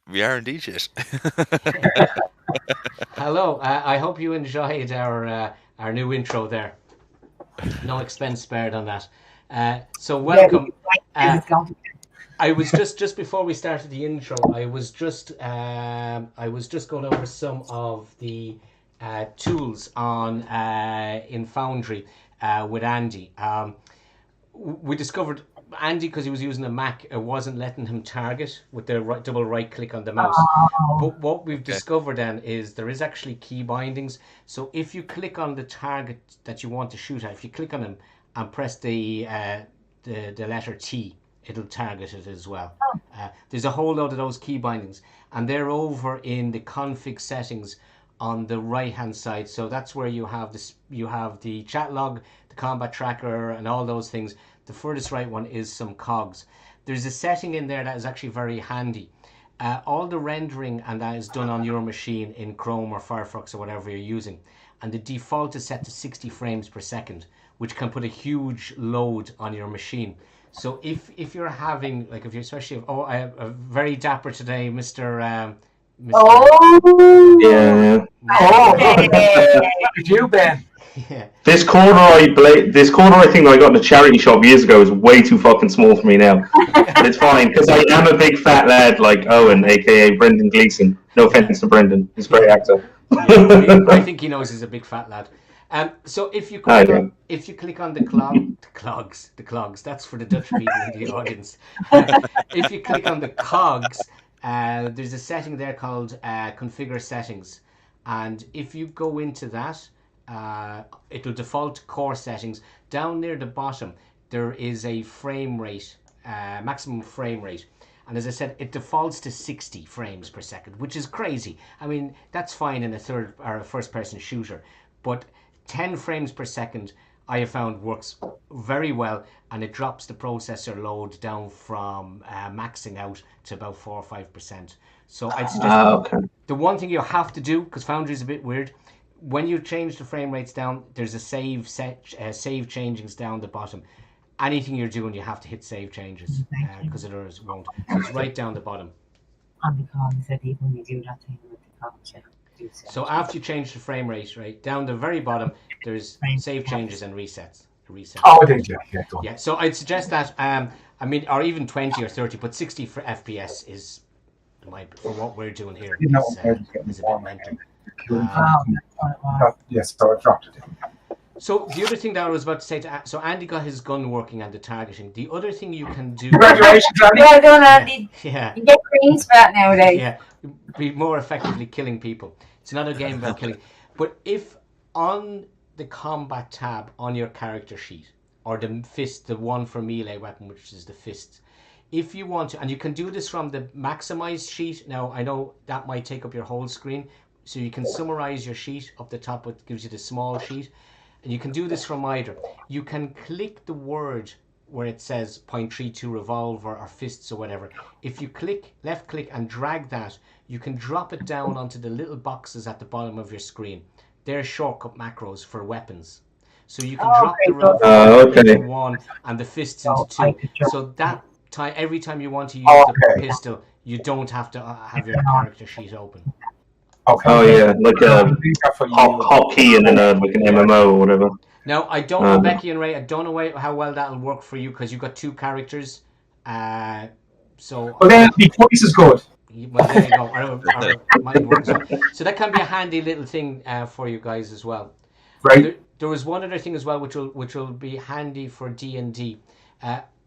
We are indeed it. Hello. I hope you enjoyed our new intro there. No expense spared on that. So Yeah, we welcome. can find Uh, it's going to I was just before we started the intro. I was just going over some of the tools on in Foundry with Andy. We discovered Andy, because he was using a Mac, it wasn't letting him target with the double right click on the mouse. Oh, But what we've Okay. discovered then is there is actually key bindings. So if you click on the target that you want to shoot at, if you click on him and press the letter T, it'll target it as well. There's a whole load of those key bindings, and they're over in the config settings on the right hand side. So that's where you have this. You have the chat log, the combat tracker, and all those things. The furthest right one is some cogs. There's a setting in there that is actually very handy. All the rendering and that is done on your machine in Chrome or Firefox or whatever you're using, and the default is set to 60 frames per second, which can put a huge load on your machine. So if you're having, like, if you're especially, oh, I have a very dapper today, Mr. oh, Yeah. okay. Did you, Ben? Yeah. This corduroy thing that I got in a charity shop years ago is way too fucking small for me now. But it's fine because I am a big fat lad like Owen, aka Brendan Gleeson. No offense to Brendan, he's a great actor. I think he knows he's a big fat lad. So if you Oh, click yeah. on the clogs, that's for the Dutch people in the audience. If you click on the cogs, there's a setting there called configure settings, and if you go into that, it'll default to core settings. Down near the bottom, there is a frame rate, maximum frame rate. And as I said, it defaults to 60 frames per second, which is crazy. I mean, that's fine in a third or a first person shooter, but 10 frames per second I have found works very well, and it drops the processor load down from maxing out to about 4 or 5%. So I'd suggest Okay. the one thing you have to do, because Foundry is a bit weird, when you change the frame rates down, there's a save changings down the bottom. Anything you're doing, you have to hit save changes Thank you. because others won't. So it's right down the bottom. On the call, he said even when you do that thing with the call, you do So after you change the frame rate, right down the very bottom, there's save changes and resets. Reset. Oh, did you? Yeah, go on. Yeah. So I'd suggest that. I mean, or even 20 or 30, but 60 for FPS is for what we're doing here You know, is a bit mental. Yes, so I dropped it. So the other thing that I was about to say so Andy got his gun working and the targeting. The other thing you can do. Congratulations, Andy. Well done, Andy. Yeah. You get creams for that nowadays. Yeah, be more effectively killing people. It's not a game about killing. But if on the combat tab on your character sheet, or the fist, the one for melee weapon, which is the fist, if you want to, and you can do this from the maximized sheet. Now, I know that might take up your whole screen, so you can summarize your sheet up the top, it gives you the small sheet. And you can do this from either. You can click the word where it says .32 revolver or fists or whatever. If you left click and drag that, you can drop it down onto the little boxes at the bottom of your screen. They're shortcut macros for weapons. So you can drop the revolver into one and the fists into two. So that time, every time you want to use the pistol, you don't have to have your character sheet open. Okay. Oh yeah, like a hotkey and then like an MMO or whatever. Now I don't know, Becky and Ray. I don't know how well that'll work for you because you've got two characters. So. Well, then the voice is good. Well, there you go. Or mine works. So that can be a handy little thing for you guys as well. Right. There was one other thing as well, which will be handy for D&D.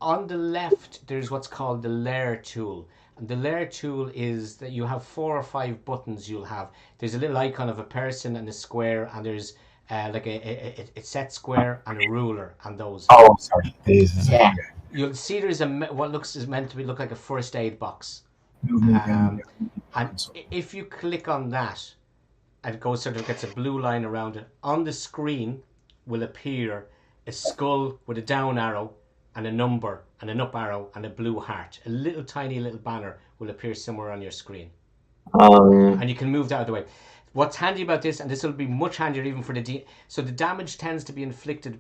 On the left, there's what's called the layer tool. And the layer tool is that you have 4 or 5 buttons you'll have. There's a little icon of a person and a square, and there's like a set square and a ruler, and those. Oh, sorry. Yeah. You'll see there's what is meant to look like a first aid box. And if you click on that, it goes sort of gets a blue line around it. On the screen will appear a skull with a down arrow and a number and an up arrow and a blue heart. A little tiny little banner will appear somewhere on your screen. And you can move that out of the way. What's handy about this, and this will be much handier even for so the damage tends to be inflicted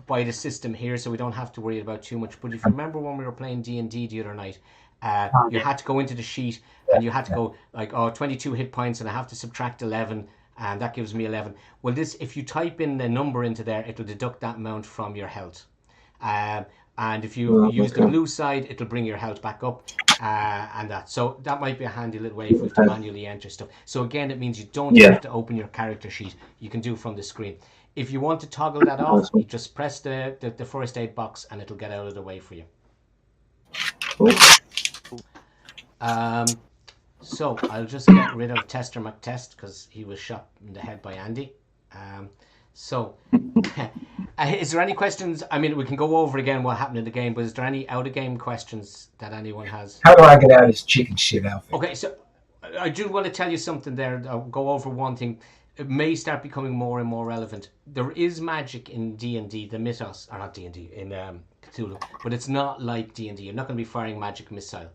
by the system here, so we don't have to worry about too much. But if you remember when we were playing D&D the other night, You had to go into the sheet and you had to go like, 22 hit points and I have to subtract 11 and that gives me 11. Well, if you type in the number into there, it'll deduct that amount from your health. And if you use the blue side, it'll bring your health back up and that. So that might be a handy little way if we have to manually enter stuff. So again, it means you don't have to open your character sheet. You can do from the screen. If you want to toggle that off, you just press the first aid box and it'll get out of the way for you. So I'll just get rid of Tester McTest because he was shot in the head by Andy. Is there any questions? I mean, we can go over again what happened in the game, but is there any out-of-game questions that anyone has? How do I get out of this chicken shit outfit? Okay, so I do want to tell you something there. I'll go over one thing. It may start becoming more and more relevant. There is magic in D&D, the mythos, or not D&D, in Cthulhu, but it's not like D&D. You're not going to be firing magic missile.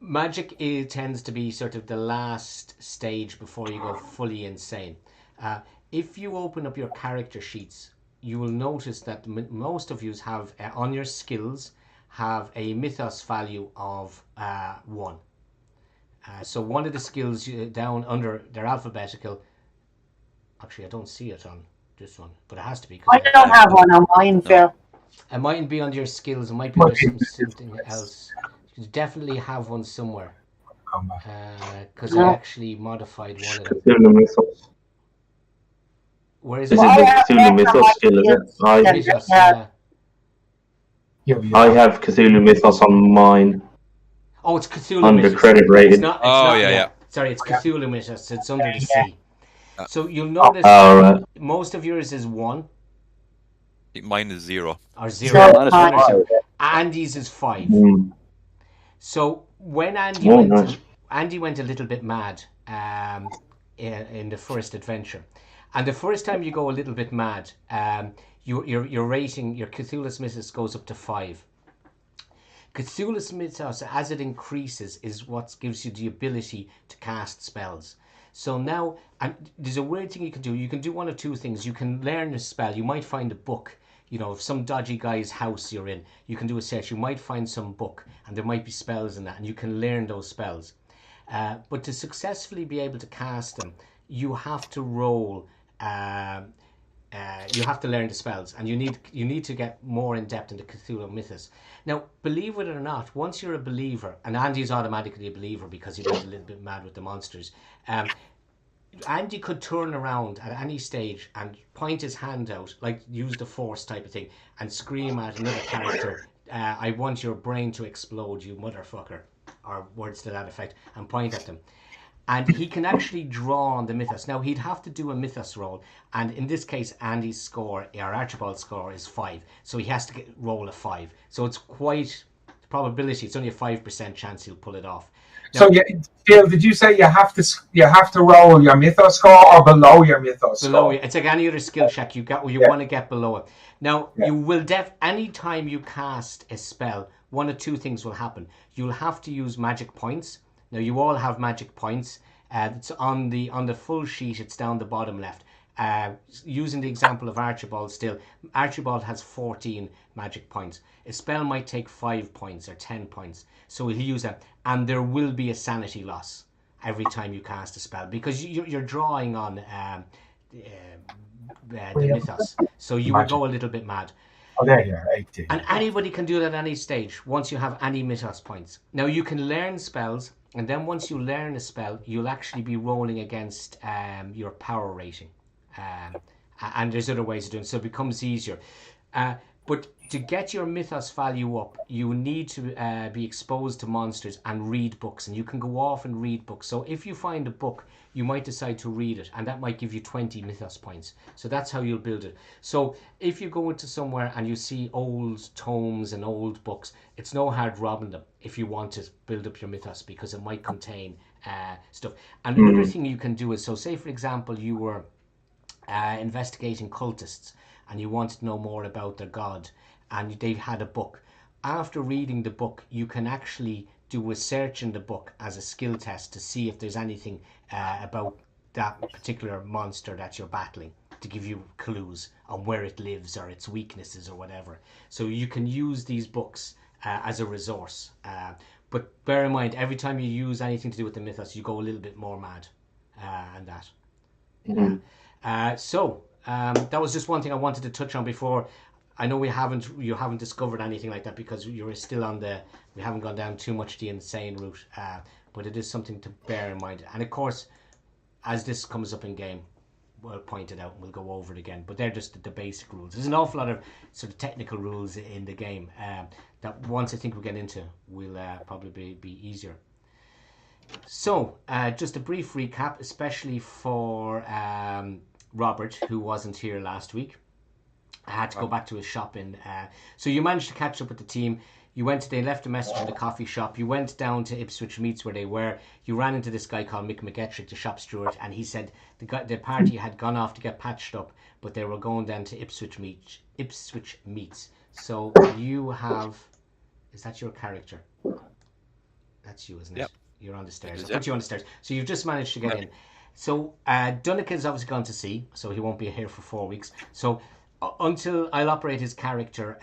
Magic tends to be sort of the last stage before you go fully insane. If you open up your character sheets, you will notice that most of you have, on your skills, have a mythos value of 1. So one of the skills down under, they're alphabetical. Actually, I don't see it on this one, but it has to be. I don't have one on mine, Phil. It mightn't be under your skills. It might be under something else. You definitely have one somewhere. Because I actually modified one of them. Cthulhu Mythos. Where is This it? is the Cthulhu Mythos skill, is it? Mythos, yeah. I have Cthulhu Mythos on mine. Oh, it's Cthulhu under Mythos. credit rated. It's not, Sorry, it's Cthulhu Mythos. It's under the C. So you'll notice most of yours is 1. Mine is 0. Or 0. Andy's is 5. Mm. So when Andy went a little bit mad in the first adventure. And the first time you go a little bit mad, your rating, your Cthulhu's Mythos goes up to 5. Cthulhu's Mythos, as it increases, is what gives you the ability to cast spells. So now, and there's a weird thing you can do. You can do one of two things. You can learn a spell. You might find a book. You know, if some dodgy guy's house you're in, you can do a search. You might find some book, and there might be spells in that, and you can learn those spells. But to successfully be able to cast them, you have to roll. You have to learn the spells, and you need to get more in depth into Cthulhu Mythos. Now, believe it or not, once you're a believer, and Andy's automatically a believer because he went a little bit mad with the monsters. Andy could turn around at any stage and point his hand out, like use the force type of thing, and scream at another character, "I want your brain to explode, you motherfucker," or words to that effect, and point at them. And he can actually draw on the mythos. Now, he'd have to do a mythos roll. And in this case, Andy's score, or Archibald's score, is 5. So he has to roll a 5. So it's quite probability. It's only a 5% chance he'll pull it off. Now, so, Phil, did you say you have to roll your mythos score or below your mythos score? Below it. It's like any other skill check. You want to get below it. Now, you will any time you cast a spell, one of two things will happen. You'll have to use magic points. Now, you all have magic points. It's on the full sheet. It's down the bottom left. Using the example of Archibald still, Archibald has 14 magic points. A spell might take 5 points or 10 points. So he'll use that. And there will be a sanity loss every time you cast a spell because you're drawing on the mythos. So you will go a little bit mad. Oh, there you are. 18. And anybody can do that at any stage once you have any mythos points. Now, you can learn spells. And then once you learn a spell, you'll actually be rolling against your power rating. And there's other ways of doing it, so it becomes easier. But to get your mythos value up, you need to be exposed to monsters and read books. And you can go off and read books. So if you find a book, you might decide to read it. And that might give you 20 mythos points. So that's how you'll build it. So if you go into somewhere and you see old tomes and old books, it's no hard robbing them if you want to build up your mythos because it might contain stuff. And another thing you can do is, so say for example, you were investigating cultists and you wanted to know more about their god and they've had a book. After reading the book, you can actually do a search in the book as a skill test to see if there's anything about that particular monster that you're battling, to give you clues on where it lives or its weaknesses or whatever. So you can use these books as a resource. But bear in mind, every time you use anything to do with the mythos, you go a little bit more mad, and that. So that was just one thing I wanted to touch on before. I know you haven't discovered anything like that because you're still we haven't gone down too much the insane route, but it is something to bear in mind. And of course, as this comes up in game, we'll point it out and we'll go over it again, but they're just the basic rules. There's an awful lot of sort of technical rules in the game that once I think we get into will probably be easier. So just a brief recap, especially for Robert, who wasn't here last week. I had to go back to his shop so you managed to catch up with the team. They left a message in the coffee shop. You went down to Ipswich Meets where they were. You ran into this guy called Mick McGettrick, the shop steward, and he said the party had gone off to get patched up, but they were going down to Ipswich Meets. So you have, is that your character? That's you, isn't it? Yep. You're on the stairs. It is, I put you on the stairs. So you've just managed to get in. So Dunnigan's obviously gone to sea, so he won't be here for 4 weeks. So until I'll operate his character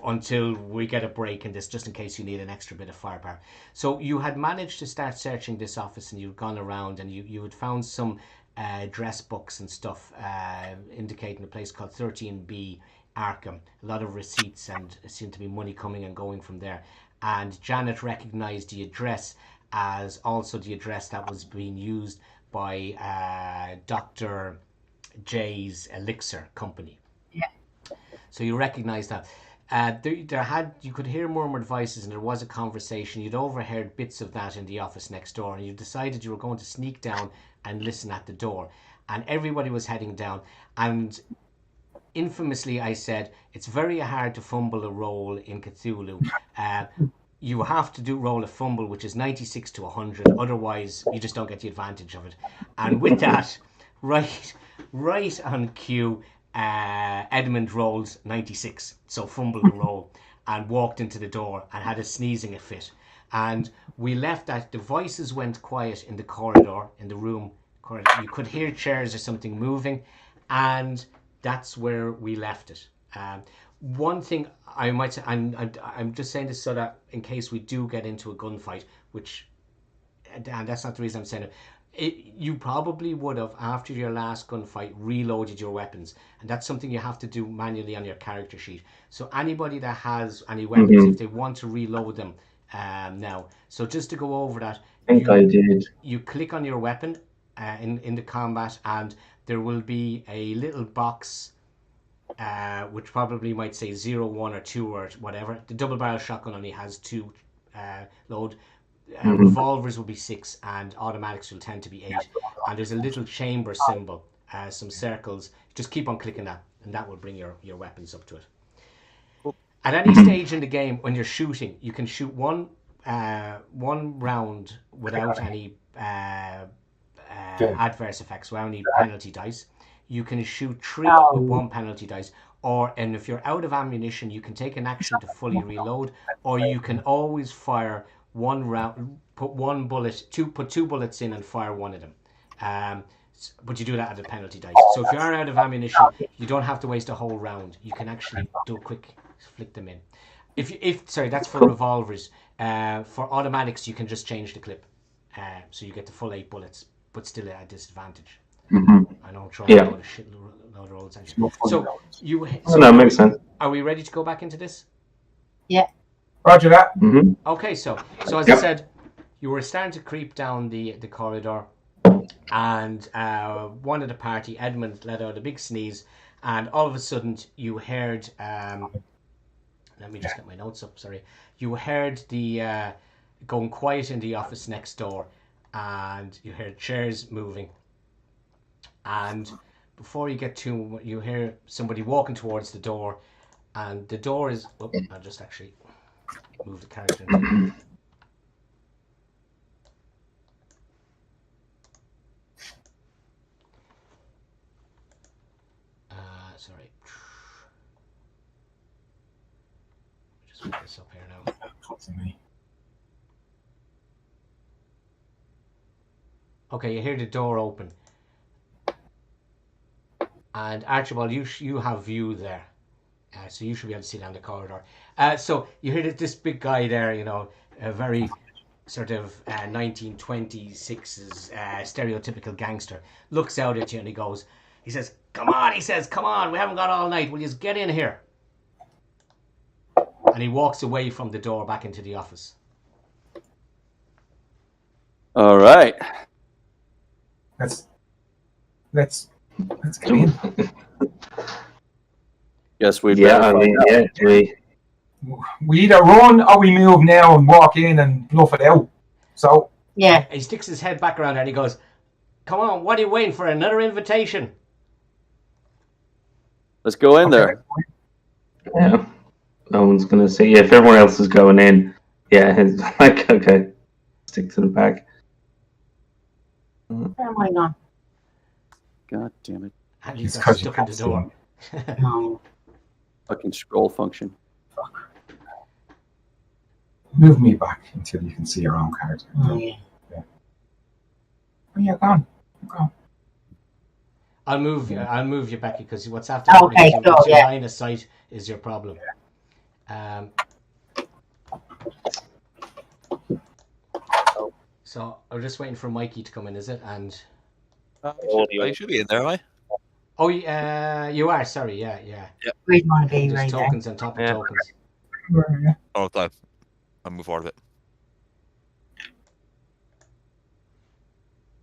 until we get a break in this, just in case you need an extra bit of firepower. So you had managed to start searching this office, and you'd gone around and you had found some address books and stuff indicating a place called 13B Arkham. A lot of receipts, and it seemed to be money coming and going from there. And Janet recognised the address as also the address that was being used by Dr. J's Elixir Company. Yeah. So you recognise that. You could hear murmured voices, and there was a conversation. You'd overheard bits of that in the office next door, and you decided you were going to sneak down and listen at the door. And everybody was heading down. And infamously, I said, it's very hard to fumble a roll in Cthulhu. You have to roll a fumble, which is 96 to 100. Otherwise, you just don't get the advantage of it. And with that, right on cue, Edmund rolls 96, so fumbled the roll, and walked into the door and had a sneezing fit. And we left that. The voices went quiet in the corridor, in the room. You could hear chairs or something moving, and that's where we left it. One thing I might say, I'm just saying this so that in case we do get into a gunfight, and that's not the reason I'm saying it, you probably would have, after your last gunfight, reloaded your weapons, and that's something you have to do manually on your character sheet. So anybody that has any weapons, if they want to reload them now. So just to go over that, I did. You click on your weapon in the combat, and there will be a little box which probably might say 0, 1 or 2 or whatever. The double barrel shotgun only has 2 load. Revolvers will be 6, and automatics will tend to be 8. And there's a little chamber symbol, some circles. Just keep on clicking that, and that will bring your weapons up to it. At any stage in the game, when you're shooting, you can shoot one round without any adverse effects, without any penalty dice. You can shoot 3 with 1 penalty dice, and if you're out of ammunition, you can take an action to fully reload, or you can always fire 1 round, put 2 bullets in and fire 1 of them. But you do that at a penalty dice. So if you are out of ammunition, you don't have to waste a whole round. You can actually do a quick flick them in. Sorry, that's for revolvers. For automatics, you can just change the clip, so you get the full 8 bullets, but still at a disadvantage. I know I'm trying to load a shitload of rolls. So that makes sense. Are we ready to go back into this? Yeah. Roger that. Okay, so as I said, you were starting to creep down the corridor, and one of the party, Edmund, let out a big sneeze, and all of a sudden you heard, let me just get my notes up, sorry. You heard the going quiet in the office next door, and you heard chairs moving. And before you get to, you hear somebody walking towards the door, and the door is, I'll just actually move the character. Sorry. Just put this up here now. Okay, you hear the door open. And Archibald, you have view there. So you should be able to see down the corridor. So you hear this big guy there, a very sort of 1926's stereotypical gangster, looks out at you and he says, come on, we haven't got all night, will you just get in here? And he walks away from the door back into the office. All right. Let's get in. Guess we Yeah, better I mean, find out. We either run or we move now and walk in and bluff it out. So Yeah. He sticks his head back around there and he goes, come on, what are you waiting for? Another invitation? Let's go in there. Yeah. No one's gonna say. Yeah, if everyone else is going in, yeah, it's like okay, stick to the pack. Where am I gone? God damn it. And he's It's got 'cause you stuck in the can't see door. No. Fucking scroll function. move me back until you can see your own card. Oh, yeah. Oh, you're gone. You're gone. I'll move you back because what's after Okay, your cool, yeah. line of sight is your problem. So I'm just waiting for Mikey to come in, is it? And I should be in there, am I? oh, you are. Sorry, yeah. Where do you want to be Just right there? tokens on top of tokens. Oh, time. I'll move forward a bit.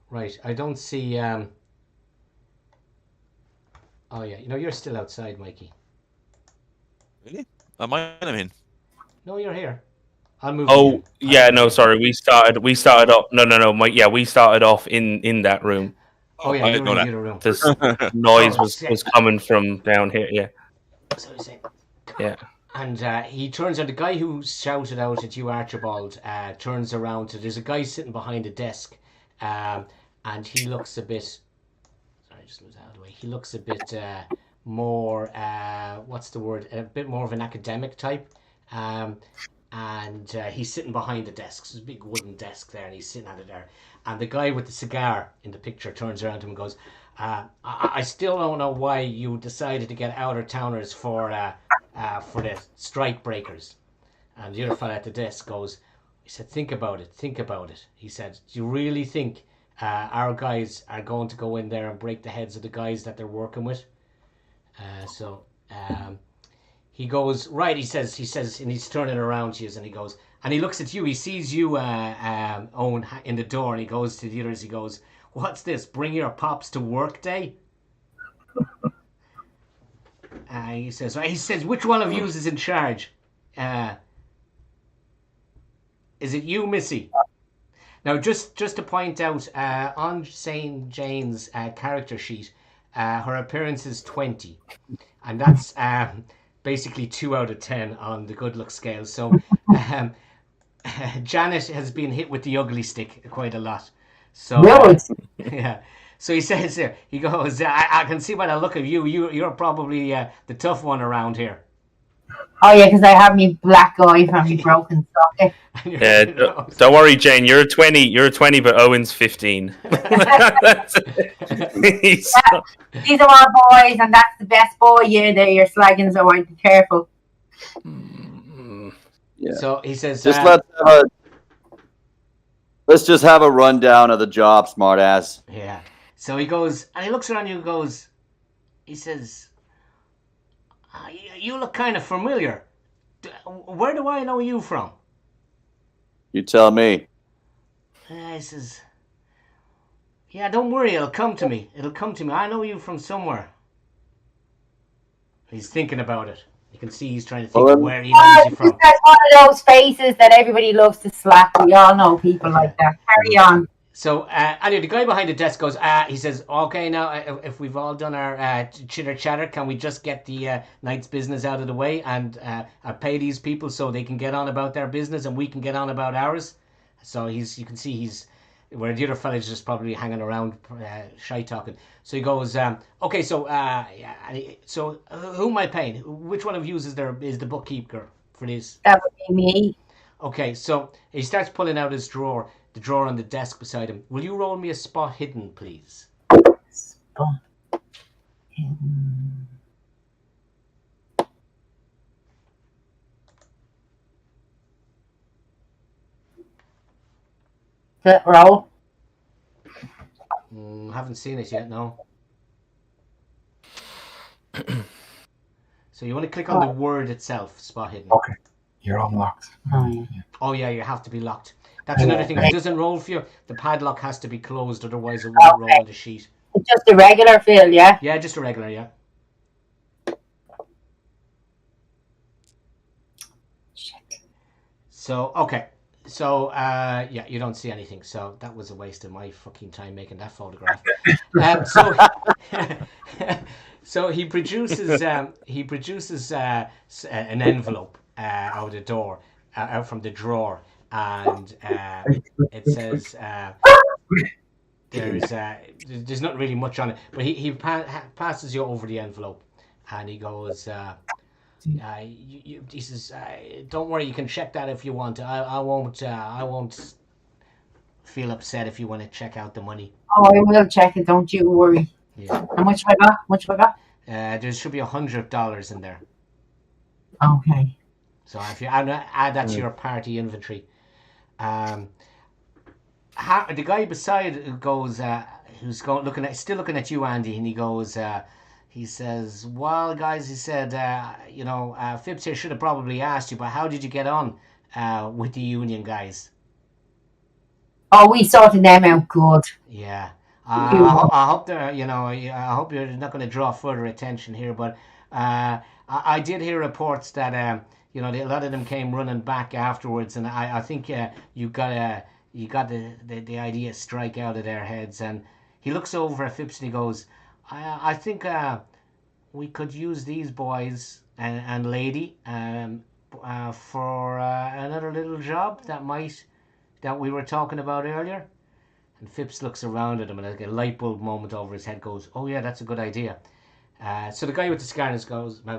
Right, I don't see. Oh yeah, you're still outside, Mikey. Really? I'm in. No, you're here. I'll move. Oh you. yeah, no, sorry. We started off. No, Mike. Yeah, we started off in that room. Oh yeah, I you're didn't know in the that. other room. This noise Oh, was coming from down here. Yeah, So you say. yeah. And he turns around. The guy who shouted out at you, Archibald, turns around to. There's a guy sitting behind a desk, and he looks a bit. Sorry, just move out of the way. He looks a bit more. What's the word? A bit more of an academic type. And he's sitting behind the desk. There's a big wooden desk there, and he's sitting at it there. And the guy with the cigar in the picture turns around to him and goes, I still don't know why you decided to get outer-towners for the strike breakers. And the other fella at the desk he said, think about it. He said, do you really think our guys are going to go in there and break the heads of the guys that they're working with? He goes, right, he says, and he's turning around to you, and he goes, and he looks at you, he sees you, Owen, in the door, and he goes to the others, he goes, what's this, bring your pops to work day? He says, which one of you is in charge? Is it you, Missy? Now, just to point out, on St. Jane's character sheet, her appearance is 20, and that's basically 2 out of 10 on the good look scale. So Janet has been hit with the ugly stick quite a lot. So yeah. So he says there, he goes, I can see by the look of you're probably the tough one around here. Oh, yeah, because I have me black eye from me broken socket. Yeah, don't worry, Jane. You're 20, but Owen's 15. These are all boys, and that's the best boy that you're slagging, so I'd be careful. Yeah. So he says, let's just have a rundown of the job, smartass. yeah. So he goes, and he looks around you and goes, he says, you look kind of familiar. Where do I know you from? You tell me. He says, yeah, don't worry, it'll come to me. I know you from somewhere. He's thinking about it. You can see he's trying to think of where he knows you from. That's one of those faces that everybody loves to slap. We all know people like that. Carry on. So, anyway, the guy behind the desk goes, he says, okay, now, if we've all done our chitter-chatter, can we just get the night's business out of the way and pay these people so they can get on about their business and we can get on about ours? So you can see where the other fella's just probably hanging around, shy-talking. So he goes, okay, so, who am I paying? Which one of you is the bookkeeper for this? That would be me. Okay, so he starts pulling out his drawer. The drawer on the desk beside him. Will you roll me a spot hidden, please? Spot hidden. To roll. Haven't seen it yet, no. So you want to click on the word itself, spot hidden. Okay. You're unlocked. Oh, yeah. Oh yeah, you have to be locked. That's another thing. If it doesn't roll for you, the padlock has to be closed, otherwise it won't roll on the sheet. It's just a regular fill, yeah? Yeah, just a regular, yeah. So, okay. So, yeah, you don't see anything. So that was a waste of my fucking time making that photograph. So he produces an envelope out the door, out from the drawer, and it says there's not really much on it, but he passes you over the envelope, and he goes. He says, "Don't worry, you can check that if you want. I won't feel upset if you want to check out the money." Oh, I will check it. Don't you worry. Yeah. How much have I got? Much have I got? There should be $100 in there. Okay. So if you add that to your party inventory, the guy beside goes, who's still looking at you, Andy, and he goes. He says, "Well, guys," he said, Phipps here should have probably asked you, but how did you get on with the union guys?" Oh, we sorted them out good. Yeah. I hope they're, I hope you're not going to draw further attention here, but I did hear reports that, a lot of them came running back afterwards, and I think you got the idea strike out of their heads. And he looks over at Phipps and he goes, I think we could use these boys and lady for another little job that we were talking about earlier." And Phipps looks around at him, and like a light bulb moment over his head goes, "Oh yeah, that's a good idea." So the guy with the scar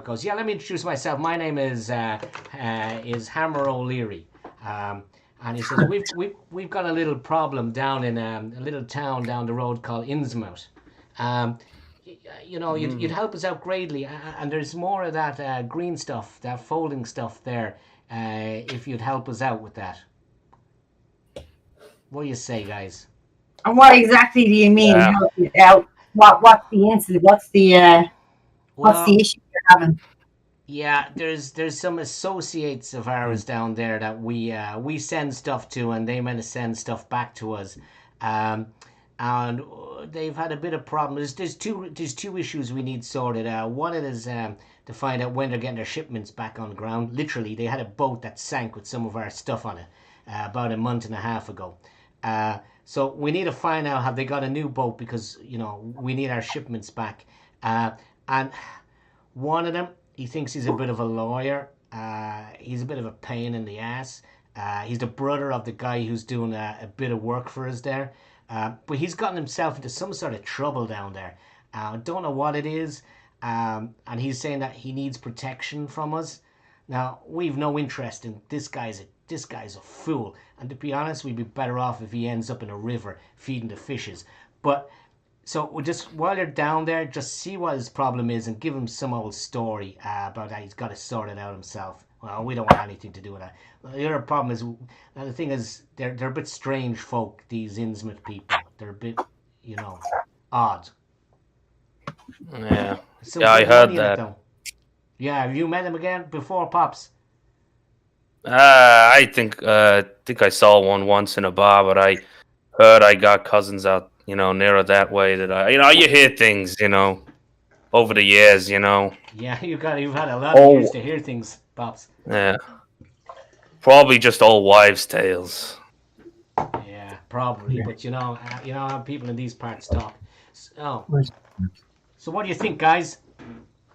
goes, "Yeah, let me introduce myself. My name is Hammer O'Leary." And he says, "We've got a little problem down in a little town down the road called Innsmouth. You'd help us out greatly, and there's more of that green stuff, that folding stuff there, if you'd help us out with that. What do you say, guys?" And what exactly do you mean? Yeah. Help you out? What's the incident? What's the issue you're having? Yeah, there's some associates of ours down there that we send stuff to, and they meant to send stuff back to us, and they've had a bit of problems. There's two issues we need sorted. One is to find out when they're getting their shipments back on the ground. Literally, they had a boat that sank with some of our stuff on it about a month and a half ago. So we need to find out, have they got a new boat, because we need our shipments back. And one of them, he thinks he's a bit of a lawyer. He's a bit of a pain in the ass. He's the brother of the guy who's doing a bit of work for us there. But he's gotten himself into some sort of trouble down there. Don't know what it is. And he's saying that he needs protection from us. Now, we've no interest in this guy's a fool. And to be honest, we'd be better off if he ends up in a river feeding the fishes. But so we'll just, while you're down there, just see what his problem is and give him some old story about how he's got to sort it out himself. Well, we don't want anything to do with that. The other problem is, the thing is, they're a bit strange folk, these Innsmouth people. They're a bit, odd. Yeah. So Yeah, I heard that. Yeah, have you met him again before, Pops? I think I saw one once in a bar, but I heard I got cousins out, nearer that way. That you hear things, over the years, Yeah, you've had a lot of years to hear things, Pops. Yeah. Probably just old wives' tales. Yeah, probably. Yeah. But you know how people in these parts talk. So what do you think, guys?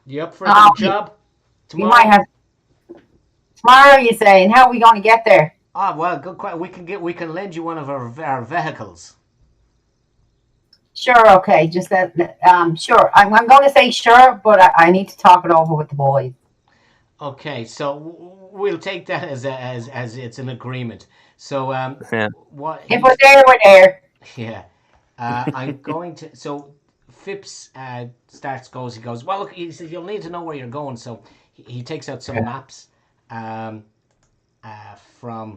You up for a job tomorrow? You might have. Tomorrow, you say, and how are we going to get there? Well, good question. We can lend you one of our vehicles. Sure, okay. Just that. Sure. I'm going to say sure, but I need to talk it over with the boys. Okay, so we'll take that as it's an agreement. So what? If we're there, we're there. Yeah. I'm going to. So Phipps he goes. Well, look. He says you'll need to know where you're going. So he takes out some maps. From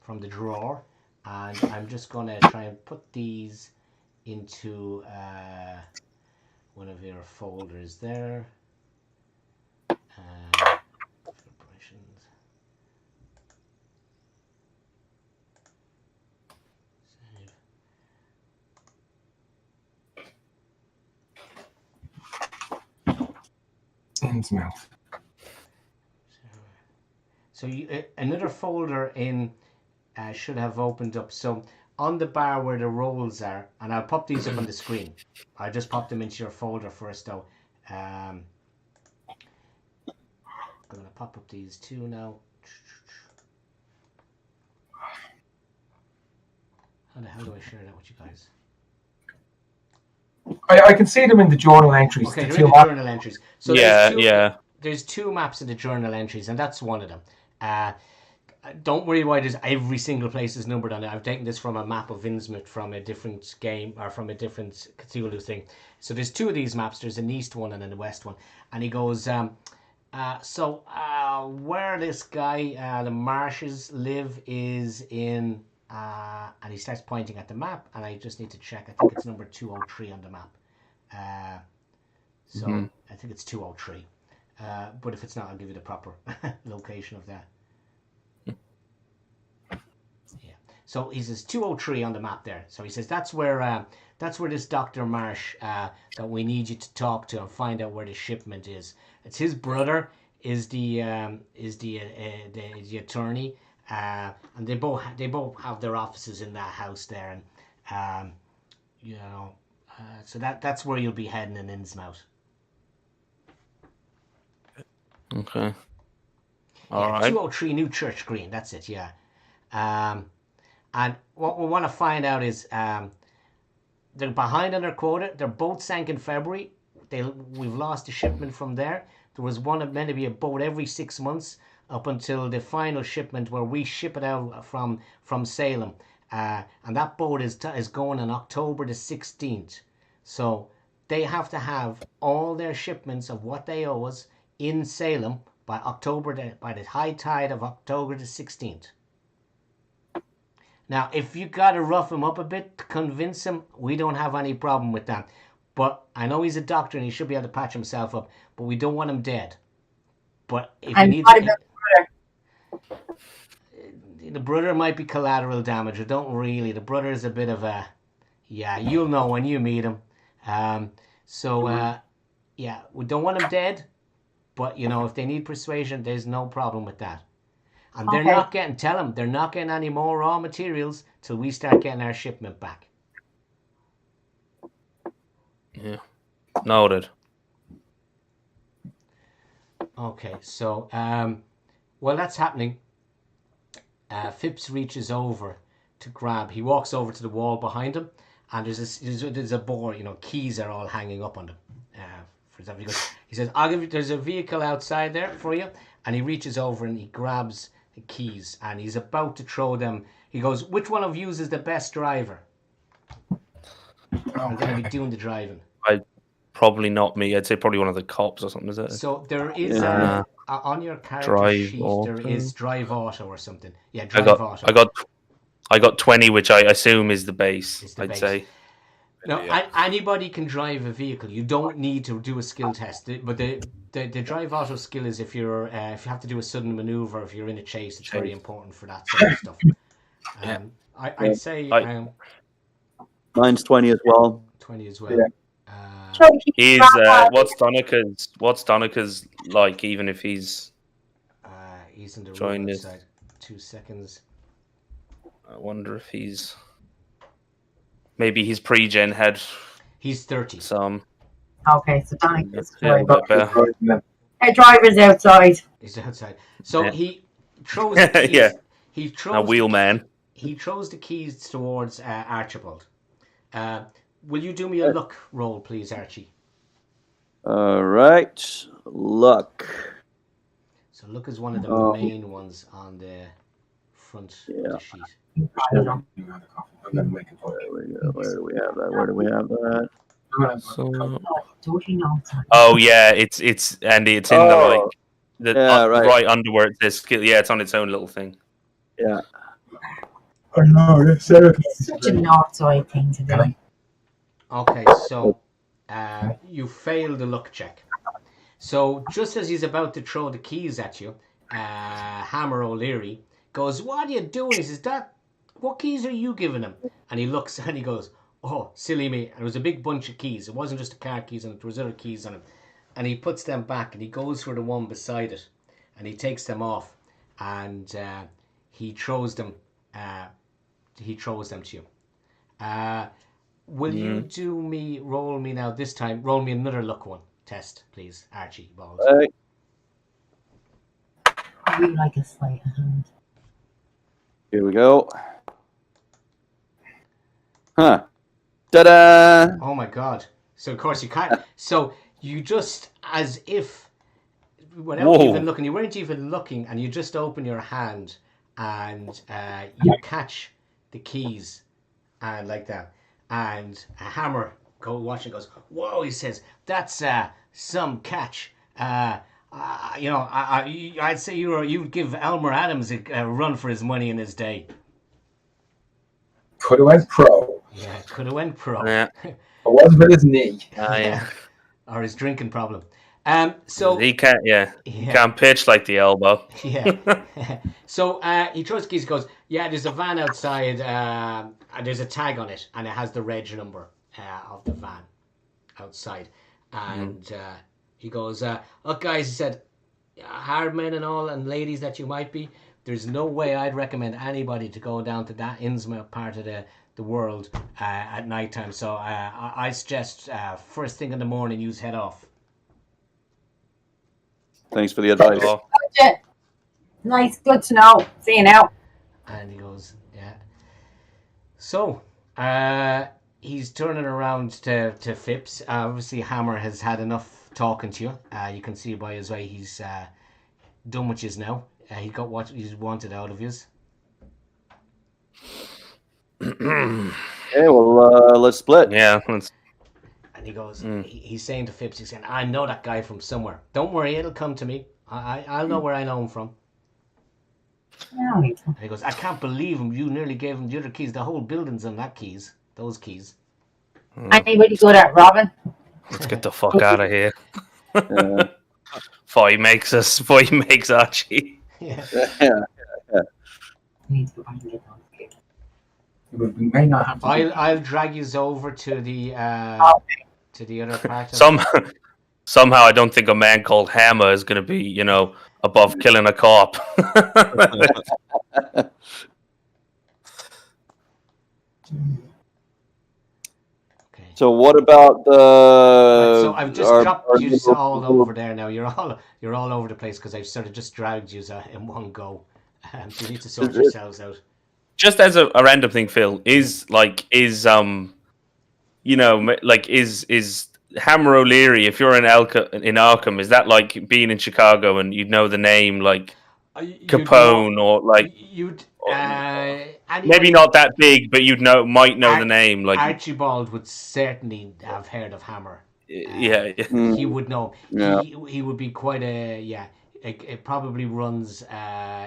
from the drawer, and I'm just going to try and put these into one of your folders there. Operations. Save. Innsmouth. So another folder in should have opened up. So on the bar where the rolls are, and I'll pop these up on the screen. I'll just pop them into your folder first, though. I'm going to pop up these two now. How the hell do I share that with you guys? I can see them in the journal entries. Okay, the they're in the journal entries. So there's two maps in the journal entries, and that's one of them. Don't worry why there's every single place is numbered on it. I've taken this from a map of Innsmouth from a different game, or from a different Cthulhu thing. So there's two of these maps. There's an east one and a west one. And he goes, where this guy, the Marshes, live is in... and he starts pointing at the map, and I just need to check. I think it's number 203 on the map. I think it's 203. But if it's not, I'll give you the proper location of that. Yeah. So he says 203 on the map there. So he says that's where this Dr. Marsh that we need you to talk to and find out where the shipment is. It's his brother is the attorney. And they both have their offices in that house there, and so that's where you'll be heading in Innsmouth. Okay. All right. 203 New Church Green. That's it. Yeah. And what we want to find out is they're behind on their quota. Their boat sank in February. We've lost a shipment from there. There was one meant to be a boat every 6 months, up until the final shipment where we ship it out from Salem. And that boat is going on October the 16th. So they have to have all their shipments of what they owe us in Salem by the high tide of October the 16th. Now, if you got to rough him up a bit to convince him, we don't have any problem with that. But I know he's a doctor and he should be able to patch himself up, but we don't want him dead. But if he needs... The brother might be collateral damage. I don't really. The brother is a bit of a... Yeah, you'll know when you meet him. We don't want him dead. But, if they need persuasion, there's no problem with that. And they're not getting... Tell them, they're not getting any more raw materials till we start getting our shipment back. Yeah. Noted. Okay, so... while that's happening... Phipps reaches over to grab. He walks over to the wall behind him, and there's a board. Keys are all hanging up on them. For example, he says, "I'll give you. There's a vehicle outside there for you." And he reaches over and he grabs the keys, and he's about to throw them. He goes, "Which one of you is the best driver?" I'm going to be doing the driving. Probably not me. I'd say probably one of the cops or something. Is it? So there is on your character drive sheet, auto. there is drive auto or something. Yeah, drive auto. I got 20, which I assume is the base. I'd say. Now, anybody can drive a vehicle. You don't need to do a skill test. But the drive auto skill is if you have to do a sudden maneuver, if you're in a chase, it's very important for that sort of stuff. I'd say mine's 20 as well. 20 as well. Yeah. Is what's Donica's like? Even if he's in the joined road this. outside. 2 seconds. I wonder if maybe his pre-gen had. He's 30. Some. Okay, so Donny is Yeah, Hey, driver's outside. He's outside. So Yeah. he throws the keys. Yeah. He throws A wheelman. He throws the keys towards Archibald. Will you do me a luck roll, please, Archie? All right. Luck. So luck is one of the main ones on the front of the sheet. Where do we have that? Oh yeah, it's Andy. It's in the right under where it says skill. Yeah, it's on its own little thing. Yeah. I know, that's Such a north side thing to do. Okay, so you fail the luck check. So just as he's about to throw the keys at you, Hammer O'Leary goes, "What are you doing?" He says, "What keys are you giving him?" And he looks and he goes, "Oh, silly me." And it was a big bunch of keys. It wasn't just the car keys on it, there was other keys on it. And he puts them back and he goes for the one beside it and he takes them off and he throws them to you. Will you roll me now this time, roll me another luck one test, please, Archibald. I really like a sleight of hand. Here we go. Huh. Ta-da! Oh my god. So of course you can't. So you just, as if, without even looking, you weren't even looking, and you just open your hand and you catch the keys like that. And a Hammer watching goes, "Whoa," he says, "that's some catch. I'd say you'd give Elmer Adams a run for his money in his day." Could have went pro. Yeah, could have went pro. Yeah. It wasn't with his knee. Yeah. Or his drinking problem. So He can't. Yeah. He can't pitch like the elbow. yeah. So he throws the keys. He goes, "Yeah, there's a van outside. There's a tag on it, and it has the reg number of the van outside." And he goes, "Look, guys," he said, "hard men and all, and ladies that you might be, there's no way I'd recommend anybody to go down to that Innsmouth part of the world at night time. So I suggest first thing in the morning, you head off." Thanks for the advice. Oh, Nice, good to know. See you now. And he goes, "Yeah." So he's turning around to Phipps. Obviously, Hammer has had enough talking to you. You can see by his way he's done with you now. He got what he's wanted out of you. Okay, well, let's split. yeah. Let's, And he goes, he's saying to Phipps, he's saying, "I know that guy from somewhere. Don't worry, it'll come to me. I'll know where I know him from." And he goes, "I can't believe him. You nearly gave him the other keys. The whole building's on those keys." Anybody good at robbing? let's get the fuck out of here. Before he makes Archie. Yeah. We need to go back and get those kids. We may not have to. I'll drag you over to the other part. Somehow, I don't think a man called Hammer is going to be, above killing a cop. Okay. So what about the? So I've just dropped you all over there now. You're all over the place because I've sort of just dragged you in one go. So you need to sort yourselves out. Just as a random thing, Phil, is Hammer O'Leary, if you're in Arkham, is that like being in Chicago and you'd know the name like Capone or like maybe not that big, but might know the name like Archibald would certainly have heard of Hammer. He would know. Yeah. He would be quite a It probably runs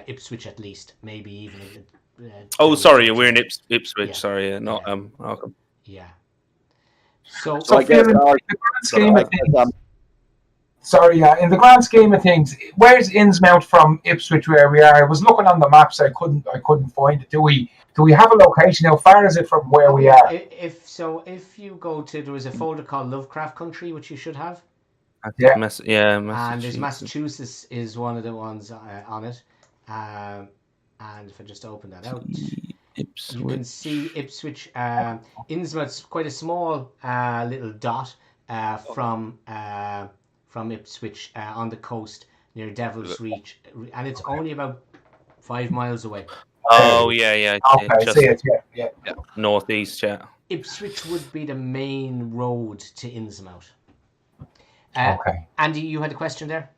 Ipswich at least, maybe even. Sorry, we're in Ipswich. Yeah. Sorry, not Arkham. Yeah. So I guess in the grand scheme of things, in the grand scheme of things, where's Innsmouth from Ipswich where we are? I was looking on the maps, I couldn't find it. Do we have a location? How far is it from where we are? If you go to, there was a folder called Lovecraft Country, which you should have. Yeah. And there's Massachusetts is one of the ones on it. And if I just open that out, you can see Ipswich. Innsmouth's quite a small little dot from Ipswich on the coast near Devil's Reach, and it's only about 5 miles away. Oh yeah. Okay, Just see it. Yeah. northeast, yeah. Ipswich would be the main road to Innsmouth. Okay. Andy, you had a question there?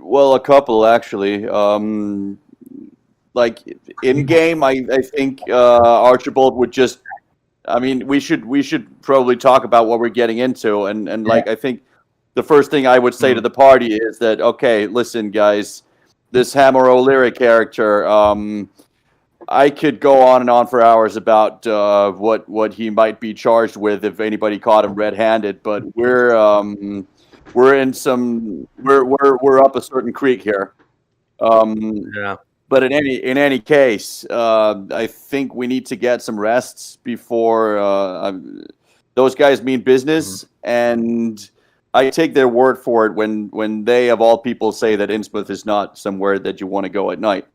Well, a couple actually. Like in game, I think Archibald would just. I mean, we should probably talk about what we're getting into, and like I think the first thing I would say to the party is that okay, listen, guys, Hammer O'Leary character. I could go on and on for hours about what he might be charged with if anybody caught him red-handed, but we're up a certain creek here. Yeah. But in any case, I think we need to get some rests before those guys mean business, and I take their word for it when they, of all people, say that Innsmouth is not somewhere that you want to go at night.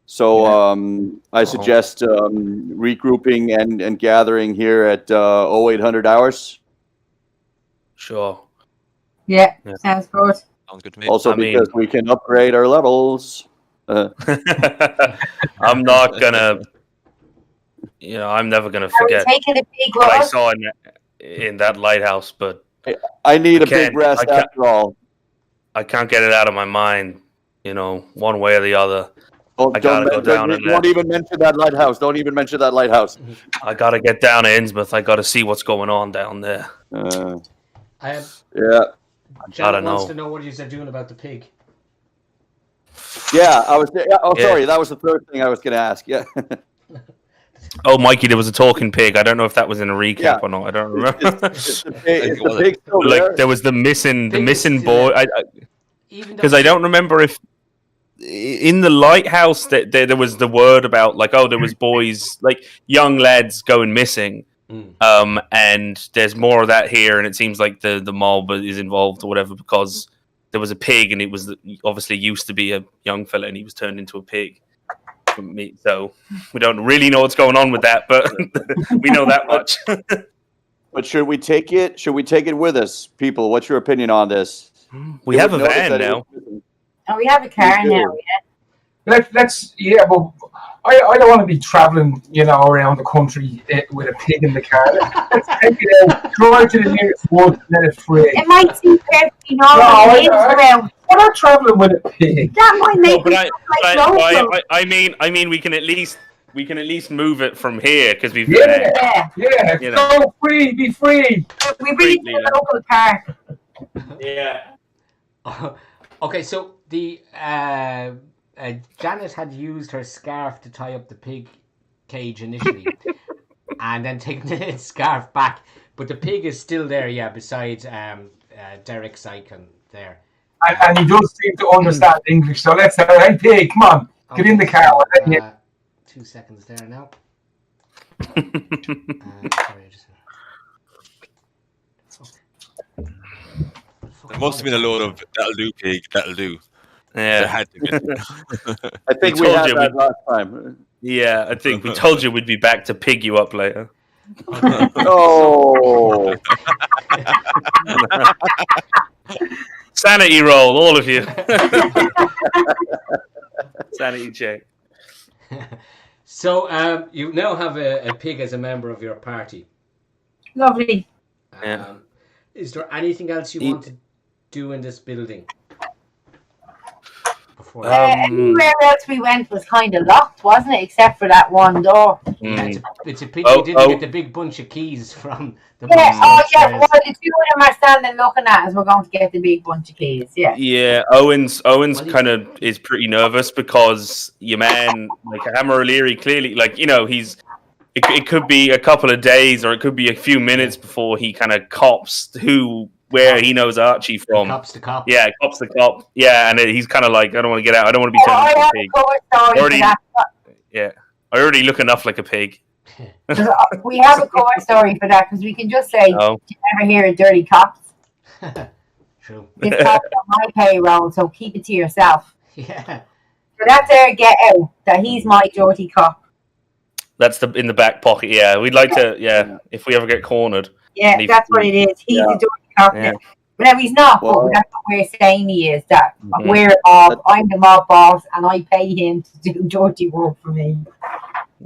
So I suggest regrouping and gathering here at 0800 hours. Sure. Yeah, sounds good. Sounds good to me. Also, because we can upgrade our levels. I'm not gonna. I'm never gonna forget Taking a big what I loss. saw in that lighthouse, but I need a big rest after all. I can't get it out of my mind. One way or the other. I gotta go down. Don't even mention that lighthouse. Don't even mention that lighthouse. I gotta get down to Innsmouth. I gotta see what's going on down there. Yeah. Janet wants to know what you're doing about the pig. Yeah, I was. Sorry, that was the third thing I was going to ask. Yeah. Oh, Mikey, there was a talking pig. I don't know if that was in a recap or not. I don't remember. There was the missing boy. Because I don't remember if in the lighthouse that there was the word about there was boys young lads going missing. And there's more of that here, and it seems like the mob is involved or whatever because there was a pig, and it was obviously used to be a young fella, and he was turned into a pig. So we don't really know what's going on with that, but we know that much. But should we take it? Should we take it with us, people? What's your opinion on this? We have a van now. Oh, we have a car now. Yeah. Let's but I don't want to be traveling, around the country with a pig in the car. Let's take it out, drive to the nearest wood, and let it free. It might seem perfectly normal. We're not traveling with a pig. That might make I mean, we can at least move it from here because we've Go free, be free. We bring it to the local park. Yeah. Okay, so the Janet had used her scarf to tie up the pig cage initially, and then taken the scarf back. But the pig is still there, besides Derek's icon there. And he does seem to understand English, so let's say, hey pig, come on, get in the car. 2 seconds there now. There must have been a load of that'll do, pig, that'll do. Yeah. I think we had that last time. Yeah, I think we told you we'd be back to pig you up later. Oh. Sanity roll, all of you. Sanity check. So you now have a pig as a member of your party. Lovely. Is there anything else you want to do in this building? Anywhere else we went was kind of locked, wasn't it? Except for that one door. It's a pity you didn't get the big bunch of keys from the Well, the two of them are standing looking at us. We're going to get the big bunch of keys. Yeah. Yeah, Owen's kind of is pretty nervous because your man, Hammer O'Leary, clearly, he's. It could be a couple of days or it could be a few minutes before he kind of cops where he knows Archie from. Cops the cop. Yeah, cops the cop. Yeah, and he's kind of like, I don't want to get out. I don't want to be turned into a pig. I already look enough like a pig. We have a cover story for that because we can just say, "Did you ever hear of dirty cops?" True. It's cops on my payroll, so keep it to yourself. Yeah. So that's our get out. That he's my dirty cop. That's in the back pocket. Yeah, we'd like to. Yeah, if we ever get cornered. Yeah, that's what it is. He's a dirty cop. Yeah. But no, he's not. But that's what we're saying. He is that I'm the mob boss, and I pay him to do dirty work for me.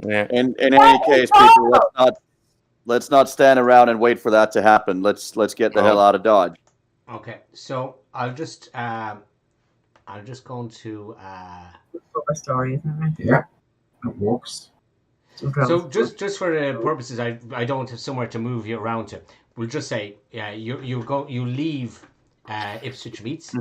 Yeah. In any case, people, let's not stand around and wait for that to happen. Let's get the hell out of Dodge. Okay, so I'll just go into cover story, isn't it? Yeah, it works. So just for the purposes, I don't have somewhere to move you around to. We'll just say, you leave Ipswich meets,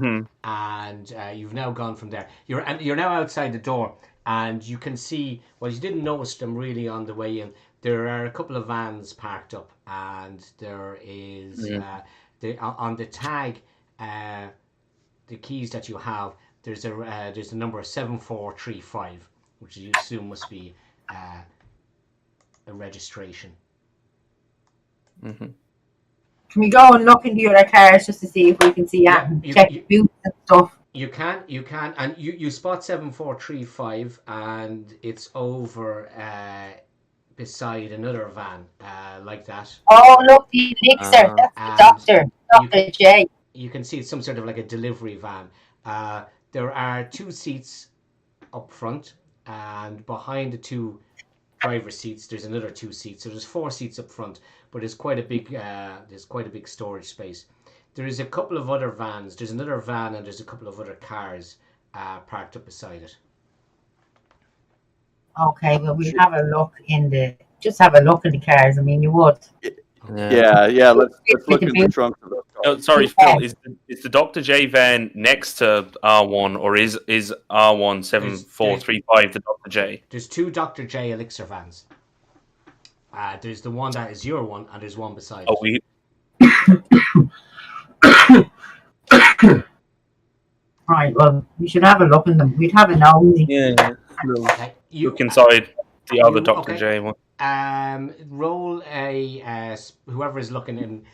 and you've now gone from there. You're now outside the door, and you can see. Well, you didn't notice them really on the way in. There are a couple of vans parked up, and there is on the tag, the keys that you have. There's a number 7435, which you assume must be a registration. Can we go and look into your cars just to see if we can see check boots and stuff? You can, and you spot 7435, and it's over beside another van like that. Oh, look, the elixir. That's the doctor, Dr. J. You can see it's some sort of like a delivery van. There are 2 seats up front, and behind the 2 driver's seats, there's another 2 seats. So there's 4 seats up front, but there's quite a big storage space. There is a couple of other vans. There's another van, and there's a couple of other cars parked up beside it. Okay, well, we'll have a look in the cars. I mean, you would. Yeah. Let's look in the trunk of those cars. Oh, sorry, Phil. Is the Dr. J van next to R1, or is R1 7435 the Dr. J? There's 2 Dr. J elixir vans. There's the one that is your one, and there's one beside it. Right, well, we should have a look in them. We'd have a nosy. Yeah. Look inside the other Dr. J one. Roll a whoever is looking in,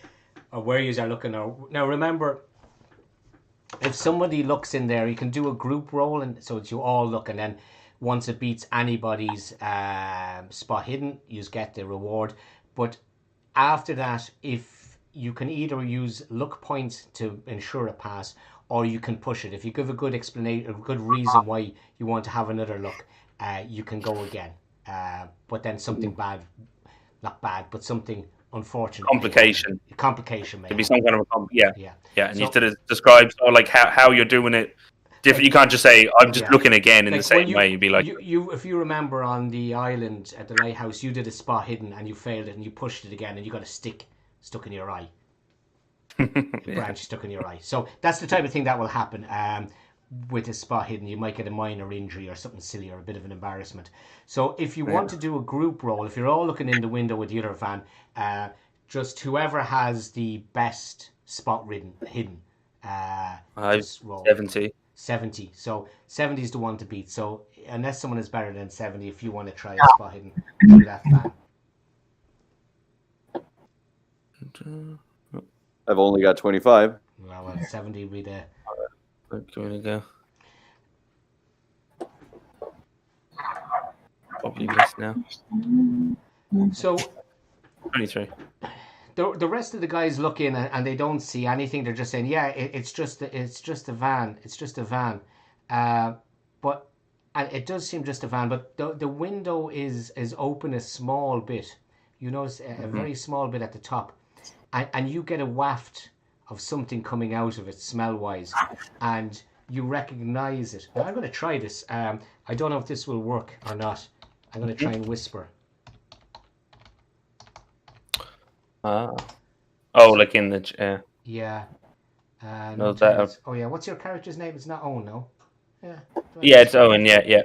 or where you are looking. Now remember, if somebody looks in there, you can do a group roll, and so it's you all look, and then once it beats anybody's spot hidden, you get the reward. But after that, if you can either use luck points to ensure a pass, or you can push it. If you give a good explanation, a good reason why you want to have another look, you can go again. But then something bad, not bad, but something unfortunate. Complication, maybe. Maybe some kind of yeah. And you have to describe like how you're doing it. Different. You can't just say I'm just looking again in the same way. You'd be like, if you remember on the island at the lighthouse, you did a spot hidden and you failed it, and you pushed it again, and you got a stick stuck in your eye. A branch stuck in your eye. So that's the type of thing that will happen with a spot hidden. You might get a minor injury or something silly or a bit of an embarrassment. So if you want to do a group roll, if you're all looking in the window with the other van, just whoever has the best spot hidden. Just roll 70. So 70 is the one to beat. So unless someone is better than 70, if you want to try a spot hidden, do that van. I've only got 25. Well, 70 will be the... Give it a go. Probably this now. So... 23. The rest of the guys look in and they don't see anything. They're just saying, "Yeah, it's just a van. It's just a van." But it does seem just a van. But the window is open a small bit. You notice a very small bit at the top, and you get a waft of something coming out of it, smell-wise, and you recognize it. Now, I'm going to try this. I don't know if this will work or not. I'm going to try and whisper. Like in the yeah. No, that. Oh yeah. What's your character's name? It's not Owen, no. Yeah. Yeah, it's Owen. Yeah. I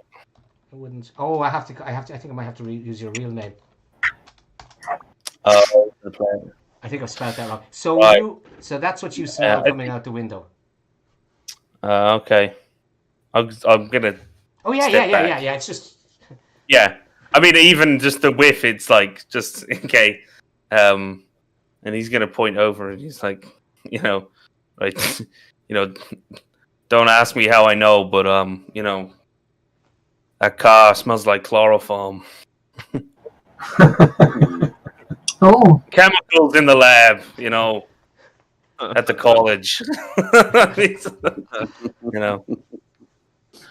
wouldn't. Oh, I think I might have to use your real name. Oh, I think I've spelled that wrong. So right. So that's what you smell coming out the window. Okay. I'm gonna. Oh yeah. It's just. Yeah, I mean, even just the whiff, it's like just okay. And he's gonna point over, and he's like, don't ask me how I know, but that car smells like chloroform. Oh, chemicals in the lab, at the college.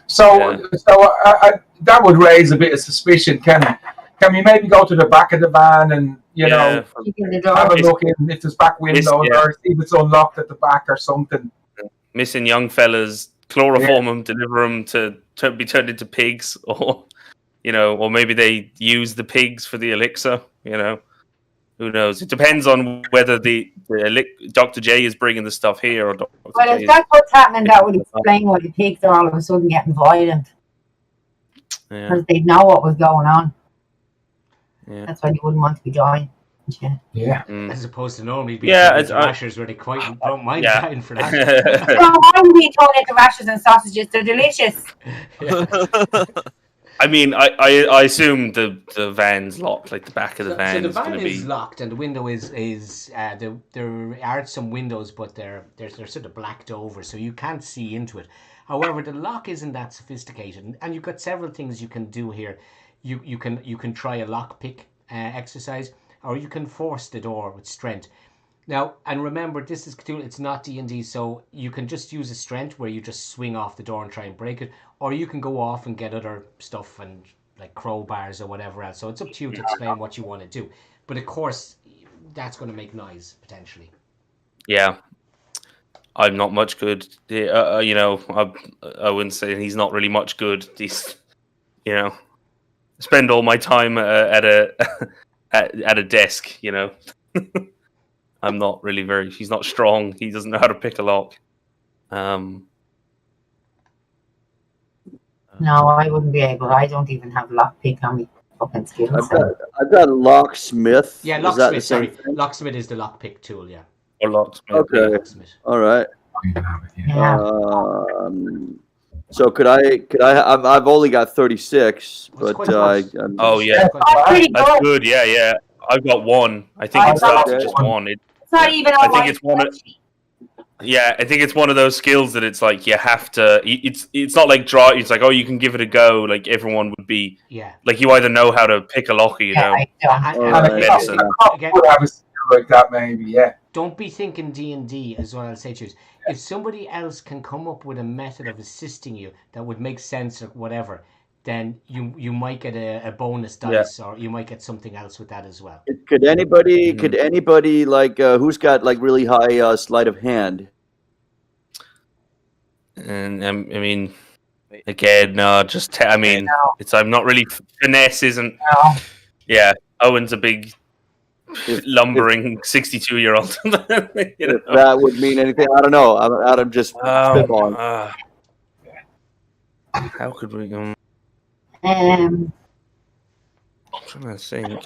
So that would raise a bit of suspicion. Can we maybe go to the back of the van and have a look in if there's back windows or see if it's unlocked at the back or something? Missing young fellas, chloroform them, deliver them to be turned into pigs, or or maybe they use the pigs for the elixir. Who Who knows? It depends on whether the Dr. J is bringing the stuff here or Dr. Well, J if that's what's happening, that would explain why the pigs are all of a sudden getting violent. Because they'd know what was going on. Yeah. That's why they wouldn't want to be joined. Yeah. As opposed to normally being rashers where they quite don't mind dying for that. Why would we turn into rashers and sausages? They're delicious. I mean, I assume the van's locked, like the back of the van. So the is van going to be is locked, and the window is there are some windows, but they're sort of blacked over, so you can't see into it. However, the lock isn't that sophisticated, and you've got several things you can do here. You can try a lockpick exercise, or you can force the door with strength. Now, and remember, this is Cthulhu, it's not D&D, so you can just use a strength where you just swing off the door and try and break it, or you can go off and get other stuff and like crowbars or whatever else. So it's up to you to explain what you want to do. But of course, that's going to make noise, potentially. Yeah. I'm not much good. You know, I wouldn't say he's not really much good. He's, you know, spend all my time at a desk, you know. I'm not really he's not strong. He doesn't know how to pick a lock. No, I wouldn't be able. I don't even have lockpick on me fucking skills. I've got locksmith. Yeah, locksmith. Sorry, locksmith is the lockpick tool. Yeah. Or locksmith. Okay. Locksmith. All right. Yeah. So could I? I've only got 36, but oh yeah, that's good. Yeah. I've got one. I think it's just one. It's not even. I think it's one. Yeah, I think it's one of those skills that it's like you have to. It's not like draw. It's like, oh, you can give it a go. Like everyone would be. Yeah. Like you either know how to pick a lock or you don't. Medicine. Like that, maybe. Yeah. Don't be thinking D&D is what I'll say to you. If somebody else can come up with a method of assisting you that would make sense or whatever, then you might get a bonus dice, or you might get something else with that as well. Could anybody like who's got like really high sleight of hand? And I mean, again, no, just it's I'm not really finesse isn't. No. Yeah, Owen's a big lumbering 62-year-old. You know? If that would mean anything, I don't know. I'm just spitballing. How could we? I'm trying to think.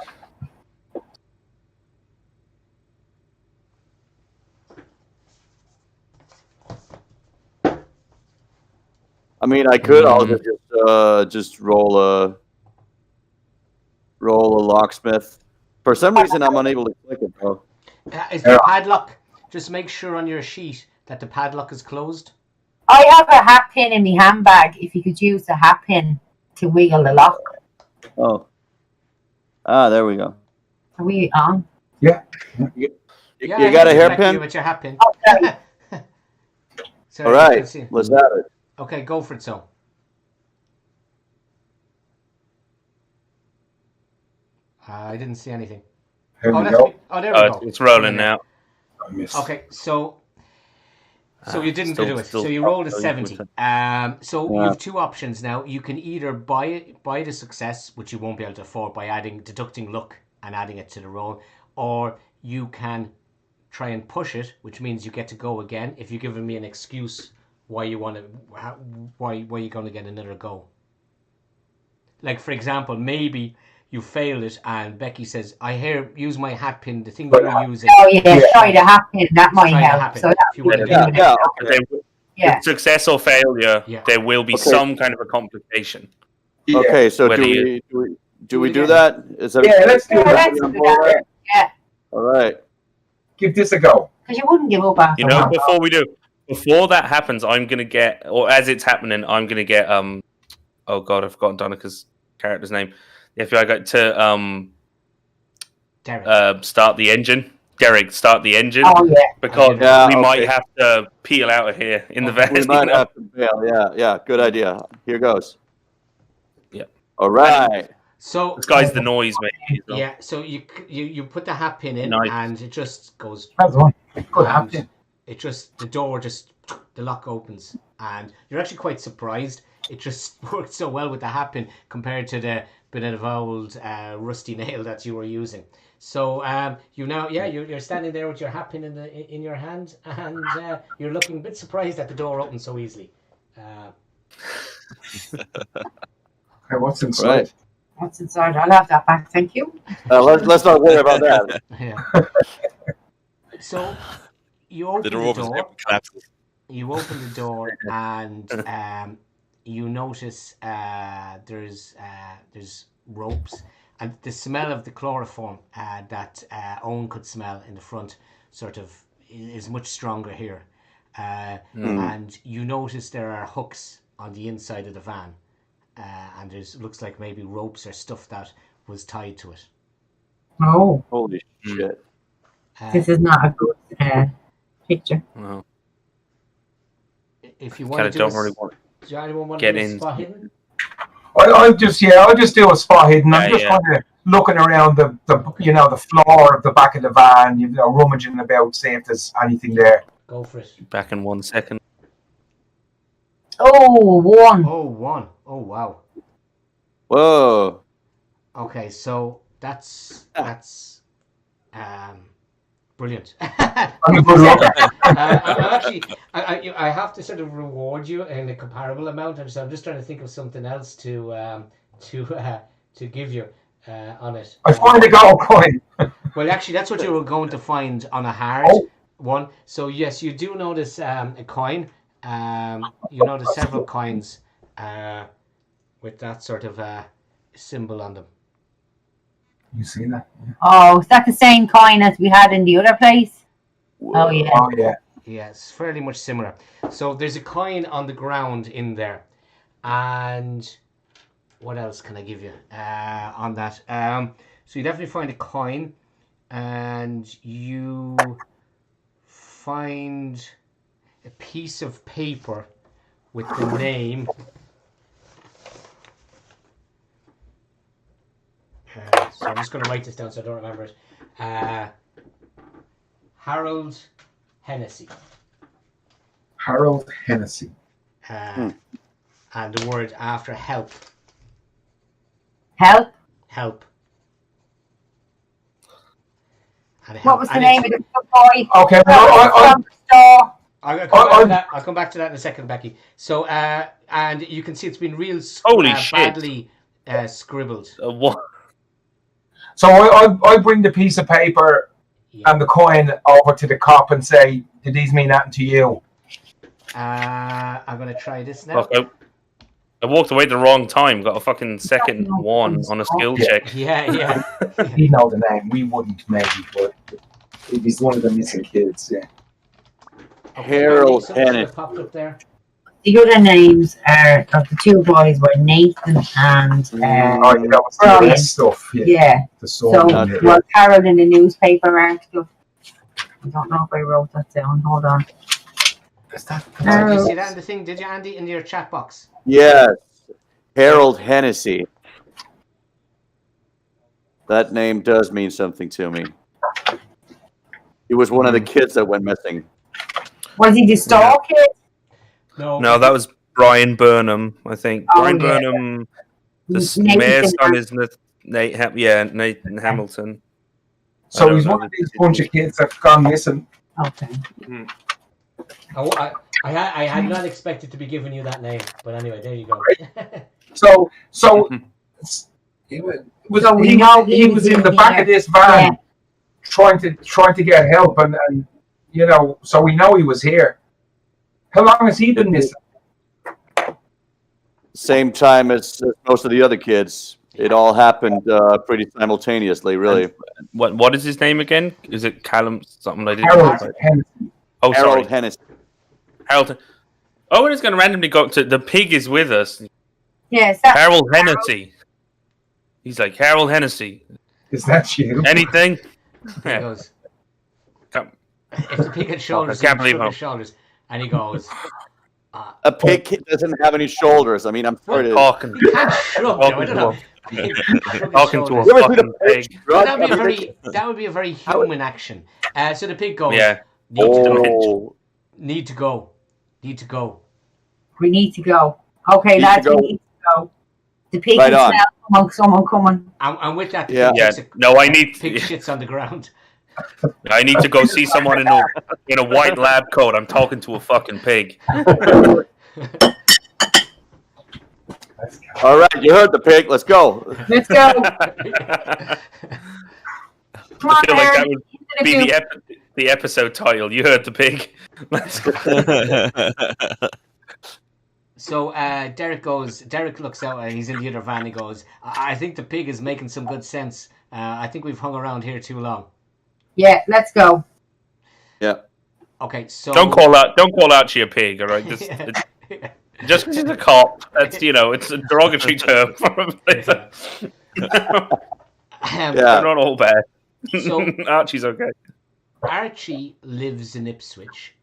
I mean, I could. I'll just roll a locksmith. For some reason, I'm unable to click it, though. Is the padlock? Just make sure on your sheet that the padlock is closed. I have a hat pin in my handbag. If you could use the hat pin to wiggle the lock. Oh. There we go. Are we on? Yeah. You got a hairpin? You with your hat pin. Okay. All right. Let's have it. Okay, go for it, so. I didn't see anything. Here we go. There we go. It's rolling now. Okay, so you didn't do it. So you rolled a 70. So you have two options now. You can either buy the success, which you won't be able to afford by deducting luck and adding it to the roll, or you can try and push it, which means you get to go again if you're giving me an excuse why you're going to get another go. Like, for example, maybe you failed it and Becky says, I hear, use my hat pin, the thing that you're using. Oh yeah, try the hat pin, that might help. So success or failure, there will be some kind of a complication. Yeah. Okay, so do we do that? Is that let's do that. Yeah. All right. Give this a go. Because you wouldn't give up after before that happens, I'm gonna get, or as it's happening, I'm gonna get oh god, I've forgotten Donica's character's name. The FBI got to Derek. Start the engine. Derek, start the engine. Oh yeah. Because we might have to peel out of here in the van. We might have to bail. Yeah. Good idea. Here goes. Yeah. All right. So this guy's the noise, mate. Yeah. So you put the hat pin in, and it just goes. That's one. Good hat pin. The lock opens, and you're actually quite surprised. It just worked so well with the hat pin compared to the bit of old rusty nail that you were using. So you're standing there with your hat pin in your hand, and you're looking a bit surprised that the door opened so easily. Okay, what's inside? Right. What's inside? I'll have that back, thank you. Let's not worry about that. Yeah. So you open the door. You open the door, and you notice there's ropes, and the smell of the chloroform that Owen could smell in the front sort of is much stronger here. And you notice there are hooks on the inside of the van, and looks like maybe ropes or stuff that was tied to it. Oh, Holy shit! this is not a good picture. No. If you want to don't really want do anyone want get to do a in. spot hidden? I'll just do a spot hidden. I'm just kind of looking around the floor of the back of the van, rummaging about, see if there's anything there. Go for it. Back in 1 second. Oh, one. Oh, one. Oh, wow. Whoa! Okay, so that's brilliant. I'm a good looker. I have to sort of reward you in a comparable amount, so I'm just trying to think of something else to give you on it. I find a gold coin. Well, actually, that's what you were going to find on a hard one. So yes, you do notice a coin. You notice several coins with that sort of symbol on them. You see that? Yeah. Oh, is that the same coin as we had in the other place? Whoa. Oh, yeah. Oh, yeah. Yeah, it's fairly much similar. So there's a coin on the ground in there. And what else can I give you on that? So you definitely find a coin, and you find a piece of paper with the name. So I'm just going to write this down so I don't remember it. Harold Hennessy. Harold Hennessy. And the word after help. Help? Help. And What was the name of the boy? Okay, I'll come back to that in a second, Becky. So, and you can see it's been real badly scribbled. What? So I bring the piece of paper and the coin over to the cop and say, "Did these mean nothing to you?" I'm going to try this now. Fuck, I walked away at the wrong time. Got a fucking second one on a skill check. Yeah. You know the name. We wouldn't maybe, but he's one of the missing kids. Yeah. Okay, Harold Hennessy. Popped up there. The other names of the two boys were Nathan and Brian. Stuff. Yeah. So Harold in the newspaper article. I don't know if I wrote that down. Hold on. Is that? Did you see that in the thing? Did you, Andy, in your chat box? Yes, Harold Hennessy. That name does mean something to me. He was one of the kids that went missing. Was he the star kid? No, that was Brian Burnham, I think. Brian Burnham, the mayor's son is Nathan Hamilton. So he's one of these bunch of kids that've gone missing. Okay. I had not expected to be giving you that name, but anyway, there you go. So he was in the back of this van trying to get help, and so we know he was here. How long has he been missing? Same time as most of the other kids. It all happened pretty simultaneously, really. What is his name again? Is it Callum something? I didn't Harold Hennessy. Oh, sorry. Harold Hennessy. Harold. Owen is going to randomly go up to the pig is with us. Yes. Harold Hennessy. He's like, Harold Hennessy. Is that you? Anything? He goes, if the pig had shoulders, I can't believe his shoulders, and he goes, a pig doesn't have any shoulders. I mean, I'm sorry to... Talking. You can't shrug, I don't know. Talking to a fucking pig. That would be a very human action. So the pig goes, need to go. Need to go. We need to go. Okay, lads, we need to go. The pig himself someone coming. And with that, no, I need pig shits on the ground. I need to go see someone in a white lab coat. I'm talking to a fucking pig. All right, you heard the pig. Let's go. Let's go. Come on, I feel like Aaron. that would be the episode title. You heard the pig. Let's go. So Derek looks out and he's in the other van. He goes, I think the pig is making some good sense. I think we've hung around here too long. Yeah, let's go. Yeah. Okay, so don't call out to your pig, all right? Just a cop. That's it's a derogatory term. They're not all bad. So Archie's okay. Archie lives in Ipswich.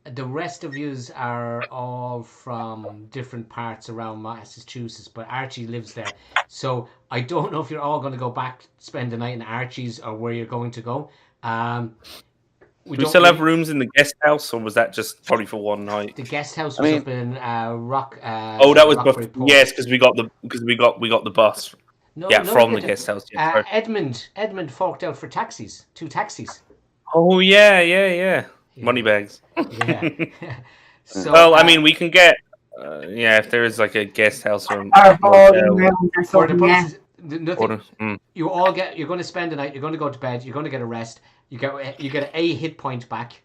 The rest of yous are all from different parts around Massachusetts, but Archie lives there. So I don't know if you're all going to go back, spend the night in Archie's, or where you're going to go. Do we still have rooms in the guest house, or was that just probably for one night? The guest house was up in Rock. That was before. Yes, because we got the bus. From the guest house. Yeah, Edmund forked out for taxis, 2 taxis. Oh yeah. Money bags. Yeah. So, well, I mean, we can get. If there is like a guest house room. You're going to spend the night. You're going to go to bed. You're going to get a rest. You get a hit point back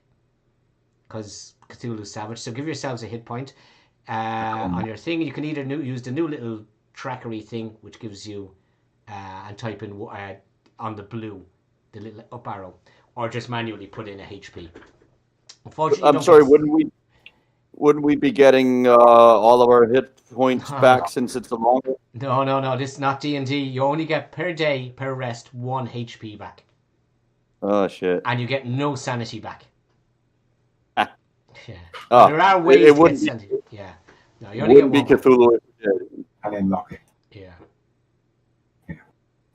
because Cthulhu's savage. So give yourselves a hit point on your thing. You can either use the new little trackery thing, which gives you and type in on the blue, the little up arrow, or just manually put in a HP. Unfortunately, I'm sorry. Wouldn't we be getting all of our hit points back since it's a longer? No. This is not D&D. You only get per day, per rest, 1 HP back. Oh shit! And you get no sanity back. Yeah. Oh, there are ways to get sanity. Yeah. No, you only wouldn't get be Cthulhu. And then lock it. Yeah.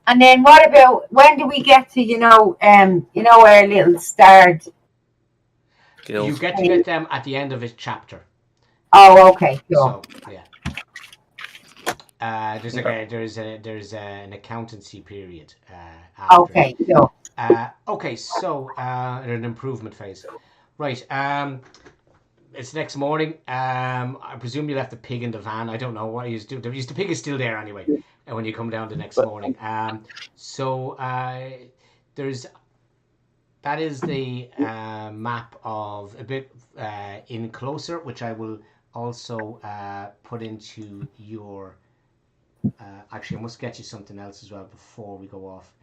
And then what about when do we get to our little starred? You get to get them at the end of a chapter. Oh, okay. Cool. So yeah. There's an accountancy period. Okay. Cool. Okay. So an improvement phase. Right. It's next morning. I presume you left the pig in the van. I don't know what you do. The pig is still there anyway. And when you come down the next morning, that is the map of a bit in closer, which I will also put into your. Actually, I must get you something else as well before we go off.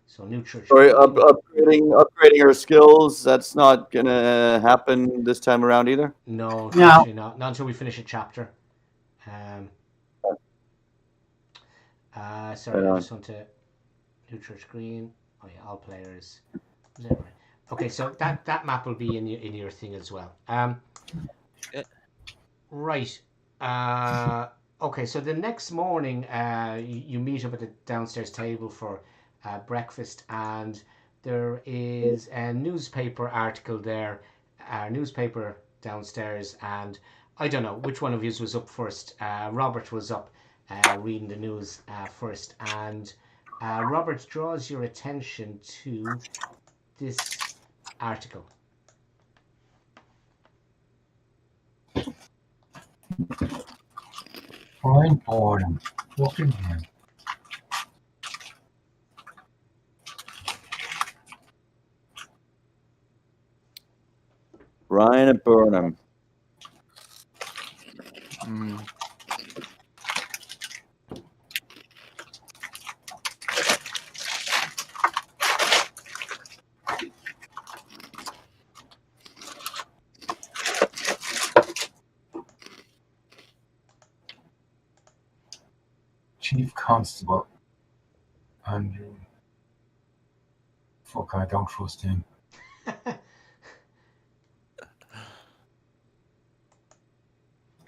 So new church. Sorry, upgrading our skills. That's not gonna happen this time around either. No, actually not until we finish a chapter. Sorry, I just want to new church green. Oh yeah, all players. Is that right? Okay, so that map will be in your thing as well. Right. Okay, so the next morning, you meet up at the downstairs table for breakfast, and there is a newspaper article there, newspaper downstairs, and I don't know which one of you was up first. Robert was up reading the news first, and Robert draws your attention to this article. Fine boredom. Fucking hell. Ryan and Burnham. Chief Constable Andrew. Fuck, I don't trust him.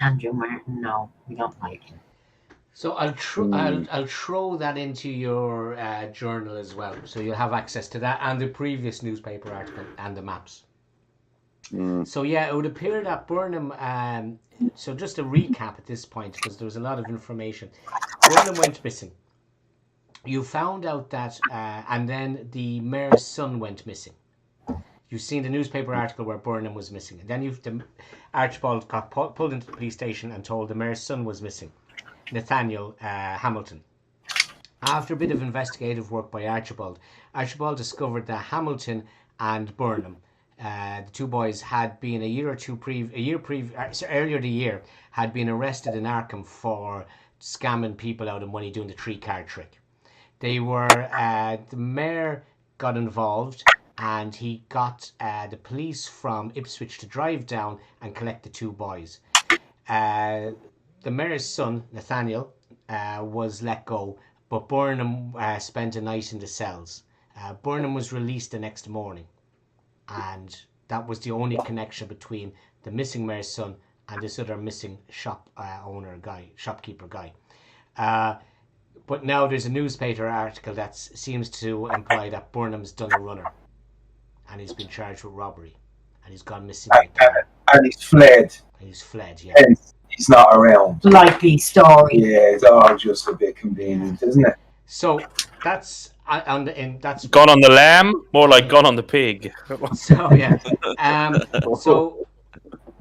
Andrew Martin, no, we don't like him. So I'll throw that into your journal as well, so you'll have access to that and the previous newspaper article and the maps. So yeah, it would appear that Burnham. So just a recap at this point, because there was a lot of information. Burnham went missing. You found out that, and then the mayor's son went missing. You've seen the newspaper article where Burnham was missing, and then Archibald got pulled into the police station and told the mayor's son was missing, Nathaniel Hamilton. After a bit of investigative work by Archibald discovered that Hamilton and Burnham, the two boys, had been earlier the year, had been arrested in Arkham for scamming people out of money doing the 3-card trick. They were, the mayor got involved, and he got the police from Ipswich to drive down and collect the two boys. The mayor's son, Nathaniel, was let go, but Burnham spent a night in the cells. Burnham was released the next morning, and that was the only connection between the missing mayor's son and this other missing shopkeeper guy. But now there's a newspaper article that seems to imply that Burnham's done a runner, and he's been charged with robbery, and he's gone missing. And he's fled. Yeah. And he's not around. Likely story. Yeah, it's all just a bit convenient, isn't it? So that's that's gone on the lamb, more like gone on the pig. So yeah. So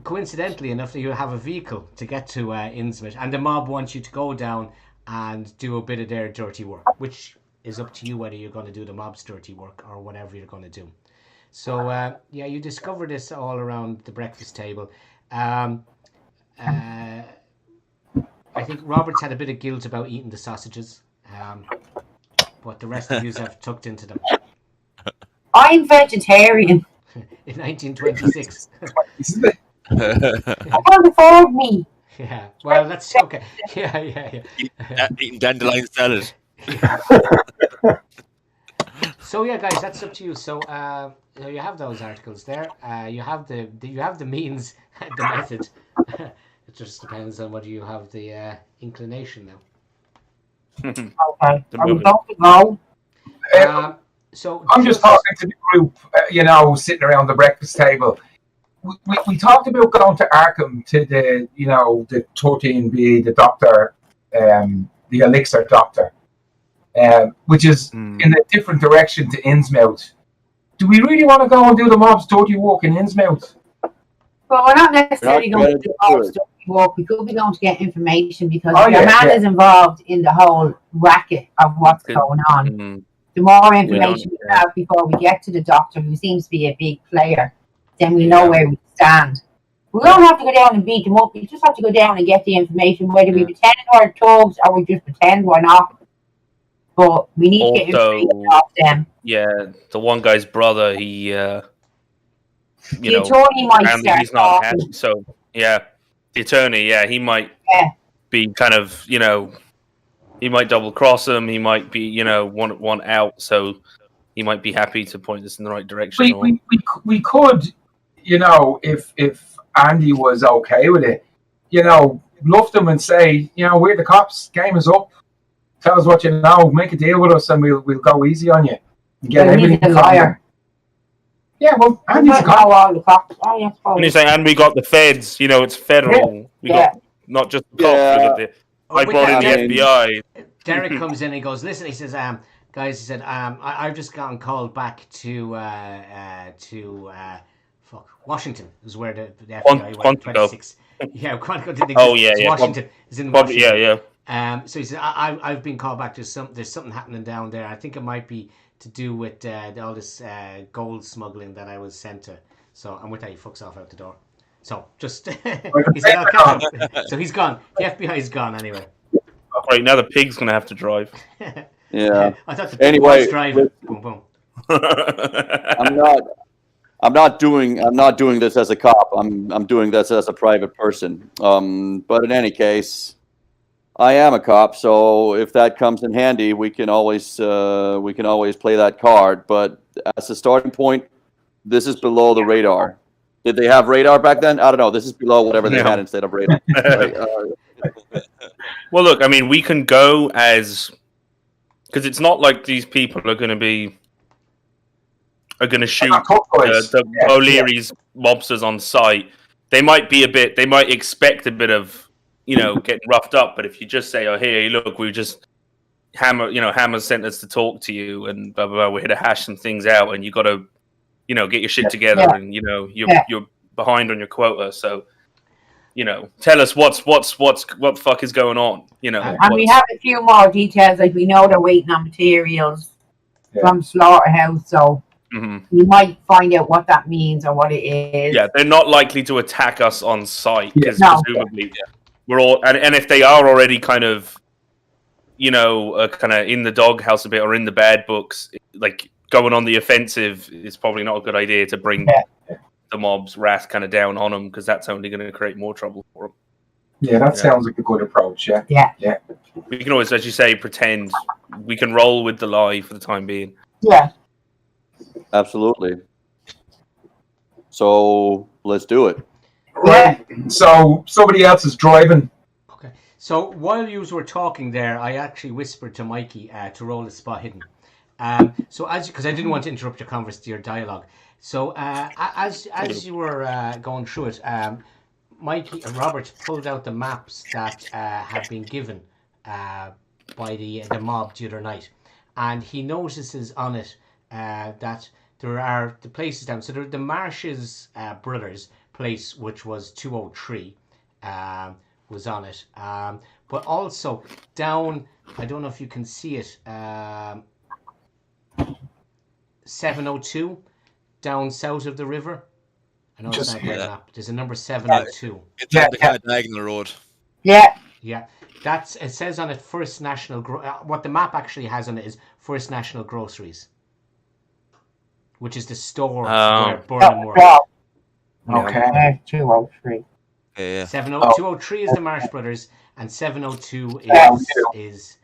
coincidentally enough, you have a vehicle to get to Innsmouth, and the mob wants you to go down and do a bit of their dirty work, which is up to you whether you're going to do the mob's dirty work or whatever you're going to do. So yeah, you discover this all around the breakfast table. I think Robert's had a bit of guilt about eating the sausages, but the rest of you have tucked into them. I'm vegetarian. In 1926. I can't afford me. Yeah, well, that's okay. Yeah. Eating dandelion salad. So yeah, guys, that's up to you. So you have those articles there. You have the means, the method. It just depends on whether you have the inclination now. Okay, are we going to go? So I'm just talking to the group, sitting around the breakfast table. We talked about going to Arkham to the 13B, the doctor, the elixir doctor, which is in a different direction to Innsmouth. Do we really want to go and do the mob's dirty work in Innsmouth? Well, we're not necessarily going to do the mob's dirty work. We could be going to get information because your man is involved in the whole racket of what's going on. Mm-hmm. The more information we have before we get to the doctor, who seems to be a big player, then we know where we stand. We don't have to go down and beat them up. We just have to go down and get the information, whether we pretend we're thugs or we just pretend we're not. But we need to get information off them. Yeah, the one guy's brother, he, the attorney might start he's not happy. So, yeah, the attorney, he might be kind of, he might double cross him. He might be, want out. So he might be happy to point us in the right direction. We could, if Andy was okay with it, bluff them and say, we're the cops. Game is up. Tell us what you know. Make a deal with us, and we'll go easy on you. And get everything. A liar. Yeah, well, Andy's a cop. All the cops. Oh, yes, when you say, and we got the feds, it's federal. We got not just the cops. We got the. I brought in the FBI. Derek comes in and he goes, listen, he says, guys, he said, I've just gotten called back to Washington, is where the FBI went. 26. Yeah, Quantico didn't exist. Washington is in Washington. So he said, I've been called back. There's something happening down there. I think it might be to do with all this gold smuggling that I was sent to. So, and with that, he fucks off out the door. So, just, he said, so he's gone. The FBI's gone anyway. Right, now the pig's going to have to drive. Yeah. I thought the pig was driving. Boom, boom. I'm not doing this as a cop. I'm doing this as a private person. But in any case, I am a cop, so if that comes in handy, we can always play that card. But as a starting point, this is below the radar. Did they have radar back then? I don't know. This is below whatever they had instead of radar. Well, look, I mean, we can go as... Because it's not like these people are going to be are going to shoot the O'Leary's mobsters on sight, they might expect a bit of, getting roughed up. But if you just say, "Oh, here, look, we just Hammer sent us to talk to you, and blah blah blah, we're here to hash some things out, and you got to, get your shit together, and you're behind on your quota, so." Tell us what the fuck is going on. And we have a few more details. Like we know they're waiting on materials from Slaughterhouse, so you might find out what that means or what it is. Yeah, they're not likely to attack us on site because presumably we're all. And if they are already kind of, kind of in the doghouse a bit or in the bad books, like going on the offensive is probably not a good idea to bring. The mob's wrath kind of down on them because that's only going to create more trouble for them. Yeah, that sounds like a good approach. Yeah. We can always, as you say, pretend we can roll with the lie for the time being. Yeah, absolutely. So let's do it. Yeah. So somebody else is driving. Okay. So while you were talking there, I actually whispered to Mikey to roll a spot hidden. So because I didn't want to interrupt your dialogue. So as you were going through it, Robert pulled out the maps that have been given by the mob the other night, and he notices on it that there are the places down. So there, the Marshes brothers' place, which was 203, was on it, but also down. I don't know if you can see it. 702. Down south of the river. I know it's not a great map. There's a number 702. It's on the kind of diagonal road. Yeah. It says on it First National. What the map actually has on it is First National Groceries, which is the store where Burnham works. Okay. 203. Yeah. 203 is the Marsh Brothers, and 702 is.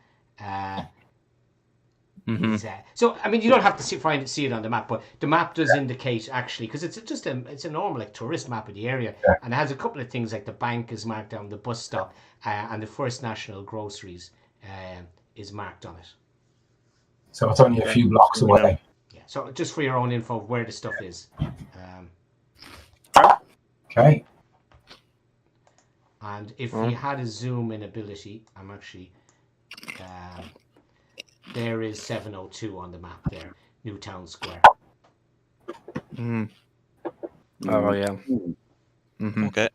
So I mean, you don't have to see it on the map, but the map does indicate actually, because it's a normal like tourist map of the area, and it has a couple of things like the bank is marked down, the bus stop, and the First National Groceries is marked on it. So it's only a few blocks away. Yeah. So just for your own info, where the stuff is. Okay. And if we had a zoom in ability, I'm actually. There is 702 on the map there, Newtown Square. Oh, yeah. Okay.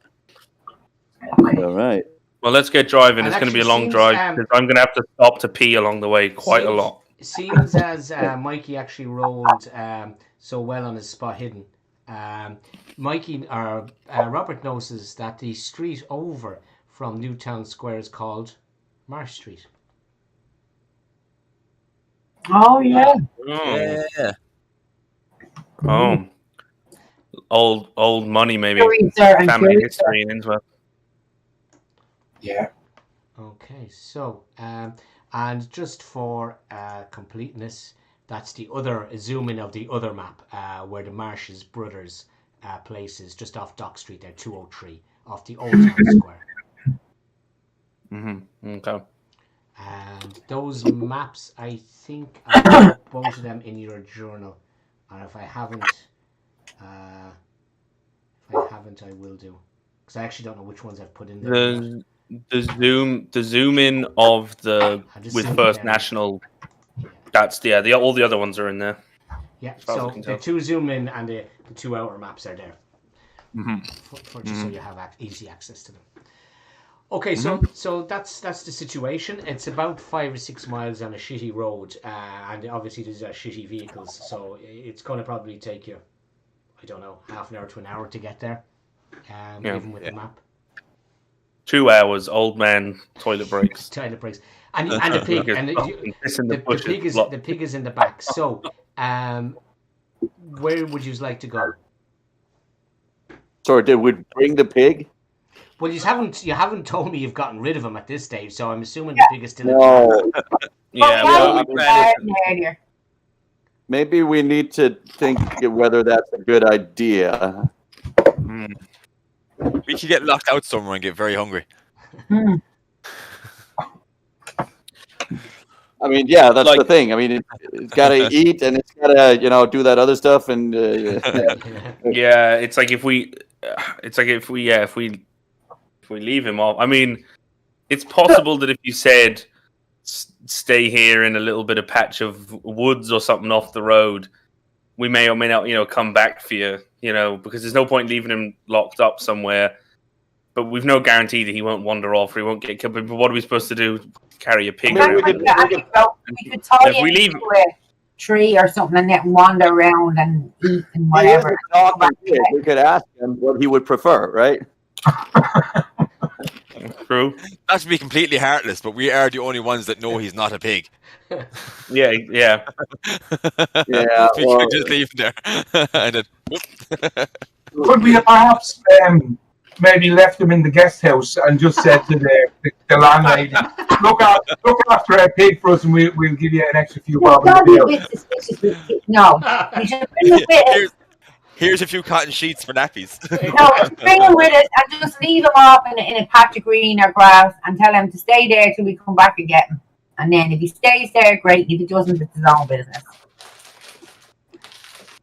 All right. Well, let's get driving. It's going to be a long drive because I'm going to have to stop to pee along the way quite a lot. Seems as Mikey actually rolled so well on his spot hidden. Robert notices that the street over from Newtown Square is called Marsh Street. Oh yeah. Yeah. Oh. Old money maybe. Family history in Innsmouth. Yeah. Okay, so and just for completeness, that's the other zoom in of the other map where the Marshes Brothers place is, just off Dock Street there, 203, off the Old Town Square. Okay. And those maps, I think I put both of them in your journal, and if I haven't, I will do, because I actually don't know which ones I've put in there. The zoom in of the with First National. That's all the other ones are in there. Yeah, so the two zoom in and the two outer maps are there. For just so you have easy access to them. Okay, so that's the situation. It's about 5 or 6 miles on a shitty road, and obviously these are shitty vehicles, so it's going to probably take you, I don't know, half an hour to an hour to get there, even with the map. 2 hours, old man, toilet breaks. And the pig, and the pig is in the back. So, where would you like to go? Sorry, did we bring the pig? Well, you haven't told me you've gotten rid of him at this stage, so I'm assuming the pig is still in the yeah, maybe we need to think whether that's a good idea. We should get locked out somewhere and get very hungry. I mean, yeah, that's the thing. I mean, it's got to eat and it's got to, do that other stuff. And yeah, it's like if we leave him off. I mean, it's possible that if you said stay here in a little bit of patch of woods or something off the road, we may or may not, come back for you, because there's no point leaving him locked up somewhere. But we've no guarantee that he won't wander off or he won't get killed. But what are we supposed to do? Carry a pig around? We could tie him to a tree or something and let him wander around and eat and whatever. We could ask him what he would prefer, right? True. Not to be completely heartless, but we are the only ones that know he's not a pig. Yeah. Yeah. We could just leave him there. And then, could we have perhaps maybe left him in the guest house and just said to the landlady, look after a pig for us and we'll give you an extra few bob. No. We should bring him with us. Here's a few cotton sheets for nappies. No, bring him with us and just leave him off in a patch of green or grass and tell him to stay there till we come back and get him. And then if he stays there, great. If he doesn't, it's his own business.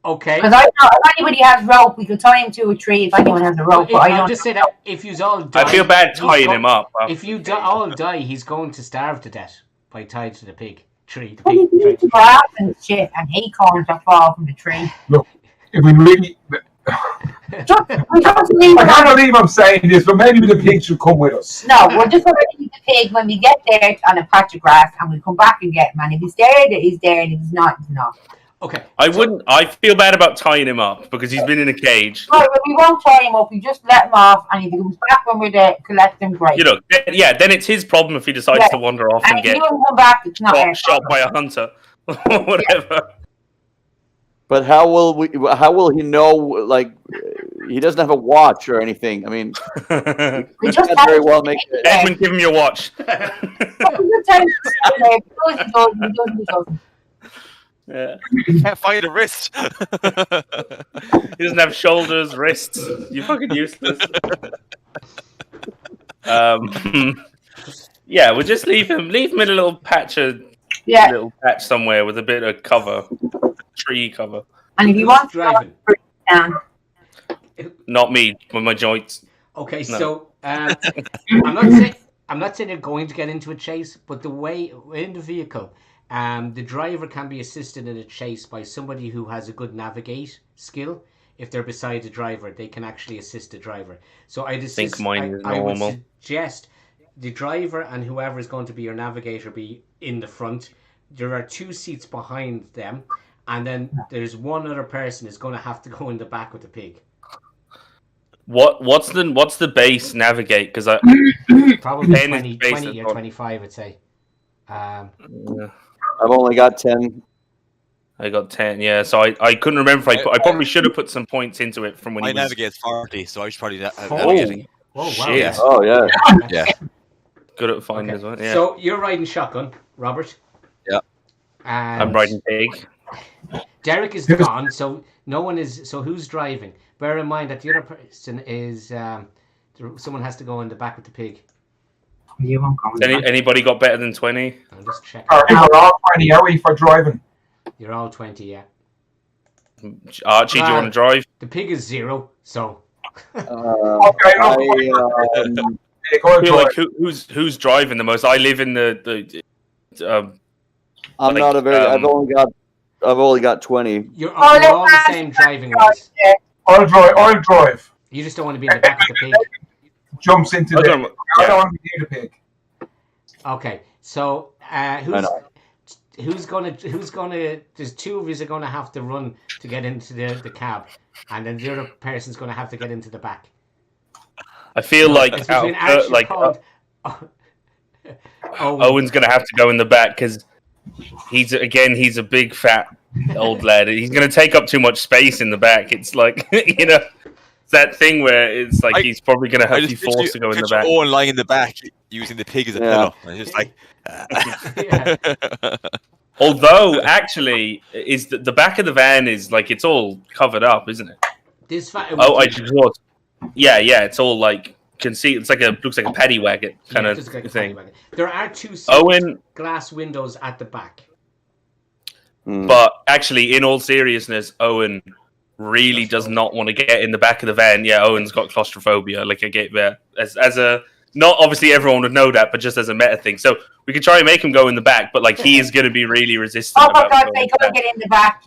Okay. Because I know if anybody has rope, we could tie him to a tree if anyone has a rope. Well, I'll just say that if you all die... I feel bad tying him up. If you all die, he's going to starve to death by tied to the pig tree. Well, he eats grass and shit and acorns that fall from the tree. Look, if we really... I can't believe I'm saying this, but maybe the pig should come with us. No, we're just going to leave the pig when we get there on a patch of grass and we'll come back and get him. And if he's there, he's there. And if he's not, he's not. Okay. I feel bad about tying him up because he's been in a cage. Right, but we won't tie him up. We just let him off, and if he comes back when we're there, collect him, great. Then it's his problem if he decides to wander off and get come back, it's not shot by a hunter or whatever. Yeah. But how will he know? Like, he doesn't have a watch or anything. I mean, we just very well make it. Edmund, give him your watch. Yeah. You can't find a wrist. He doesn't have shoulders, wrists. You're fucking useless. Yeah, we'll just leave him in a little patch somewhere with a bit of cover, tree cover. And if you want driving, not me with my joints. Okay, no. So I'm not saying they're going to get into a chase, but the way in the vehicle. The driver can be assisted in a chase by somebody who has a good navigate skill. If they're beside the driver, they can actually assist the driver. So I would suggest the driver and whoever is going to be your navigator be in the front. There are 2 seats behind them, and then there's one other person who's going to have to go in the back with the pig. What's the base navigate? Because probably 20 or 25, I'd say. I've only got 10. I got 10, yeah. So I couldn't remember if I probably should have put some points into it from when I he was... navigate's 40, so I should probably navigating. Oh, wow. Shit. Oh, yeah. Yeah. Good at finding as well, yeah. So you're riding shotgun, Robert? Yeah. And I'm riding pig. Derek is gone, so no one is... So who's driving? Bear in mind that the other person is... someone has to go in the back with the pig. Anybody got better than 20? I'm just checking. We're all 20, are we, for driving? You're all 20, yeah. Archie, do you want to drive? The pig is 0, so... Okay, who's driving the most? I live in the I'm not a very... I've only got 20. You're all the same driving wise. I'll drive. You just don't want to be in the back of the pig. Jumps into I don't want to be near the pig. Okay, so who's gonna? There's 2 of you are gonna have to run to get into the cab, and then the other person's gonna have to get into the back. I feel Owen's gonna have to go in the back because he's a big fat old lad. He's gonna take up too much space in the back. It's like that thing where it's like he's probably going to have to be forced to go in the back. Owen lying in the back using the pig as a pillow. And it's just like... Although, actually, is the back of the van is like, it's all covered up, isn't it? This I just thought... Yeah, it's all like can see looks like a paddy wagon kind of like thing. There are 2 glass windows at the back. But actually, in all seriousness, Owen really does not want to get in the back of the van. Yeah, Owen's got claustrophobia. Like I get there as a not obviously everyone would know that, but just as a meta thing. So we could try and make him go in the back, but like he is going to be really resistant. Oh my god, they gotta get in the back.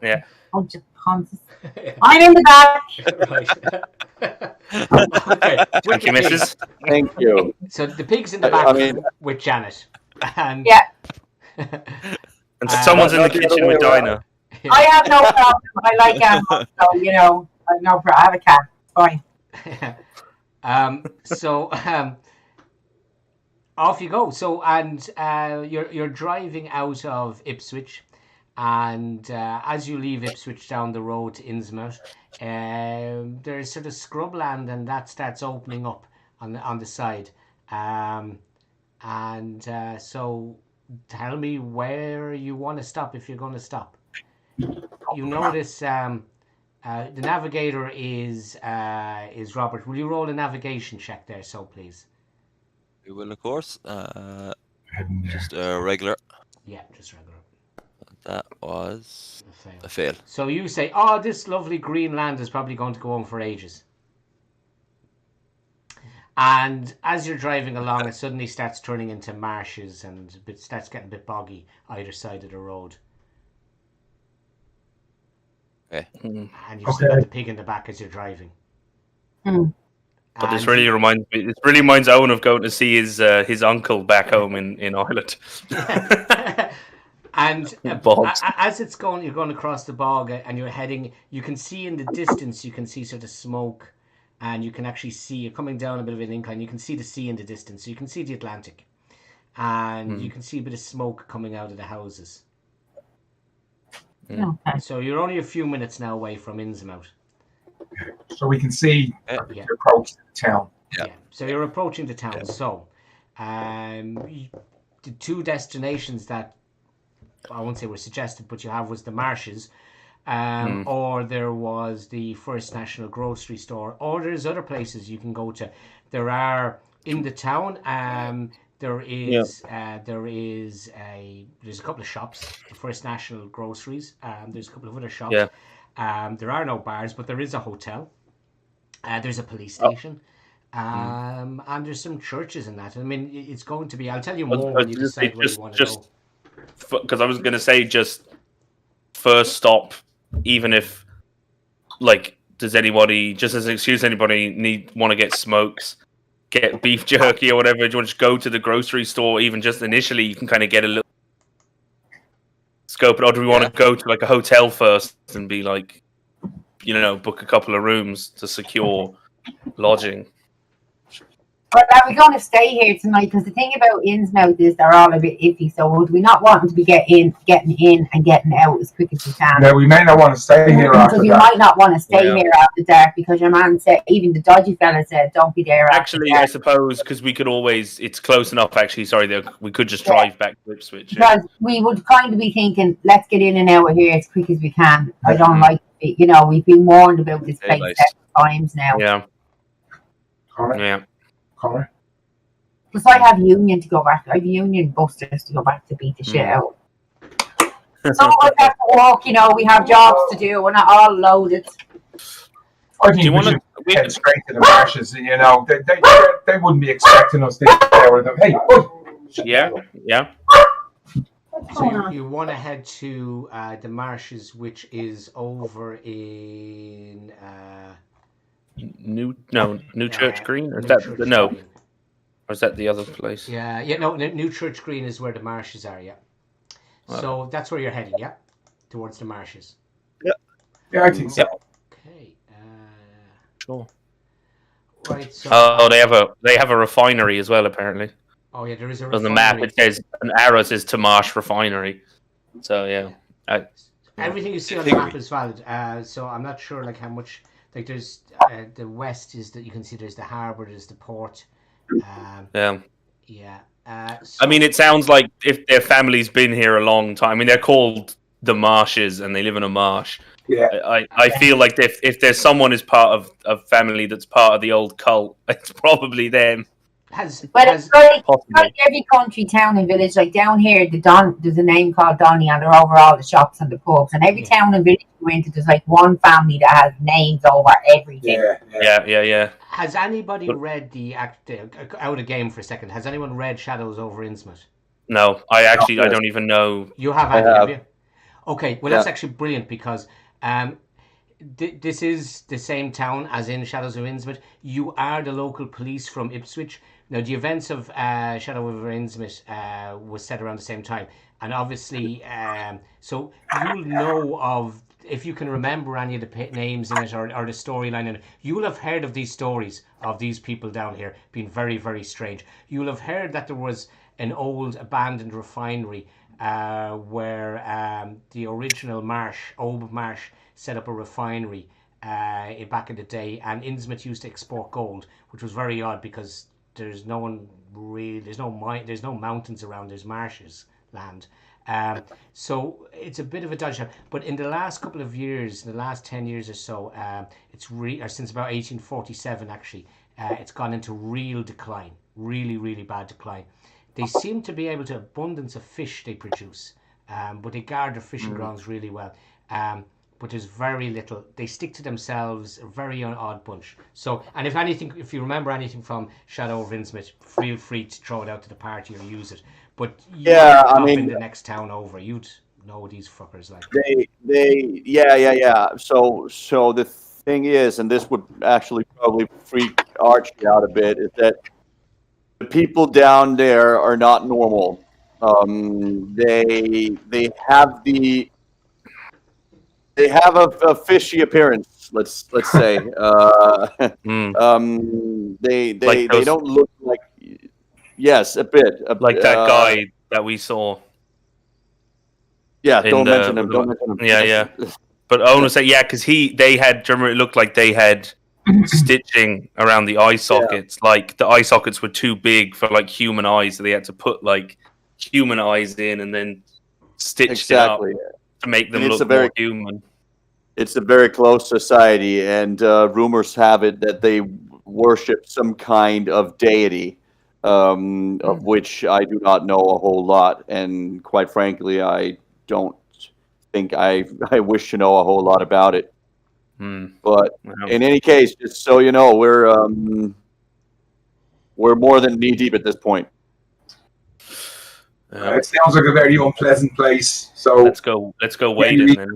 Yeah. Oh, just I'm in the back. Okay. Thank you, Mrs. Thank you. So the pig's in the back with Janet. And and someone's in the kitchen with Dinah. I have no problem. I like animals, so I have no problem. I have a cat. It's fine. Off you go. So you're driving out of Ipswich, and as you leave Ipswich down the road to Innsmouth, there's sort of scrubland, and that starts opening up on the side. So tell me where you want to stop if you're going to stop. You notice the navigator is Robert. Will you roll a navigation check there, so please? We will, of course. Just regular. Yeah, just regular. That was a fail. So you say, this lovely green land is probably going to go on for ages. And as you're driving along, it suddenly starts turning into marshes and it starts getting a bit boggy either side of the road. Okay. And you've still got the pig in the back as you're driving. But this really reminds Owen of going to see his uncle back home in Ireland. And as you're going across the bog and you're heading, you can see in the distance, you can see sort of smoke, and you can actually see, you're coming down a bit of an incline, you can see the sea in the distance, so you can see the Atlantic. And you can see a bit of smoke coming out of the houses. Okay. So you're only a few minutes now away from Innsmouth. So we can see the approach to the town. Yeah. So you're approaching the town. Yeah. So the 2 destinations that I won't say were suggested, but you have was the marshes, or there was the First National Grocery store, or there's other places you can go to. There are in the town. There's a couple of shops, the First National Groceries. There's a couple of other shops. Yeah. There are no bars, but there is a hotel. There's a police station. And there's some churches in that. I mean, it's going to be. I'll tell you more when you decide where you want to go. Because I was going to say, just first stop, even if, like, does anybody, just as an excuse, anybody want to get smokes, get beef jerky or whatever, do you want to just go to the grocery store, even just initially, you can kind of get a little scope, or do we want to go to, like, a hotel first and be like, book a couple of rooms to secure lodging? But are we going to stay here tonight? Because the thing about Innsmouth is they're all a bit iffy. So would we not want them to be getting in and getting out as quick as we can? Yeah, we may not want to stay here after because you might not want to stay here after dark, because your man said, even the dodgy fella said, don't be there actually, after dark. I suppose, because we could always, it's close enough actually, we could just drive back to Ipswich. Because we would kind of be thinking, let's get in and out of here as quick as we can. I don't like it. We've been warned about this place several times now. Yeah. Yeah. Connor? Plus, I have union to go back. I have union busters to go back to beat the shit out. Some of us have to walk, we have jobs to do. We're not all loaded. I think we should head straight to the marshes. They wouldn't be expecting us to get there with them. Hey, yeah. So you want to head to the marshes, which is over in New Church Green, or is that Green. Or is that the other place? New Church Green is where the marshes are. So that's where you're heading, towards the marshes. Yeah, I think so. Okay. Sure. Right. So, they have a refinery as well, apparently. Oh yeah, there is a refinery. On the map, it says an arrow says Tamash Refinery. So everything you see on the map is valid. So I'm not sure how much. There's the west is that you can see. There's the harbour. There's the port. I mean, it sounds like if their family's been here a long time. I mean, they're called the Marshes, and they live in a marsh. Yeah. I feel like if there's someone who's part of family that's part of the old cult, it's probably them. It's like every country, town, and village. Like down here, there's a name called Donny, and they're over all the shops and the pubs. And every town and village you go into, there's like one family that has names over everything. Yeah. Has anybody read out of game for a second? Has anyone read Shadows over Innsmouth? No, I don't even know. You have you? Okay, well that's actually brilliant because this is the same town as in Shadows of Innsmouth. You are the local police from Ipswich. Now, the events of Shadow over Innsmouth was set around the same time. And obviously, so you'll know of, if you can remember any of the names in it or the storyline in it, you'll have heard of these stories of these people down here being very, very strange. You'll have heard that there was an old abandoned refinery where the original Old Marsh, set up a refinery back in the day, and Innsmouth used to export gold, which was very odd because there's no mountains around, there's marshes land. So it's a bit of a dodgy. But in the last couple of years, the last 10 years or so, or since about 1847 actually, it's gone into real decline, really, really bad decline. They seem to be able to abundance of fish they produce, but they guard their fishing grounds really well. But there's very little. They stick to themselves, a very odd bunch. So, and if you remember anything from Shadow of Innsmouth, feel free to throw it out to the party or use it. But in the next town over, you'd know these fuckers like. So the thing is, and this would actually probably freak Archie out a bit, is that the people down there are not normal. They have a fishy appearance. Let's say. They don't look like. Yes, a bit. Like that guy that we saw. Yeah, don't mention him. Yeah. But I want to say, because it looked like they had stitching around the eye sockets. Yeah. Like the eye sockets were too big for like human eyes, so they had to put like human eyes in and then stitch it up to make them look more human. It's a very close society, and rumors have it that they worship some kind of deity, of which I do not know a whole lot, and quite frankly, I don't think I wish to know a whole lot about it. But in any case, just so you know, we're more than knee deep at this point. It sounds like a very unpleasant place. So let's go wait and then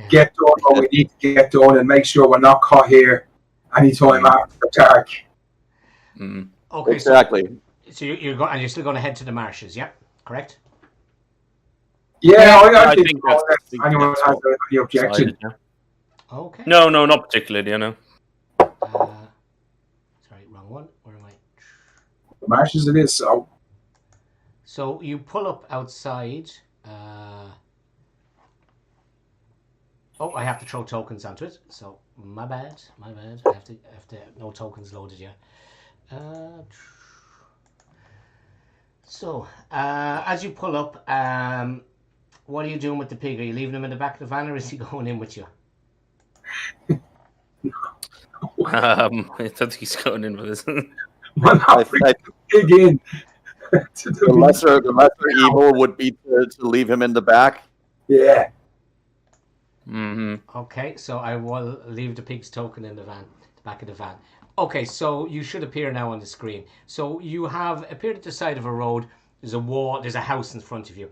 get done what we need to get done, and make sure we're not caught here anytime after dark. Okay, exactly. So you're still going to head to the marshes, yeah? Correct? Yeah, I think anyone has any objection. Okay. No, not particularly. Sorry, wrong one. Where am I? The marshes it is. So you pull up outside. I have to throw tokens onto it. So my bad. I have to no tokens loaded yet. So as you pull up, what are you doing with the pig? Are you leaving him in the back of the van, or is he going in with you? I don't think he's going in with us. Pig in. The lesser evil would be to leave him in the back. Yeah. Okay, so I will leave the pig's token in the back of the van. Okay, so you should appear now on the screen. So you have appeared at the side of a road. There's a wall. There's a house in front of you.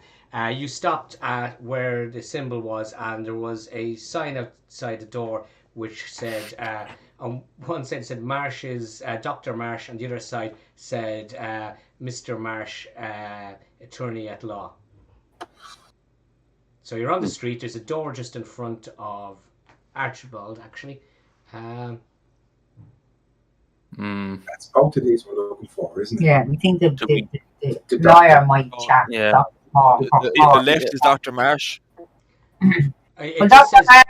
You stopped at where the symbol was, and there was a sign outside the door which said, on one side it said Marsh's Dr. Marsh, and the other side said Mr. Marsh, attorney at law. So you're on the street. There's a door just in front of Archibald, actually. That's both of these we're looking for, isn't it? Yeah, we think the lawyer might chat. Yeah. The left is Dr. Marsh. Well, Dr. Marsh,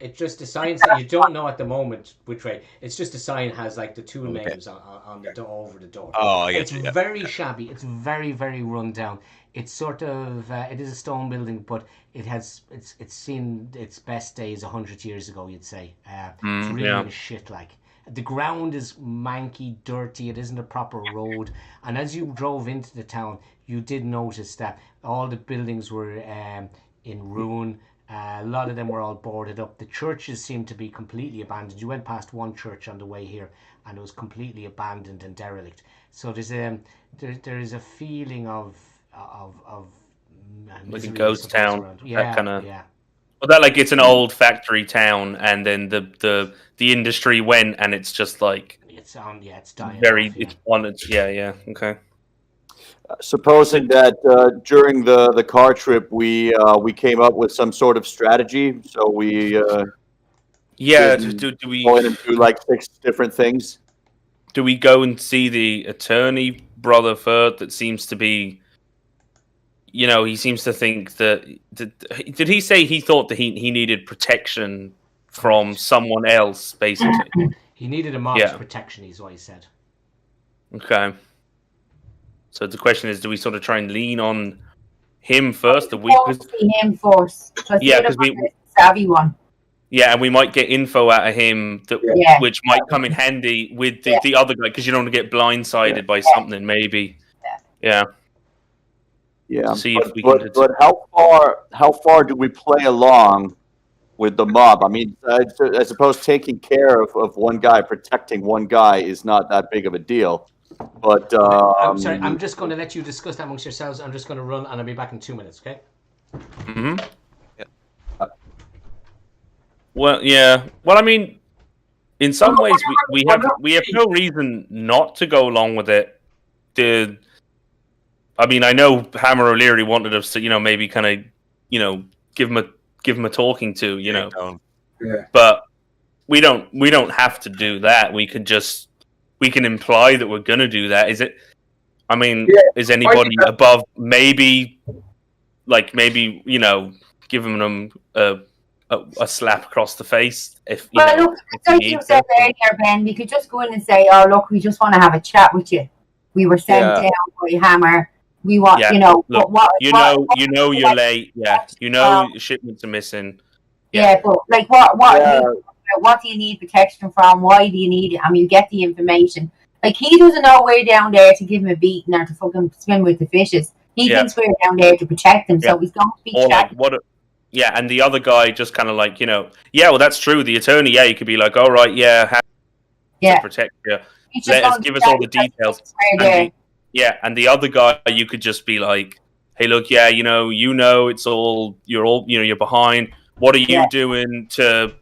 It's just a sign that you don't know at the moment which way. It's just a sign has like the two names on the door over the door. Oh, I get It's you, yeah. very shabby. It's very, very run down. It's sort of it is a stone building, but it's seen its best days 100 years ago. You'd say it's really shit. Like the ground is manky, dirty. It isn't a proper road. And as you drove into the town, you did notice that all the buildings were in ruin. A lot of them were all boarded up. The churches seemed to be completely abandoned. You went past one church on the way here, and it was completely abandoned and derelict. So there is a feeling of like a ghost town. Yeah, that kind of. Yeah. Well, that like it's an old factory town, and then the industry went, and it's just like it's dying. Very, off, yeah. it's on its okay. Supposing that during the car trip we came up with some sort of strategy, so we do we go in and do like 6 different things? Do we go and see the attorney brother first? That seems to be, he seems to think that did he say he thought that he needed protection from someone else, basically? He needed a mob's protection, is what he said. Okay. So the question is, do we sort of try and lean on him first? See him first. Because we savvy one. Yeah, and we might get info out of him which might come in handy with the other guy, because you don't want to get blindsided by something, maybe. Yeah. Yeah. See if we but how far do we play along with the mob? I mean, I suppose taking care of one guy, protecting one guy is not that big of a deal. But I'm sorry, I'm just going to let you discuss that amongst yourselves. I'm just going to run, and I'll be back in 2 minutes, okay? Mm-hmm. Yeah. Well, yeah. Well, I mean, in some ways, we have no reason not to go along with it. I mean, I know Hammer O'Leary wanted us to, maybe kind of, give him a talking to, Yeah. But we don't have to do that. We can imply that we're going to do that. Is is anybody above maybe giving them a slap across the face? Look, like you said earlier, Ben, we could just go in and say, "Oh, look, we just want to have a chat with you. We were sent down by Hammer. We want, Look, you're late. Yeah, shipments are missing. Yeah, but like what do you need protection from? Why do you need it? I mean, get the information. Like, he doesn't know we're down there to give him a beating or to fucking swim with the fishes. He thinks we're down there to protect him, so he's going to be chatting. And the other guy just kind of like, well, that's true. The attorney, you could be like, all right, to protect you. Give us all the details. And the other guy, you could just be like, hey, look, it's all, you're behind. What are you doing to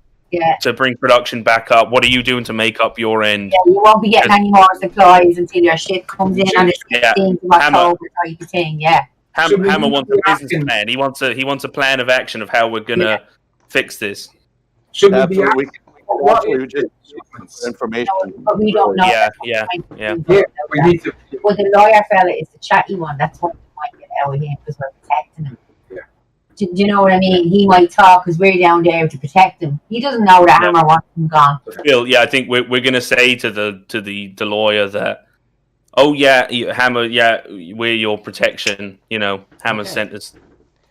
bring production back up? What are you doing to make up your end? Yeah, you won't be getting any more supplies until your shit comes in on the 16th of October type of thing. Yeah. Hammer wants a business plan. He wants a plan of action of how we're gonna fix this. Should we be information? No, but we don't know. Yeah. We need to. Well, the lawyer fella is the chatty one. That's what we might get out of him, because we're protecting him. Do you know what I mean? He might talk because we're down there to protect him. He doesn't know that Hammer wants him gone. Bill, I think we're going to say to the lawyer that, Hammer, we're your protection. Hammer sent us,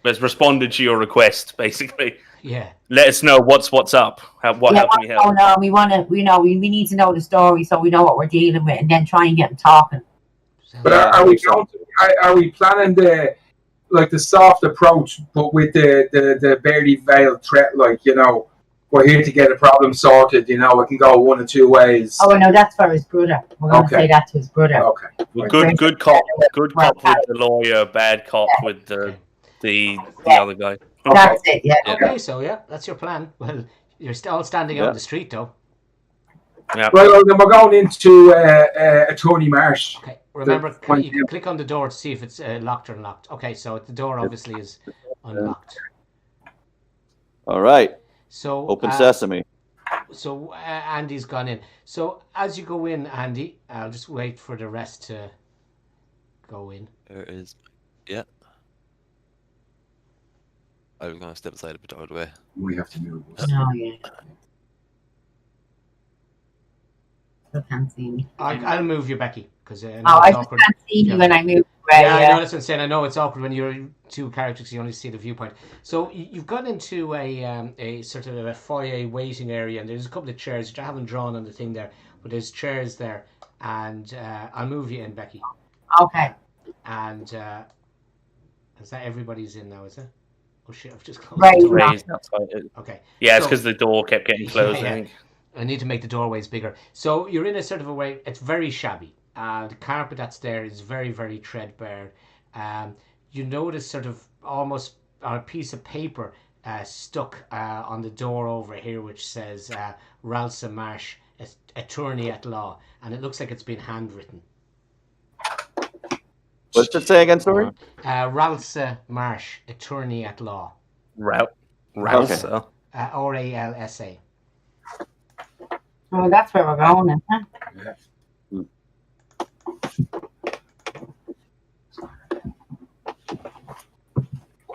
has responded to your request, basically. Yeah. Let us know what's up. How can we help? Oh no, we need to know the story so we know what we're dealing with, and then try and get them talking. But are we planning the soft approach, but with the barely veiled threat, we're here to get a problem sorted, it can go one of two ways. Oh no, that's for his brother. We're going to say that to his brother. Okay. Well, good cop with the lawyer, bad cop with the other guy. Okay. That's it, yeah. Okay, so that's your plan. Well, you're still standing out in the street, though. Yeah. Right, well, then we're going into Attorney Marsh. Okay, remember, you can click on the door to see if it's locked or unlocked. Okay, so the door obviously is unlocked. All right. So open sesame. So Andy's gone in. So as you go in, Andy, I'll just wait for the rest to go in. There is, yeah. I was going to step aside a bit out of the way. We have to move. Oh, yeah. I can't see me. I'll move you, Becky, because I just can't see you when I move away. Yeah, I know that's what I'm saying. I know it's awkward when you're two characters; you only see the viewpoint. So you've got into a sort of a foyer waiting area, and there's a couple of chairs which I haven't drawn on the thing there, but there's chairs there, and I'll move you in, Becky. Okay. And is that everybody's in now? Is it? Oh shit! I've just closed Right. the door. Raised. Okay. Yeah, it's because the door kept getting closed. Yeah. I think. I need to make the doorways bigger. So you're in a sort of a way. It's very shabby. The carpet that's there is very, very threadbare. You notice sort of almost a piece of paper stuck on the door over here, which says Ralsa Marsh, attorney at law, and it looks like it's been handwritten. What's it say again, sorry? Ralsa Marsh, attorney at law. Ralsa. Ralsa. Oh, that's where we're going, isn't it?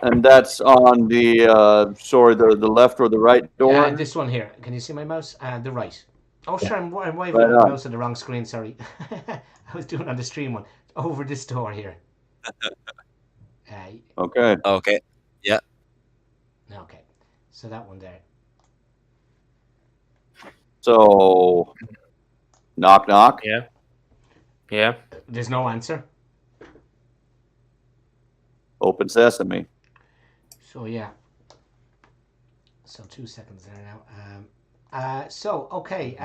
And that's on the the left or the right door? This one here. Can you see my mouse? The right. Oh, sure. I'm waving the mouse on the wrong screen. Sorry. I was doing it on the stream one. Over this door here. Okay. Okay. Yeah. Okay. So that one there. So, knock, knock. Yeah. Yeah. There's no answer. Open sesame. So, yeah. So, 2 seconds there now. Okay.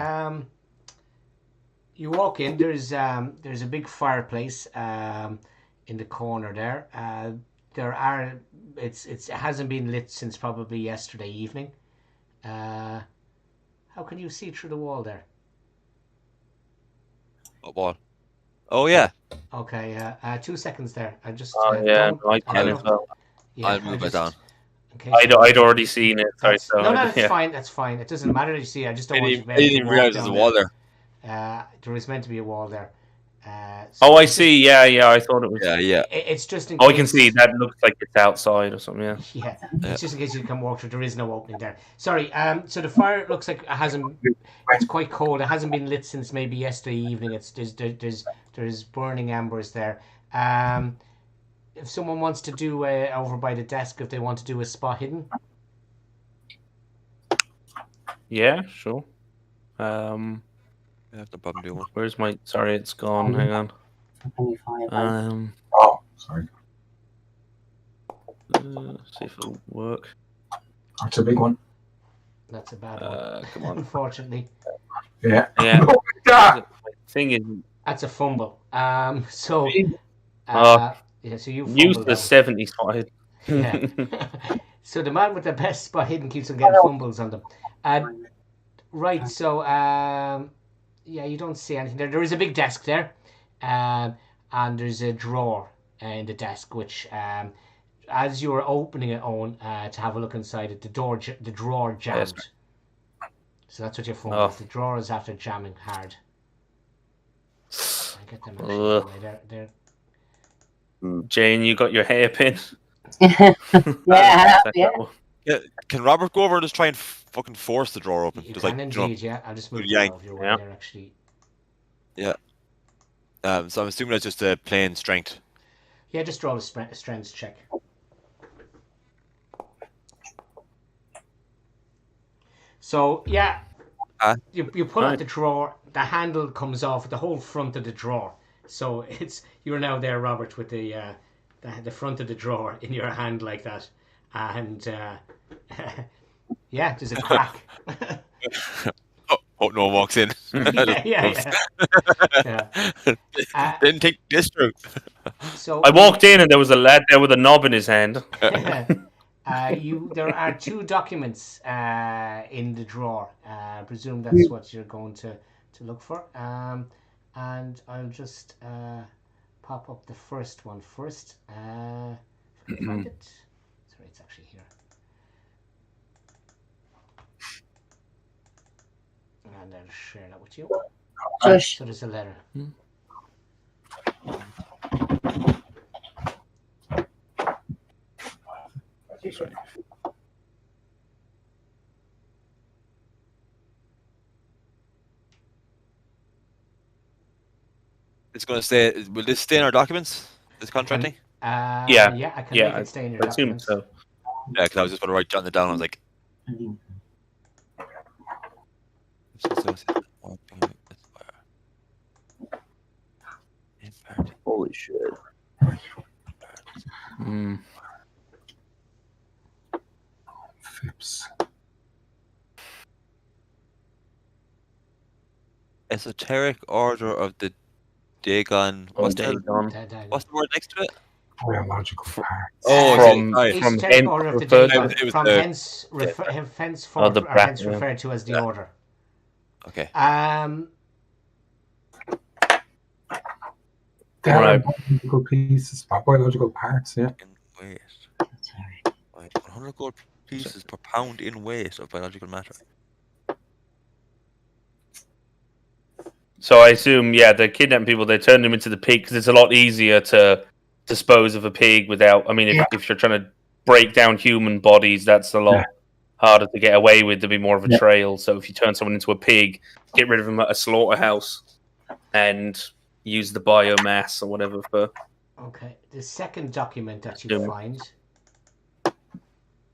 You walk in. There's a big fireplace in the corner there. It hasn't been lit since probably yesterday evening. How can you see through the wall there? What wall? Oh yeah. Okay. 2 seconds there. I just. I can as well. Yeah, I'll move it down. Okay. I'd already seen it. Sorry, no, that's fine. That's fine. It doesn't matter. You see, I just don't want you. I didn't even realize there's a wall there. There was meant to be a wall there. I see. Yeah. I thought it was. Yeah. It's just in I case... can see that looks like it's outside or something. Yeah. It's just in case you can walk through. There is no opening there. Sorry. So the fire looks like it hasn't. It's quite cold. It hasn't been lit since maybe yesterday evening. There's burning embers there. If someone wants to do over by the desk, if they want to do a spot hidden. Yeah. Sure. I have no problem doing one. Where's my? Sorry, it's gone. Hang on. Oh, sorry. See if it'll work. That's a big one. That's a bad one. Come on. Unfortunately. Yeah. Yeah. Oh my God. Thing is. That's a fumble. Yeah. So you use the 70 spot hidden. Yeah. So the man with the best spot hidden keeps on getting fumbles on them. Right. So yeah, you don't see anything there. There is a big desk there, and there's a drawer in the desk, which, as you were opening it, Owen, to have a look inside it, the drawer jammed. Yes. So that's what your phone is. The drawer is after jamming hard. I get them actually. Jane, you got your hairpin. Yeah. Can Robert go over and just try and fucking force the drawer open? You just can like, indeed, yeah. I'll just move it out of your way there, actually. Yeah. So I'm assuming that's just a plain strength. Yeah, just roll a strength check. So, yeah, you pull out the drawer, the handle comes off, the whole front of the drawer. So you're now there, Robert, with the front of the drawer in your hand like that. And yeah, there's a crack. Oh, no one walks in. Yeah. Didn't take this route. So I walked in and there was a lad there with a knob in his hand. There are 2 documents in the drawer. I presume that's what you're going to look for. And I'll just pop up the first one first. If I can find it. Sorry, it's actually here. And I'll share that with you. So there's a letter. It's going to stay. Will this stay in our documents? This contracting? Yeah. Yeah, I can make it stay in your documents. So. Yeah, because I was just going to write John down. I was like. Holy shit. Phipps. Esoteric Order of the Dagon. What's the word next to it? Biological parts. Oh, from Esoteric Order of the Dagon. From hence referred to as the Order. Okay. Biological pieces, biological parts, yeah. In weight. 100 gold pieces per pound in weight of biological matter. So I assume, they kidnap people, they turn them into the pig, because it's a lot easier to dispose of a pig without... I mean, if you're trying to break down human bodies, that's a lot harder to get away with. There'd be more of a trail. So if you turn someone into a pig, get rid of them at a slaughterhouse, and use the biomass or whatever for... Okay, the second document that you find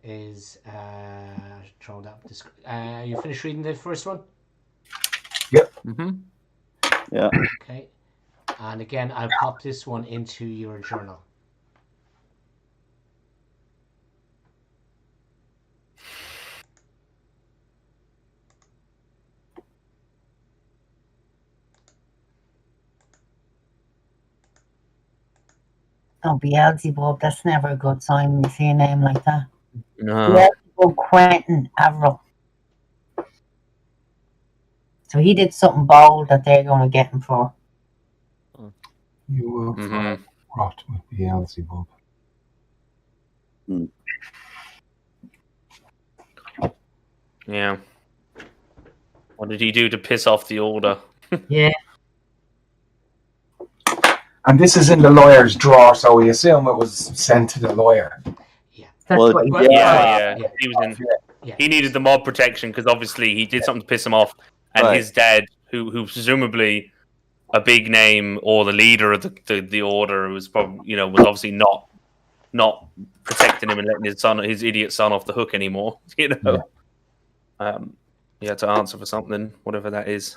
is... you finished reading the first one? Yep. Mm-hmm. Yeah. Okay. And again, I'll pop this one into your journal. Oh, Beelzebub, that's never a good sign when you see a name like that. No. Beelzebub Quentin Averill. So he did something bold that they're going to get him for. You will find rot with Beelzebub. Yeah. What did he do to piss off the Order? Yeah. And this is in the lawyer's drawer, so we assume it was sent to the lawyer. Yeah. That's what he did. He was in. He needed the mob protection because obviously he did something to piss him off, and his dad, who presumably a big name or the leader of the Order, was probably was obviously not protecting him and letting his idiot son off the hook anymore. He had to answer for something, whatever that is.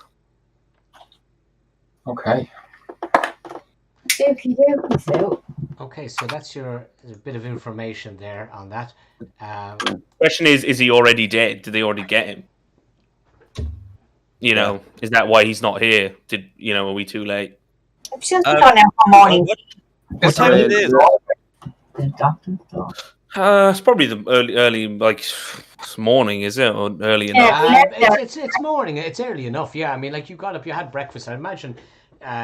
Okay. Okay, so that's a bit of information there on that. Question is he already dead? Did they already get him? Is that why he's not here? Are we too late? It's just on every morning. What time it is? It's probably the early like morning, is it, or early enough? It's morning. It's early enough. Yeah, I mean, like you got up, you had breakfast. I imagine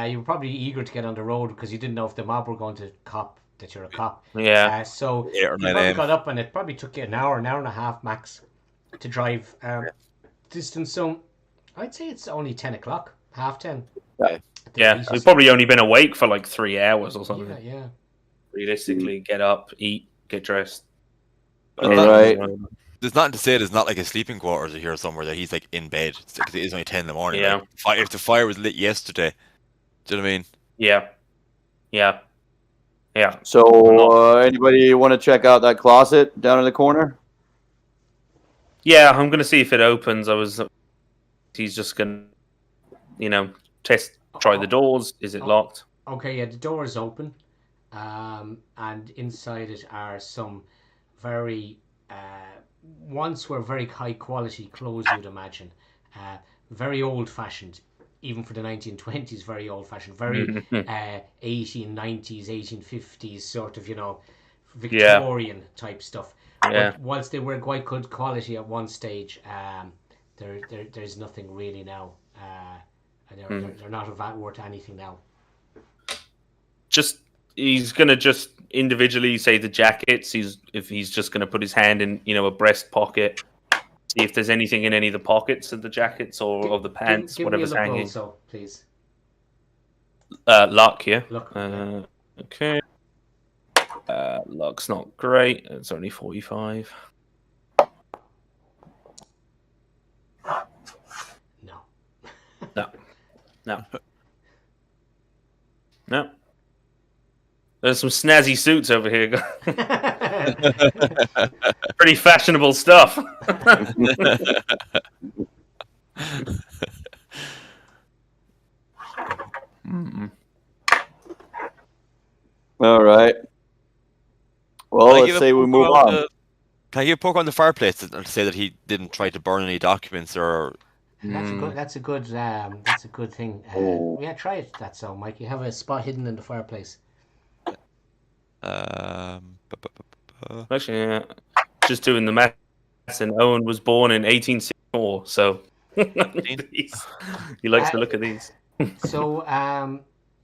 you were probably eager to get on the road because you didn't know if the mob were going to cop that you're a cop. Yeah. So you probably got up, and it probably took you an hour and a half max to drive distance. So I'd say it's only 10 o'clock, 10:30. Yeah, we've probably only been awake for like 3 hours or something. Yeah. Realistically, get up, eat, get dressed. All right. There's nothing to say there's not like a sleeping quarters here somewhere that he's like in bed because it is only 10 in the morning. Yeah. Like, if the fire was lit yesterday, do you know what I mean? Yeah. So, anybody want to check out that closet down in the corner? Yeah, I'm gonna see if it opens. He's just gonna, try the doors. Is it locked? Okay, yeah, the door is open, and inside it are some very once were very high quality clothes, you'd imagine, very old fashioned, even for the 1920s, very old fashioned, very 1890s, 1850s sort of, Victorian type stuff. Yeah. But whilst they were quite good quality at one stage, there's nothing really now. They're not worth anything now. He's gonna just individually say the jackets. If he's just gonna put his hand in, a breast pocket, see if there's anything in any of the pockets of the jackets or of the pants, whatever's hanging. Also, please. Luck, yeah. Luck. Okay. Luck's not great. It's only 45. No. No. There's some snazzy suits over here. Pretty fashionable stuff. All right. Well, let's say we move on. Can I give a poke on the fireplace to say that he didn't try to burn any documents or? That's a good thing. Yeah, try it. That's so, Mike. You have a spot hidden in the fireplace. Actually, yeah. Just doing the maths, and Owen was born in 1864, so he likes to look at these. So,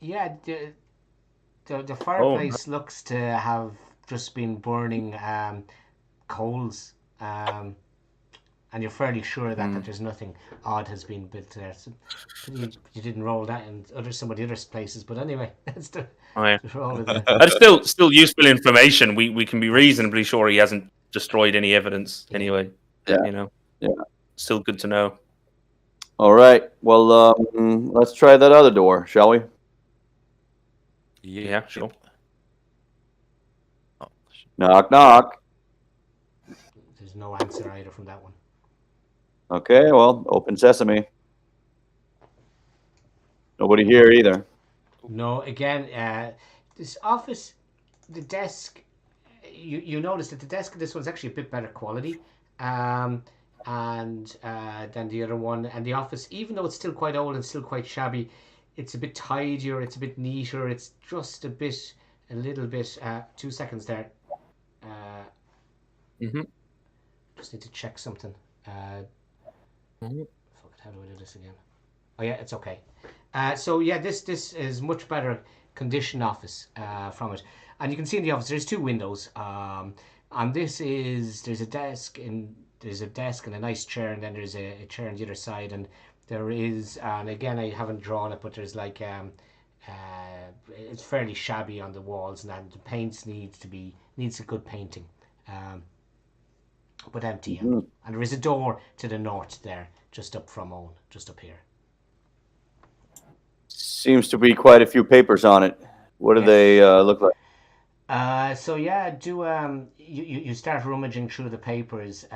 yeah, the fireplace looks to have just been burning coals, and you're fairly sure that there's nothing odd has been built there. So you didn't roll that in some of the other places, but anyway, that's the roll of that. That's still useful information. We can be reasonably sure he hasn't destroyed any evidence anyway. Yeah. Still good to know. All right. Well, let's try that other door, shall we? Yeah, sure. Knock, knock. There's no answer either from that one. Okay, well, open sesame. Nobody here either. No, again, this office, the desk, you notice that the desk of this one's actually a bit better quality and than the other one. And the office, even though it's still quite old and still quite shabby, it's a bit tidier, it's a bit neater, it's just a little bit, 2 seconds there. Just need to check something. How do I do this again? Oh yeah, it's okay. So yeah, this is much better condition office from it, and you can see in the office there's 2 windows. And there's a desk and a nice chair, and then there's a chair on the other side, and there is, and again I haven't drawn it, but there's like it's fairly shabby on the walls, and the paint needs a good painting. But empty. And there is a door to the north there, just up from Owen, just up here. Seems to be quite a few papers on it. What do they look like? So yeah, you start rummaging through the papers.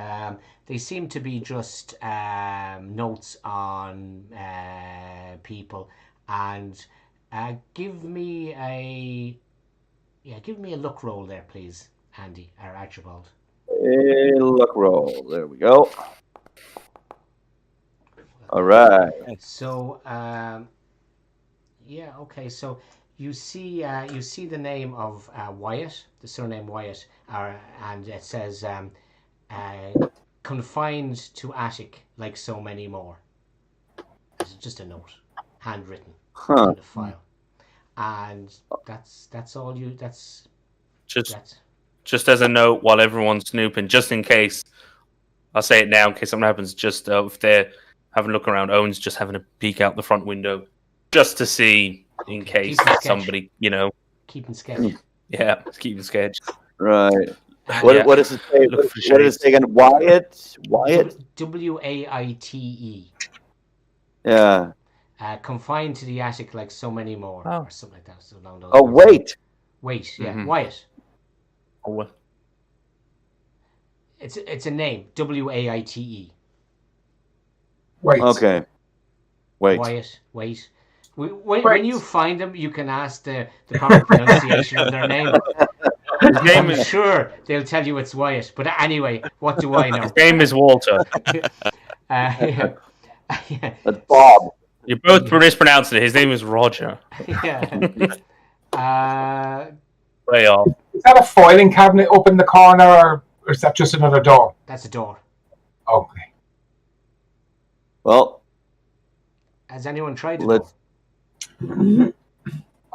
They seem to be just notes on people, and give me a look roll there, please, Andy or Archibald. A look roll. There we go. All right. So yeah, okay. So you see the name of Wyatt, the surname Wyatt, and it says confined to attic like so many more. It's just a note, handwritten in the file, and that's all you. That's just as a note while everyone's snooping, just in case. I'll say it now in case something happens. Just if they're having a look around, Owen's just having a peek out the front window, just to see in case somebody, keeping sketch. Yeah, keeping sketch. Right. What does it say? What does it say again? Wyatt. Waite. Yeah. Confined to the attic like so many more, or something like that. So along those lines. Wait. Yeah, Wyatt. Oh. It's a name. Waite. Wait. Okay. Wait. Wyatt. Wait. When you find them, you can ask the proper pronunciation of their name. His name I'm sure they'll tell you it's Wyatt. But anyway, what do I know? His name is Walter. Yeah. That's Bob. You both mispronounced it. His name is Roger. Yeah. Way off. Is that a filing cabinet up in the corner, or is that just another door? That's a door. Okay. Well, has anyone tried it?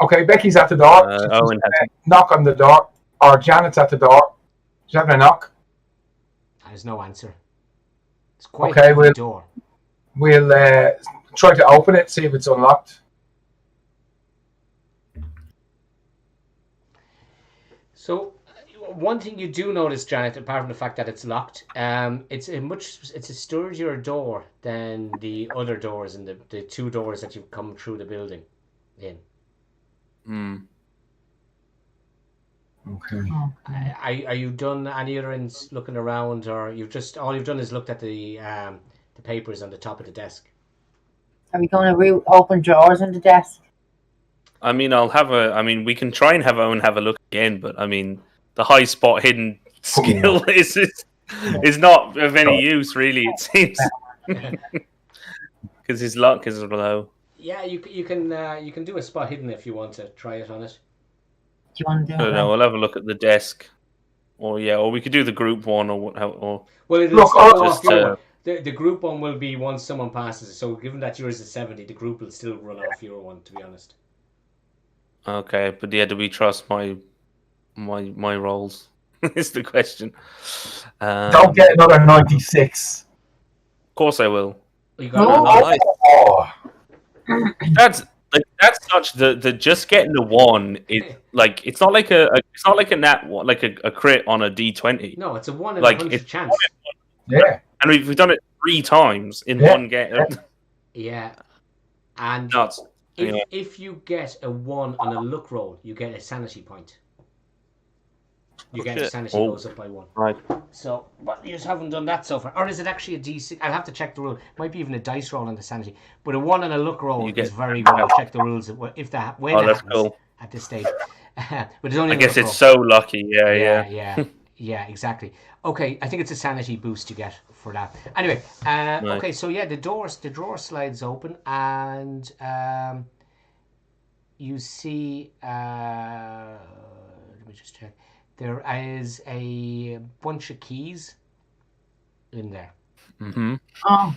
Okay, Becky's at the door. Owen has knock on the door, or Janet's at the door. Is that a knock? There's no answer. It's quite okay. The door. We'll try to open it, see if it's unlocked. So, one thing you do notice, Janet, apart from the fact that it's locked, it's a sturdier door than the other doors and the 2 doors that you've come through the building in. Okay. Are you done any other in looking around, or all you've done is looked at the papers on the top of the desk? Are we going to open drawers on the desk? I mean, we can try and have a look again, but I mean, the high spot hidden skill is not of any use, really. It seems because his luck is low. Yeah, you can do a spot hidden if you want to try it on it. Do you want to do I don't know. We'll have a look at the desk, or we could do the group one, or well, the group one will be once someone passes. So given that yours is 70, the group will still run off your one. To be honest. Okay, but do we trust my rolls? Is the question. Don't get another 96. Of course I will. You got That's such the just getting the one is like it's not like a nat one, like a crit on a D20. No, it's a 1 in 100 chance. Yeah, and we've done it 3 times in one game. Yeah, and nuts. If you get a 1 on a luck roll, you get a sanity point. You get a sanity goes up by 1. Right. So, but you just haven't done that so far. Or is it actually a D6? I'll have to check the rule. Might be even a dice roll on the sanity. But a 1 on a luck roll is very good. I'll check the rules if that when that happens cool. at this stage. But it's only I guess it's so lucky. Yeah. Yeah, exactly. Okay, I think it's a sanity boost you get for that. Anyway, okay, so the drawer slides open, and you see. Let me just check. There is a bunch of keys in there. Mm-hmm. Oh,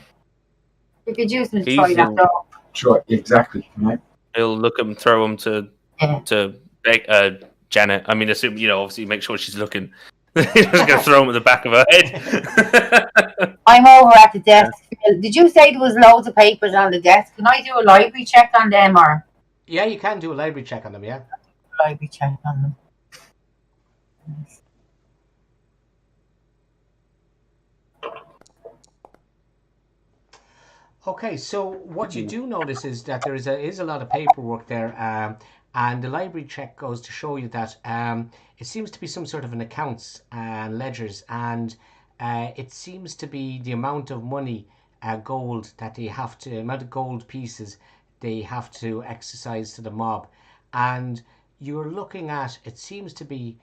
we could use them to try that door. Sure, exactly. Right. He'll look them, throw them to Janet. I mean, assume obviously make sure she's looking. He's just gonna throw them at the back of her head. I'm over at the desk. Did you say there was loads of papers on the desk? Can I do a library check on them, or? Yeah, you can do a library check on them. Yeah. Library check on them. Okay, so what you do notice is that there is a lot of paperwork there, and the library check goes to show you that it seems to be some sort of an accounts and ledgers, and it seems to be the amount of money, gold that they have to, amount of gold pieces they have to exercise to the mob, and you're looking at, it seems to be,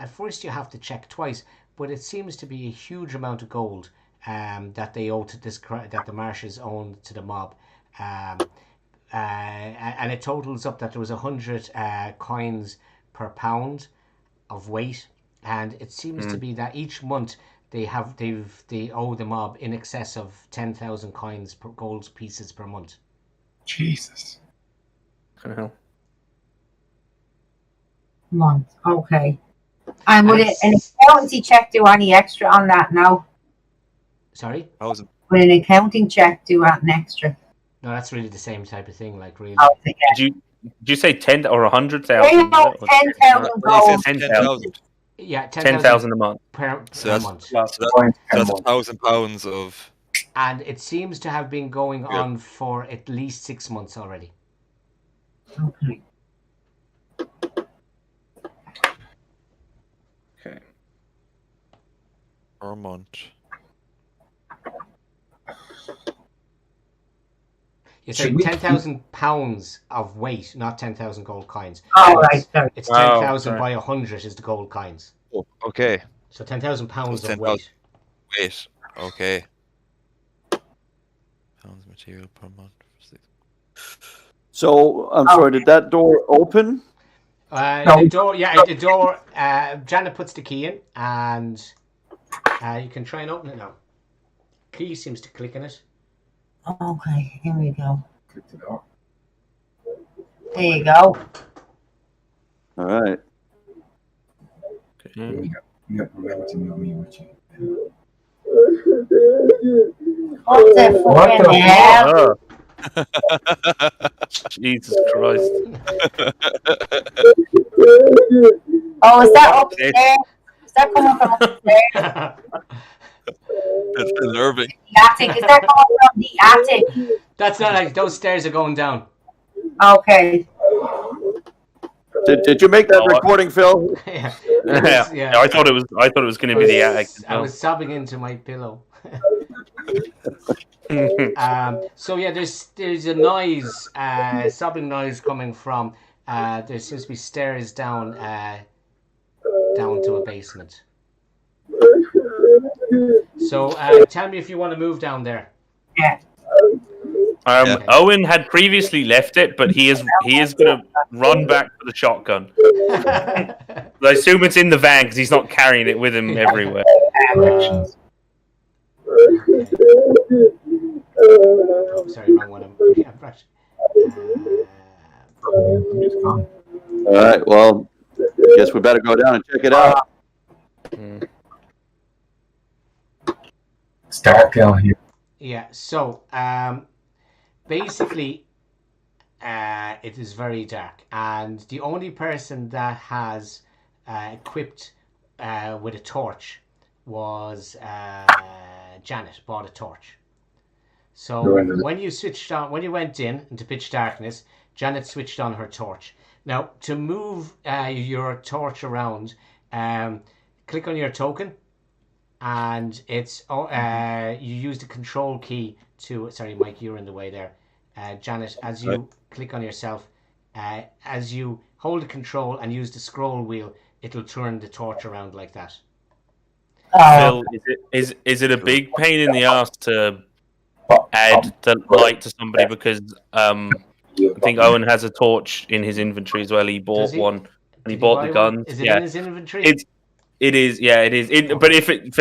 at first you have to check twice, but it seems to be a huge amount of gold that they owe to that the marshes own to the mob, and it totals up that there was 100 coins per pound of weight, and it seems to be that each month they owe the mob in excess of 10,000 coins per gold pieces per month. Jesus. Month, okay. And would an accountancy check do any extra on that now? Sorry? Would an accounting check do an extra? No, that's really the same type of thing, like really. Did you say 10 or 100,000? 10,000 gold. 10,000. Yeah, 10,000 a month. Per month. So that's £1,000 of. And it seems to have been going on for at least 6 months already. Okay. Okay. Per month. You say 10,000 pounds of weight, not 10,000 gold coins. Oh, right. Sorry. It's 10,000 by 100 is the gold coins. Oh, okay. So 10,000 pounds of weight. Weight. Okay. Pounds material per month. So I'm sorry. Did that door open? The door. Yeah, the door. Janet puts the key in, and you can try and open it now. Key seems to click in it. Okay, here we go. Click the door. There you go. All right. You got relatively on me with you. What the fucking hell? Jesus Christ. Oh, is that upstairs? Is that coming from upstairs? It's unnerving. The attic. Is that coming from the attic? That's not like those stairs are going down. Okay. Did you make that recording, Phil? Yeah. I thought it was going to be the attic. I was sobbing into my pillow. So yeah, there's a noise, sobbing noise coming from. There seems to be stairs down to a basement. So tell me if you want to move down there. Yeah. Owen had previously left it, but he is going to run back for the shotgun. I assume it's in the van because he's not carrying it with him everywhere. Oh, sorry, wrong one. All right. Well, I guess we better go down and check it out. It's dark down here. Yeah. So basically, it is very dark, and the only person that has equipped with a torch was Janet. Bought a torch. So when you went into pitch darkness, Janet switched on her torch. Now to move your torch around, click on your token, and it's you use the control key to. Sorry, Mike, you're in the way there. Janet, as you click on yourself, as you hold the control and use the scroll wheel, it'll turn the torch around like that. Phil, is it a big pain in the ass to add the light to somebody? Because I think Owen has a torch in his inventory as well. He bought one, and he bought the guns. Is it in his inventory? It is. Yeah, it is. But if it's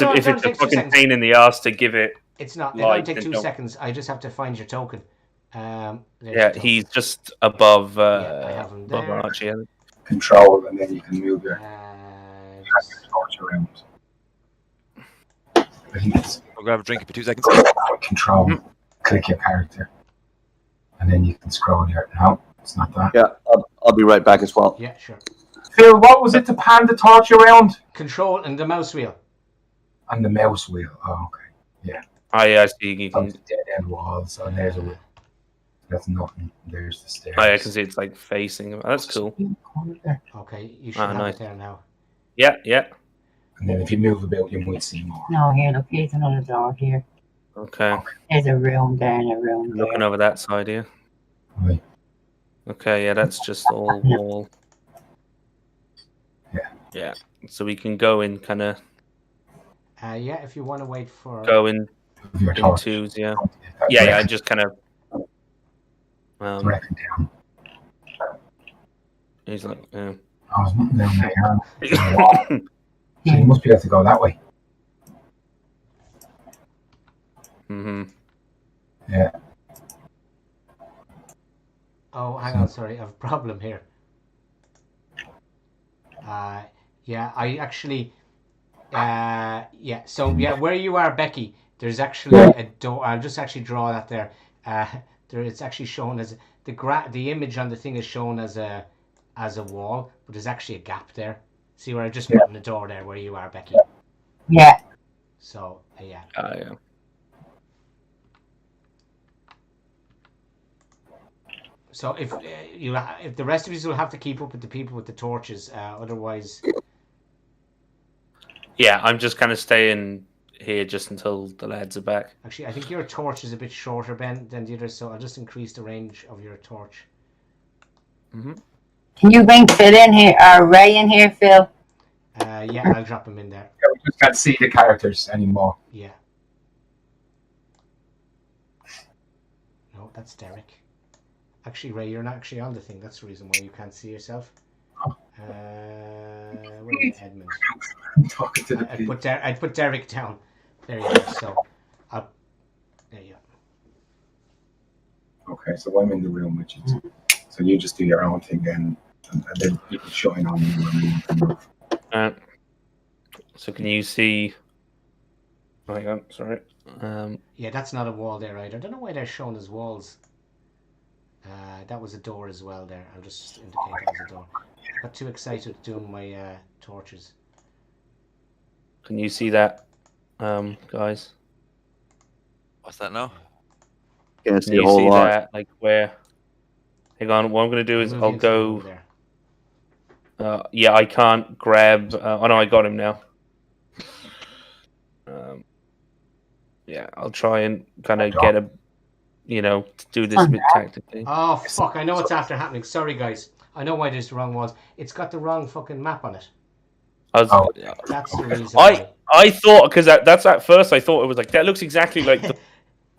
a fucking pain in the ass to give it, it's not. It might take 2 seconds. I just have to find your token. He's just above. I have him there. Above Archie. Control, and then you can move your torch around. I think it's I'll grab a drink for 2 seconds. Control, click your character, and then you can scroll there. No, it's not that. Yeah, I'll be right back as well. Yeah, sure. Phil, what was it to pan the torch around? Control and the mouse wheel. And the mouse wheel. Oh, okay. Yeah. I see. You can... dead end walls. So there's a wheel. That's nothing. There's the stairs. I can see it's like facing. That's cool. Okay, you should have it there now. Yeah. And then if you move about, you might see more. No, here, look, here's another door here. Okay. There's a room there and a room there. Looking over that side here. Right. Okay, yeah, that's just all wall. Yeah. So we can go in kind of. Yeah, if you want to wait for. Go in twos, yeah. Yeah, I just kind of. Down. He's like, yeah. I was looking down there. So you must be able to go that way. Yeah. Oh, hang on, sorry, I have a problem here. Yeah, I actually, so yeah, where you are, Becky, there's actually a door. I'll just actually draw that there. It's actually shown as the image on the thing is shown as a wall, but there's actually a gap there. See where I just put in the door there, where you are, Becky. Yeah. So yeah. Yeah. So if the rest of you will have to keep up with the people with the torches, otherwise. Yeah, I'm just kind of staying here just until the lads are back. Actually, I think your torch is a bit shorter, Ben, than the others, so I'll just increase the range of your torch. Can you bring Phil in here, or Ray in here, Phil? Yeah, I'll drop him in there. Yeah, we just can't see the characters anymore. Yeah. No, that's Derek. Actually, Ray, you're not actually on the thing. That's the reason why you can't see yourself. Where is Edmund? I'm talking to the I'd put Derek down. There you go. So, there you go. Okay, so I'm in the room with you. So you just do your own thing then, and then people showing on you. So can you see? Oh, hang on, sorry. Yeah, that's not a wall there either. I don't know why they're shown as walls. That was a door as well there. I'll just indicate that was a door. I got too excited doing my torches. Can you see that, guys? What's that now? Can't see a whole lot. That, like where? Hang on. What I'm going to do is I'll go. Yeah, I can't grab. Oh no, I got him now. Yeah, I'll try and kind of get a, do this a bit tactically. Oh fuck! I know what's after happening. Sorry, guys. I know why this wrong was. It's got the wrong fucking map on it. That's the reason. I thought because that's at first I thought it was like that looks exactly like the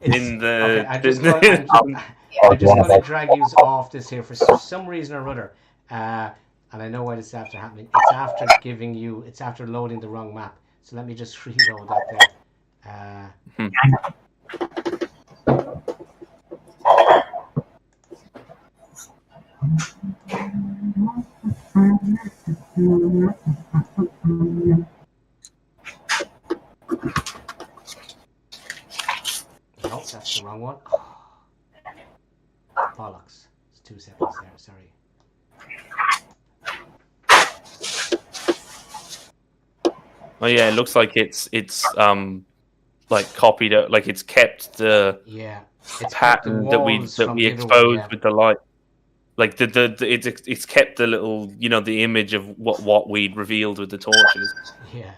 in the. Okay, I'm just going to drag you off this here for some reason or other, and I know why this is after happening. It's after it's after loading the wrong map. So let me just reload that there. No, that's the wrong one. Bollocks. It's 2 seconds there, sorry. Oh yeah, it looks like it's like copied it, like it's kept the pattern that we exposed with the light. Like it's kept the little, the image of what we'd revealed with the torches. Yeah.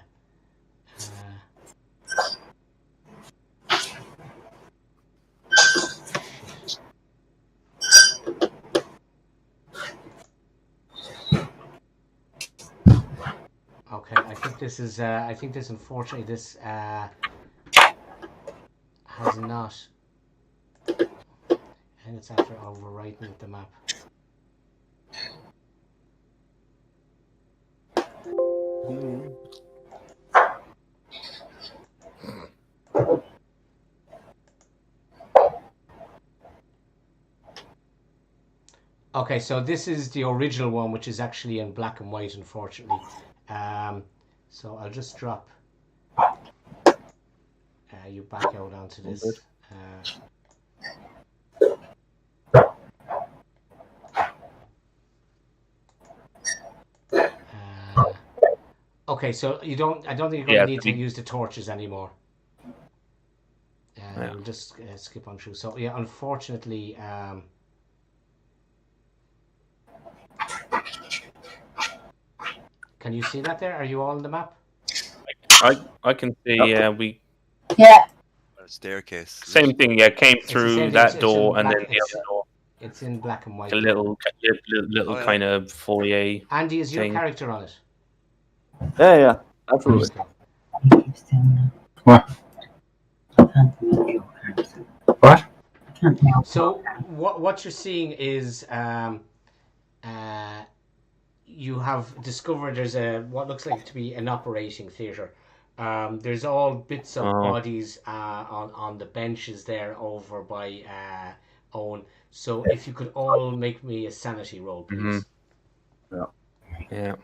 Okay, I think this is. Unfortunately, this has not. And it's after overwriting the map. Okay, so this is the original one, which is actually in black and white, unfortunately. So I'll just drop you back out onto this. Okay, so I don't think you're going to need to use the torches anymore. We'll just skip on through. So yeah, unfortunately, can you see that there? Are you all on the map? I can see. Yeah. Staircase. Same thing. Yeah, came through that door and then the other door. It's in black and white. A little kind of foyer. Andy, is your character on it? Yeah, absolutely. What? What? So what you're seeing is you have discovered there's what looks like to be an operating theatre. There's all bits of bodies on the benches there over by Owen. So if you could all make me a sanity roll, please. Yeah.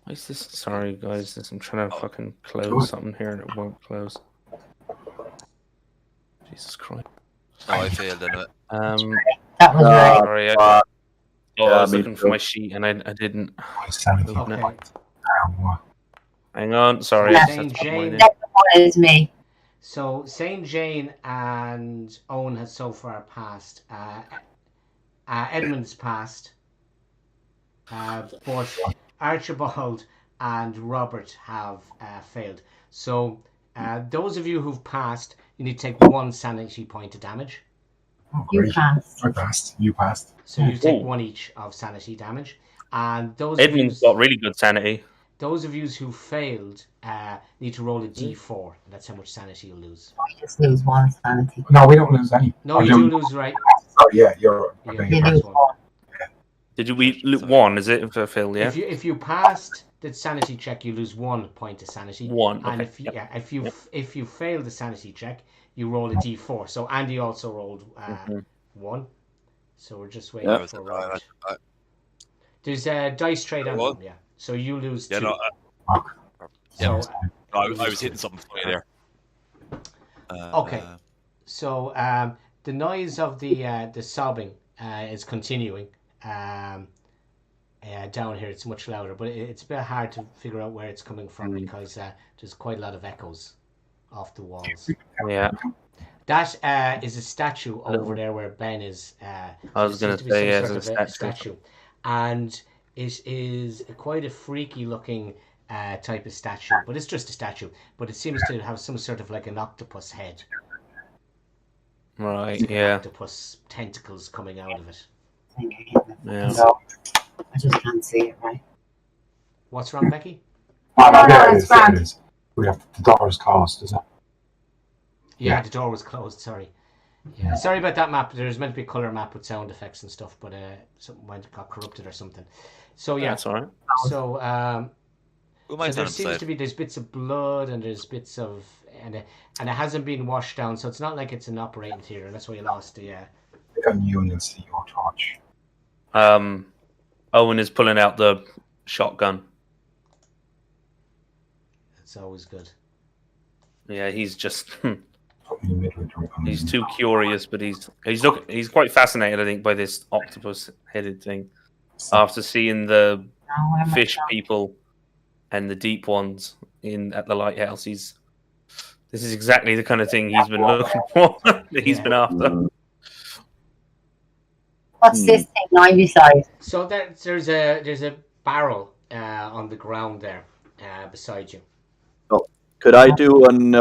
What's this? Sorry, guys. I'm trying to fucking close something here and it won't close. Jesus Christ. Oh, I failed in it. That was right. Sorry, I was looking for my sheet and I didn't. Okay. Hang on, sorry. Saint Jane. That one is me. So Saint Jane and Owen has so far passed. Edmund's passed. But Archibald and Robert have failed. So those of you who've passed, you need to take 1 sanity point of damage. Oh, you passed. I passed. You passed. So you take 1 each of sanity damage. And those Edmund's got really good sanity. Those of you who failed need to roll a d4. And that's how much sanity you'll lose. We just lose 1 sanity. No, we don't lose any. No, you do lose, right? Oh, yeah, you're right. Okay, you lose 1. Did we lose 1? Is it for Phil? Yeah. If you passed the sanity check, you lose 1 point of sanity. 1. And okay. if you fail the sanity check, you roll a d4. So Andy also rolled 1. So we're just waiting for Robert. There's a dice trade on them, yeah. So you lose 2. I was hitting something funny there. Okay. So the noise of the sobbing is continuing. Down here it's much louder, but it's a bit hard to figure out where it's coming from because there's quite a lot of echoes off the walls. Yeah. That is a statue over there where Ben is. I was going to say, yeah, it's a statue. And it is quite a freaky looking type of statue, but it's just a statue. But it seems to have some sort of like an octopus head. Right, yeah. Octopus tentacles coming out of it. Yeah. No, I just can't see it, right? What's wrong, Becky? There it is. We have the door is closed, is it? Yeah, the door was closed. Sorry. Yeah, sorry about that map. There's meant to be a color map with sound effects and stuff, but something got corrupted or something. So yeah, that's all right. So there seems to be there's bits of blood and there's bits of and it hasn't been washed down, so it's not like it's an operating theater. That's why you lost the. Can you see your torch? Owen is pulling out the shotgun. It's always good. Yeah, he's just. He's too curious, but he's quite fascinated, I think, by this octopus-headed thing. After seeing the fish people and the deep ones at the lighthouse, this is exactly the kind of thing he's been looking for. That he's been after. What's this thing now beside? So there's a barrel on the ground there beside you. Could I do an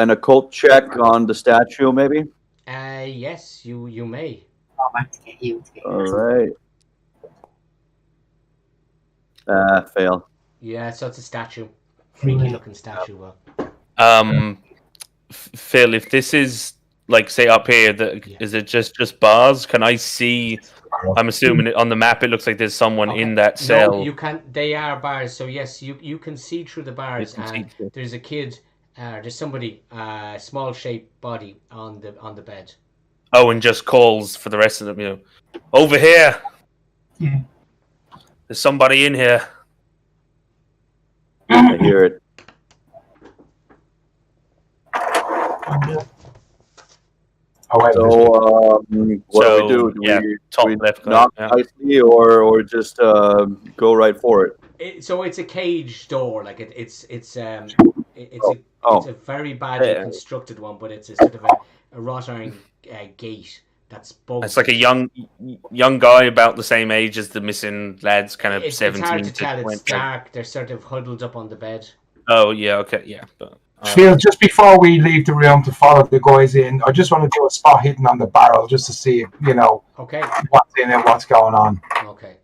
occult check on the statue, maybe? Yes, you may. Oh, I have to get you. All right. Fail. Yeah, so it's a statue. Freaky looking statue. Phil, if this is like say up here, is it just bars? Can I see? I'm assuming on the map it looks like there's someone in that cell. No, you can. They are bars, so yes, you can see through the bars. And there's a kid. There's somebody, small shaped body on the bed. Oh, and just calls for the rest of them. Over here. Yeah. There's somebody in here. I hear it. What do we do? Do we knock nicely or just go right for it? So it's a cage door, like it's a very badly constructed one, but it's a sort of a wrought iron gate that's both. It's like a young guy about the same age as the missing lads, kind of 17 It's hard to tell. 20. It's dark. They're sort of huddled up on the bed. Oh yeah, okay, yeah. But, Phil, just before we leave the room to follow the guys in, I just want to do a spot hidden on the barrel just to see, okay, what's in it, what's going on. Okay.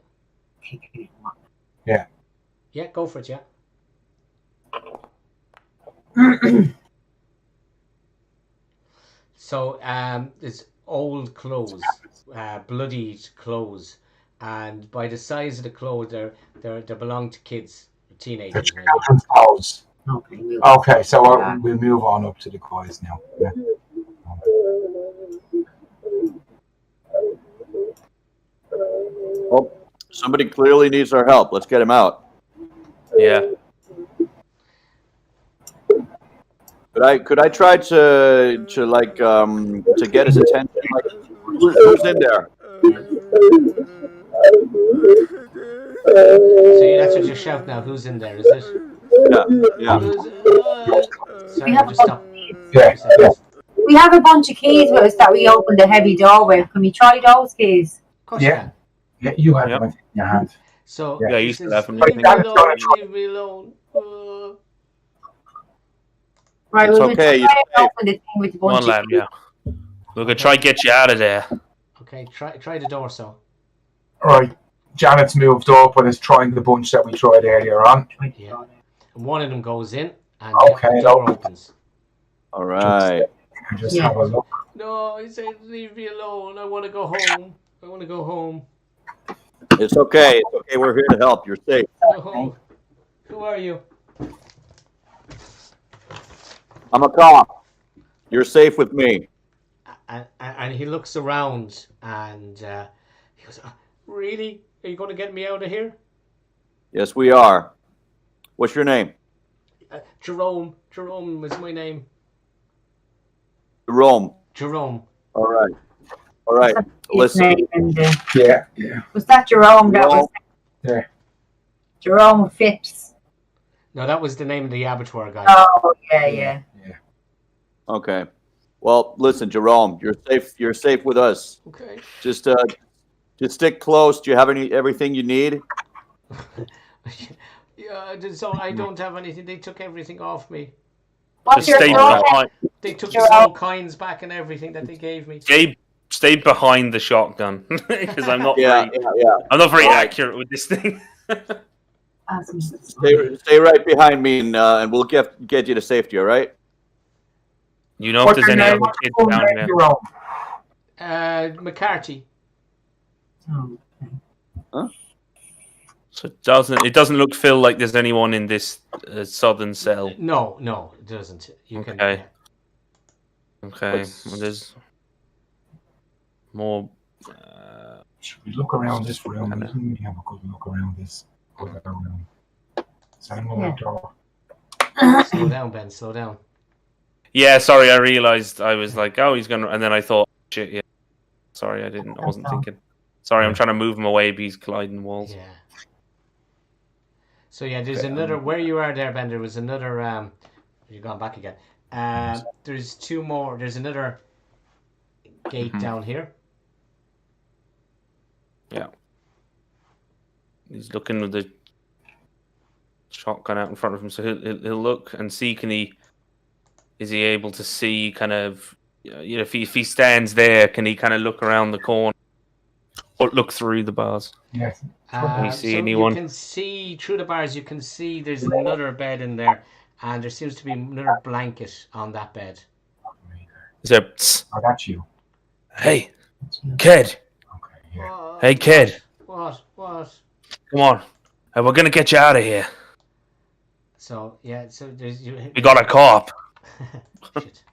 Yeah. Yeah, go for it. Yeah. So it's old clothes, bloodied clothes, and by the size of the clothes, they belong to kids, teenagers. Children's clothes. Okay, so we'll move on up to the guys now. Yeah. Oh, somebody clearly needs our help. Let's get him out. Yeah. Could I try to get his attention? Like, who's in there? So that's what you shout now. Who's in there? Is it? Yeah. Sorry, just stop. Yeah. We have a bunch of keys with us that we opened the heavy door with. Can we try those keys? Of course Yeah, you have them in your hand. So yeah, you used to have them. Leave me alone. Right, it's we'll okay. try and open the thing with a bunch One lad, of keys. yeah. We're gonna try get you out of there. Okay, try the door, so. All right, Janet's moved up and is trying the bunch that we tried earlier on. Yeah. And one of them goes in, and Okay, the door opens. All right. Just have a look. No, he said, leave me alone. I want to go home. It's okay. It's okay. We're here to help. You're safe. Oh, who are you? I'm a cop. You're safe with me. And he looks around and he goes, really? Are you going to get me out of here? Yes, we are. What's your name? Jerome. Jerome is my name. Jerome. All right. Listen. Yeah. Was that Jerome? That was Yeah. Jerome Phipps. No, that was the name of the abattoir guy. Oh, yeah. Okay. Well, listen, Jerome, you're safe. You're safe with us. Okay. Just stick close. Do you have everything you need? Yeah, so I don't have anything. They took everything off me. What's your They took the small coins back and everything that they gave me. Stay behind the shotgun because I'm not I'm not very accurate with this thing. Stay right behind me, and we'll get you to safety. All right. You know if there's any other kids down there. McCarthy. Huh? So it doesn't look, Phil, like there's anyone in this southern cell. No, it doesn't. Okay. Well, there's more. Should we look around this room? Let me have a good look around this other room. Slow down, Ben. Slow down. Yeah, sorry. I realized I was like, oh, he's gonna, and then I thought, shit. Yeah. Sorry, I wasn't thinking. Sorry, I'm trying to move him away, but he's colliding walls. Yeah. So there's another. Where you are there, Ben? There was another. You've gone back again. There's two more. There's another gate down here. Yeah. He's looking with the shotgun out in front of him, so he'll look and see. Is he able to see kind of? If he stands there, can he kind of look around the corner or look through the bars? Yes. Can you see anyone? You can see through the bars. You can see there's another bed in there, and there seems to be another blanket on that bed. Is there? Oh, that's you. Hey, kid. Okay. Yeah. Hey, kid. What? Come on. We're gonna get you out of here. So there's you. We got a cop. Shit.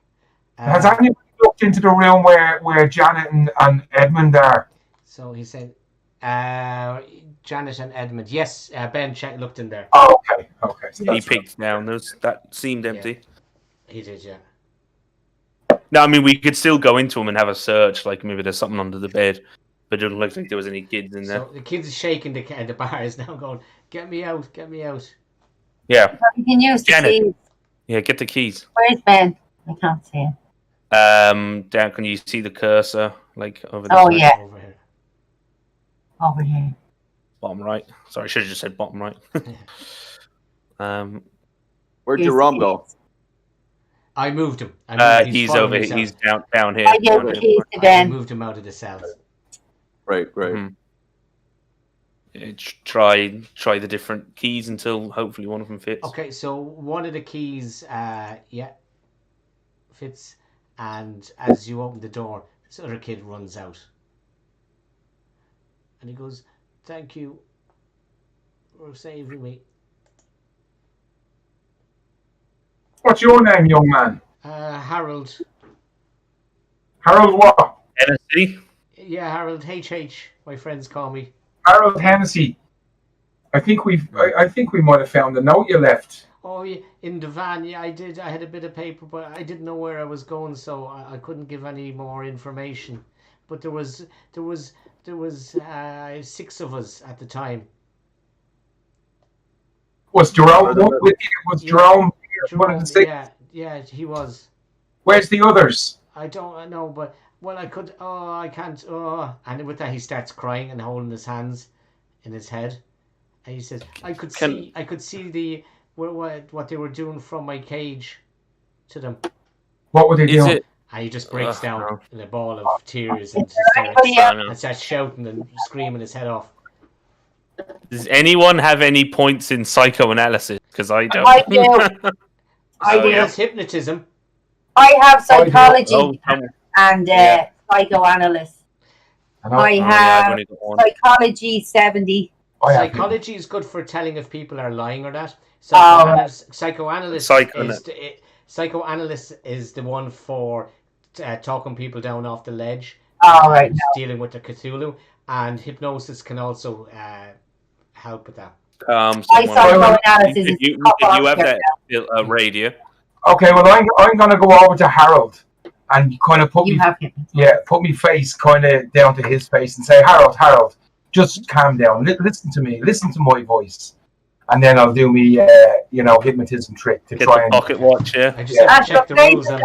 Has anyone looked into the room where Janet and Edmund are? So he said, Janet and Edmund. Yes, Ben looked in there. Oh, okay. So He peeked down. That seemed empty. Yeah. He did, yeah. No, I mean, we could still go into them and have a search. Like maybe there's something under the bed, but it didn't look like there was any kids in there. So the kids are shaking the bars now, going, "Get me out! Get me out!" Yeah. You can use the keys. Yeah, get the keys. Where's Ben? I can't see him. Down. Can you see the cursor like over there? Oh yeah. Over here. Over here. Bottom right. Sorry, I should have just said bottom right. Where'd Jerome go? I moved him. He's over here. He's down here. I gave the keys to Ben. I moved him out of the cell. Right. Mm-hmm. Yeah, try the different keys until hopefully one of them fits. Okay, so one of the keys, fits, and as you open the door, this other kid runs out, and he goes, "Thank you for saving me." What's your name, young man? Harold. Harold what? Hennessy? Yeah, Harold HH. My friends call me. Harold Hennessy. I think we might have found the note you left. Oh yeah, in the van. Yeah, I did. I had a bit of paper, but I didn't know where I was going, so I couldn't give any more information. But there was 6 of us at the time. Was Jerome with you? Was Jerome one of the 6? Yeah, he was. Where's the others? I don't know, but I could. Oh, I can't. Oh, and with that he starts crying and holding his hands in his head, and he says, "I could see what they were doing from my cage to them." What were they doing? And he just breaks down in a ball of tears and starts shouting and screaming his head off. Does anyone have any points in psychoanalysis? Because I don't. I do. I do. That's hypnotism. I have psychology and psychoanalyst. I have psychology 70. Psychology is good for telling if people are lying or not. Psychoanalyst is the one for talking people down off the ledge. Dealing with the Cthulhu, and hypnosis can also help with that. Psychoanalysis if you have that radio. Okay, well I'm gonna go over to Harold and kind of put me face kind of down to his face and say, Harold, just calm down. Listen to me. Listen to my voice, and then I'll do me hypnotism trick to get try the and pocket watch. Yeah. I just have to check the rules on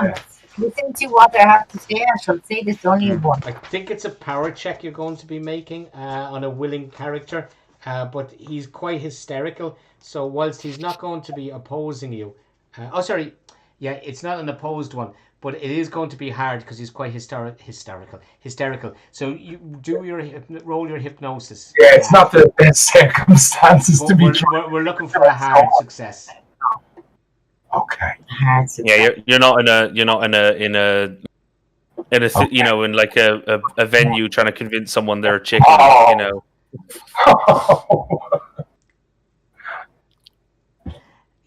this. listen to what they have to say. I shall say this only one. I think it's a power check you're going to be making on a willing character, but he's quite hysterical. So whilst he's not going to be opposing you, it's not an opposed one, but it is going to be hard because he's quite hysterical. So you roll your hypnosis. Yeah, it's not the best circumstances to be. We're looking for a hard success. Okay. Yeah, you're not in a you know, in like a venue trying to convince someone they're a chicken, you know.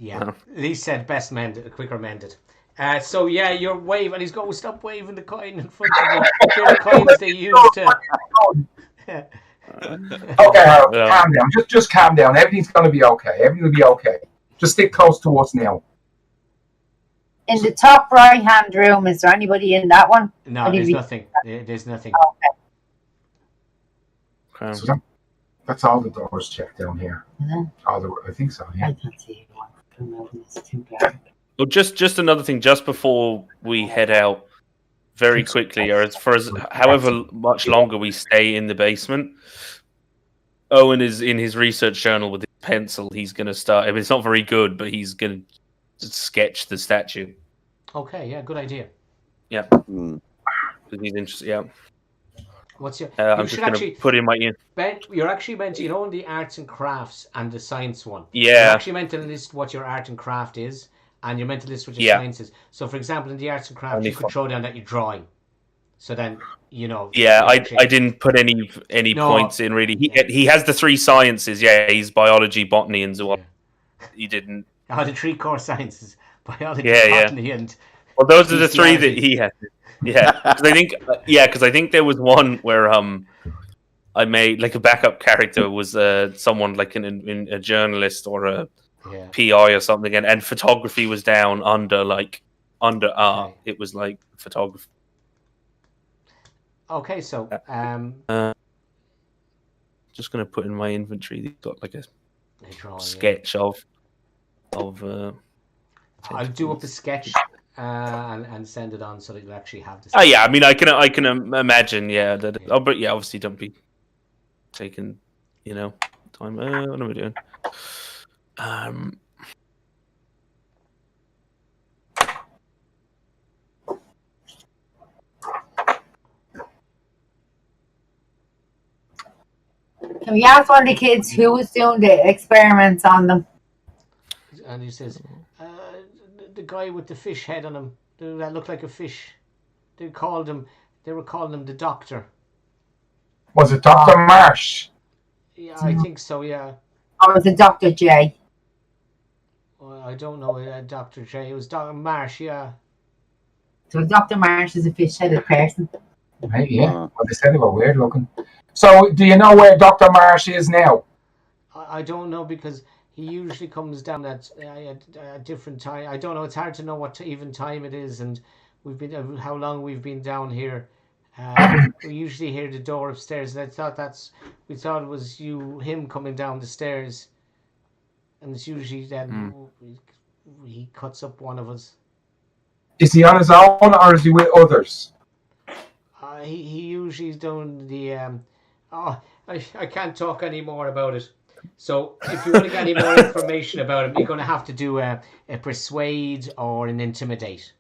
Yeah, Lee said best mended, quicker mended. So yeah, you're waving, and he's going, stop waving the coin in front of you. They're the coins they used to. Okay, Harold, calm down. Just calm down. Everything's going to be okay. Everything will be okay. Just stick close to us now. In the top right-hand room, is there anybody in that one? No, there's nothing. There's nothing. Okay. So that's all the doors checked down here. I think so, yeah. I can't see anyone. It's too dark. Well, just another thing, just before we head out, very quickly, or however much longer we stay in the basement, Owen is in his research journal with his pencil. He's going to start. I mean, it's not very good, but he's going to sketch the statue. Okay, yeah, good idea. Yeah, he's interested. Yeah. What's your? I'm just going to put in my ear. Ben, you're actually meant to, in the arts and crafts and the science one. Yeah. You're actually meant to list what your art and craft is, and you're meant to list what your science is. So, for example, in the arts and crafts, you could throw down that you're drawing. So then, Yeah, I didn't put any points in really. He has the 3 sciences. Yeah, he's biology, botany, and zoology. He didn't. Oh, the 3 core sciences: biology, botany, and. Well, those are the 3 that he had. Yeah, because I think there was one where I made like a backup character was someone like a journalist or a PI or something, and photography was down under art. It was like photography. Okay, so just gonna put in my inventory. They've got like a sketch of. I'll do up a sketch. And send it on so that you actually have this. Oh yeah, I mean, I can imagine, yeah. But yeah, obviously, don't be taking, time. What am I doing? Can we ask one of the kids who was doing the experiments on them? And he says, the guy with the fish head on him, that looked like a fish. They were calling him the doctor. Was it Dr. Marsh? Yeah, I think so, yeah. Or was it Dr. J? Well, I don't know, Dr. J. It was Dr. Marsh, yeah. So Dr. Marsh is a fish-headed person. Right, yeah. Well, they said they were weird looking. So, do you know where Dr. Marsh is now? I don't know, because he usually comes down at a different time. I don't know. It's hard to know what even time it is, and how long we've been down here. We usually hear the door upstairs, and we thought it was him coming down the stairs, and it's usually then he cuts up one of us. Is he on his own, or is he with others? He usually is doing the. I can't talk any more about it. So if you want to get any more information about him, you're going to have to do a persuade or an intimidate.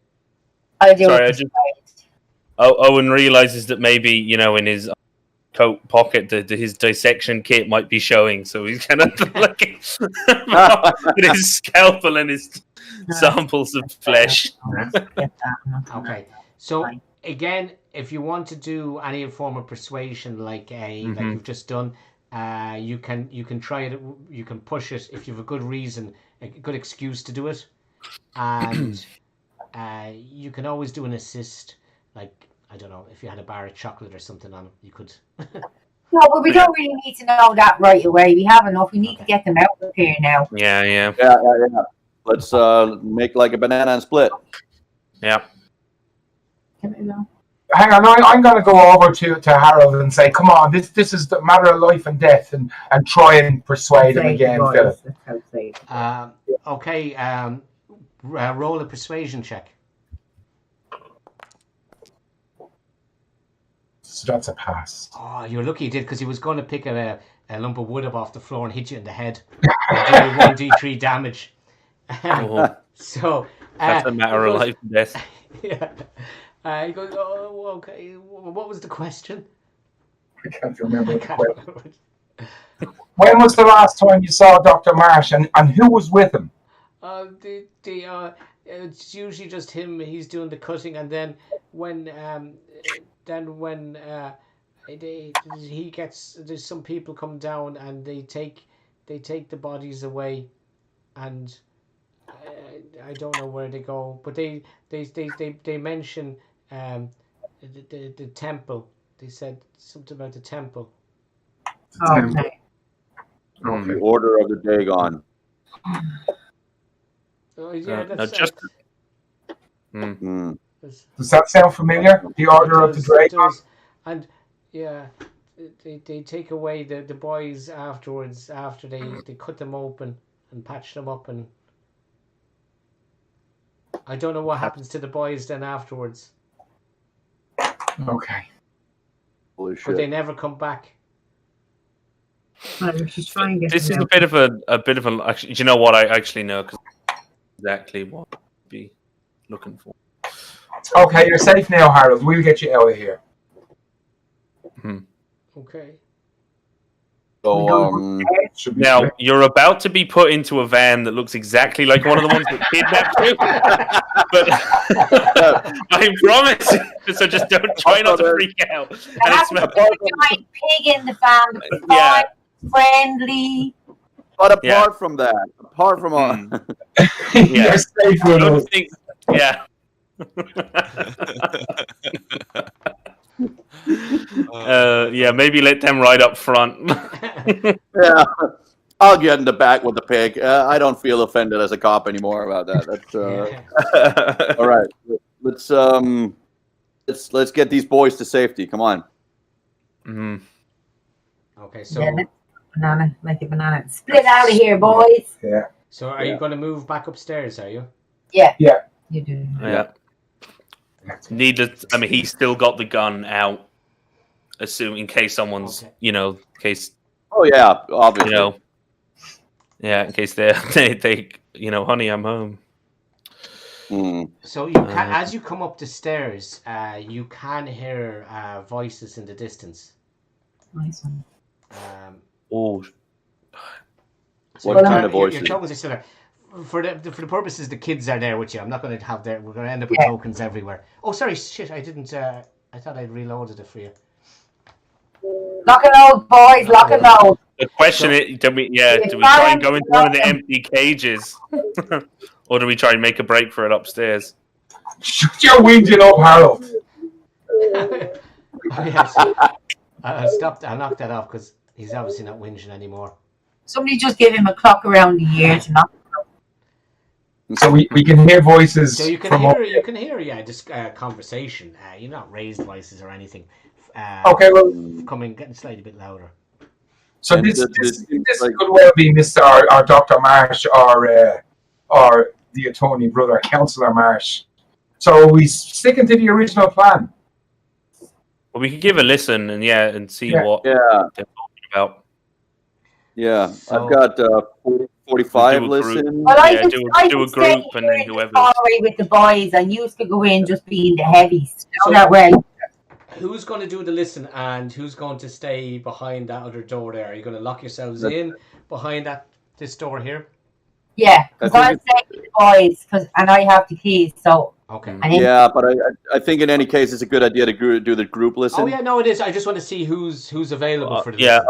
Owen realizes that maybe, in his coat pocket, his dissection kit might be showing, so he's kind of looking with his scalpel and his samples of flesh. Okay, so again, if you want to do any form of persuasion like you've just done, you can try it. You can push it if you have a good reason, a good excuse to do it, and you can always do an assist. Like, I don't know, if you had a bar of chocolate or something on, you could. No, but we don't really need to know that right away. We have enough. We need to get them out of here now. Yeah. Let's make like a banana and split. Yeah. Hang on, I'm going to go over to Harold and say, come on, this is the matter of life and death, and try and persuade him again, Philip. Okay, roll a persuasion check. So that's a pass. Oh, you're lucky he did, because he was going to pick a lump of wood up off the floor and hit you in the head. And do 1d3 damage. So that's a matter of life and death. Yeah. He goes, oh, okay. What was the question? I can't remember. When was the last time you saw Dr. Marsh, and who was with him? It's usually just him. He's doing the cutting, and then when he gets, there's some people come down and they take the bodies away, and I don't know where they go, but they mention the temple. They said something about the temple. Okay. The Order of the Dagon. Oh, yeah, that's just. Does that sound familiar? The Order of the Dagon. And yeah, they take away the boys afterwards, after they cut them open and patch them up, and I don't know what happens to the boys then afterwards. Okay. Holy shit. But they never come back. This is a bit of a. Actually, do you know what I actually know? Because exactly what I'd be looking for. Okay, you're safe now, Harold. We'll get you out of here. Okay. So, now you're about to be put into a van that looks exactly like one of the ones that kidnapped you. But I promise you, so just try not to freak out. And it's a giant pig in the van. Yeah. Friendly. But apart from that, you're safe with us. Yeah. Maybe let them ride up front. Yeah, I'll get in the back with the pig. I don't feel offended as a cop anymore about that. That's all right. Let's get these boys to safety. Come on. Okay, so banana, like a banana. Split out of here, boys. Yeah. So are you going to move back upstairs? Are you? Yeah. Yeah. You do. Yeah. Needless. I mean, he's still got the gun out, assuming in case someone's, in case. Oh yeah, obviously. In case they, honey, I'm home. So you can, as you come up the stairs, you can hear voices in the distance. Nice one. What kind of voices? You're talking to each other. For the purposes, the kids are there with you. I'm not going to have we're going to end up with tokens everywhere. Oh, sorry, shit! I didn't. I thought I'd reloaded it for you. Lock and load, boys. Lock and load. The question is, do we try and go into one of the empty cages, or do we try and make a break for it upstairs? Shut your whinging up, Harold. I'll knock that off because he's obviously not whinging anymore. Somebody just give him a clock around the ear to knock. So we can hear voices. So you can hear this conversation. You're not raised voices or anything. Okay, well, getting slightly bit louder. So this could well be Mr. or Dr. Marsh or the attorney brother, Councillor Marsh. So are we sticking to the original plan? Well, we could give a listen and see what they're talking about. Yeah, so, I've got 45 listening. Well, I can do a group and then whoever. With the boys, and you could go in just being the heavies. So that way. Who's going to do the listen and who's going to stay behind that other door there? Are you going to lock yourselves in behind this door here? Yeah, because I'll stay with the boys, and I have the keys, so. Okay. Yeah, but I think in any case it's a good idea to do the group listen. Oh yeah, no, it is. I just want to see who's available for the listen.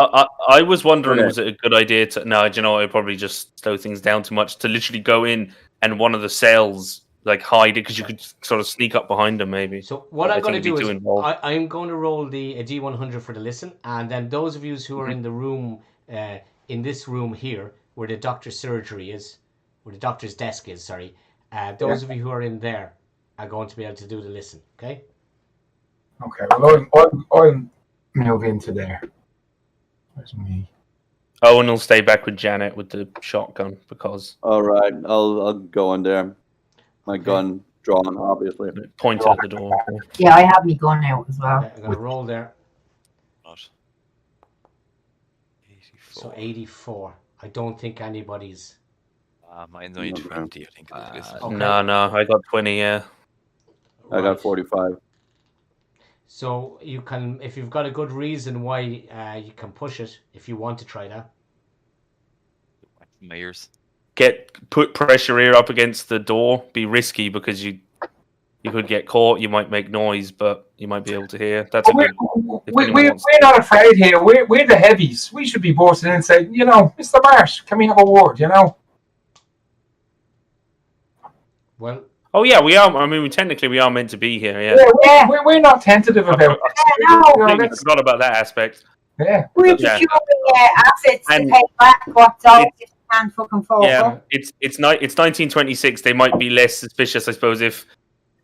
I was wondering, was it a good idea to? No, do you know, I probably just slow things down too much to literally go in and one of the cells hide it because you could sort of sneak up behind them maybe. So what I'm going to do is I'm going to roll a D100 for the listen, and then those of you who are in the room, in this room here where the doctor's surgery is, where the doctor's desk is, sorry, those of you who are in there are going to be able to do the listen, okay? Okay, well, I'll move into there. Where's me? Owen will stay back with Janet with the shotgun because... All right, I'll go in there. My gun drawn, obviously. Pointed at the door. Yeah, I have my gun out as well. Okay, I'm going to roll there. Not. 84. So 84. I don't think anybody's... Mine's only 20, I think. Okay. No, I got 20, yeah. I got 45. So you can, if you've got a good reason why you can push it, if you want to try that. My ears. Put pressure here up against the door. Be risky because you could get caught. You might make noise, but you might be able to hear. That's we're not afraid here. We're the heavies. We should be bursting in and say, Mr. Marsh, can we have a word? Well. Oh yeah, we are. I mean, technically, we are meant to be here. Yeah. We're not tentative about it. I forgot about that aspect. Yeah. We're securing assets to pay back what's owed. And fucking fall. Yeah, it's 1926. They might be less suspicious, I suppose, if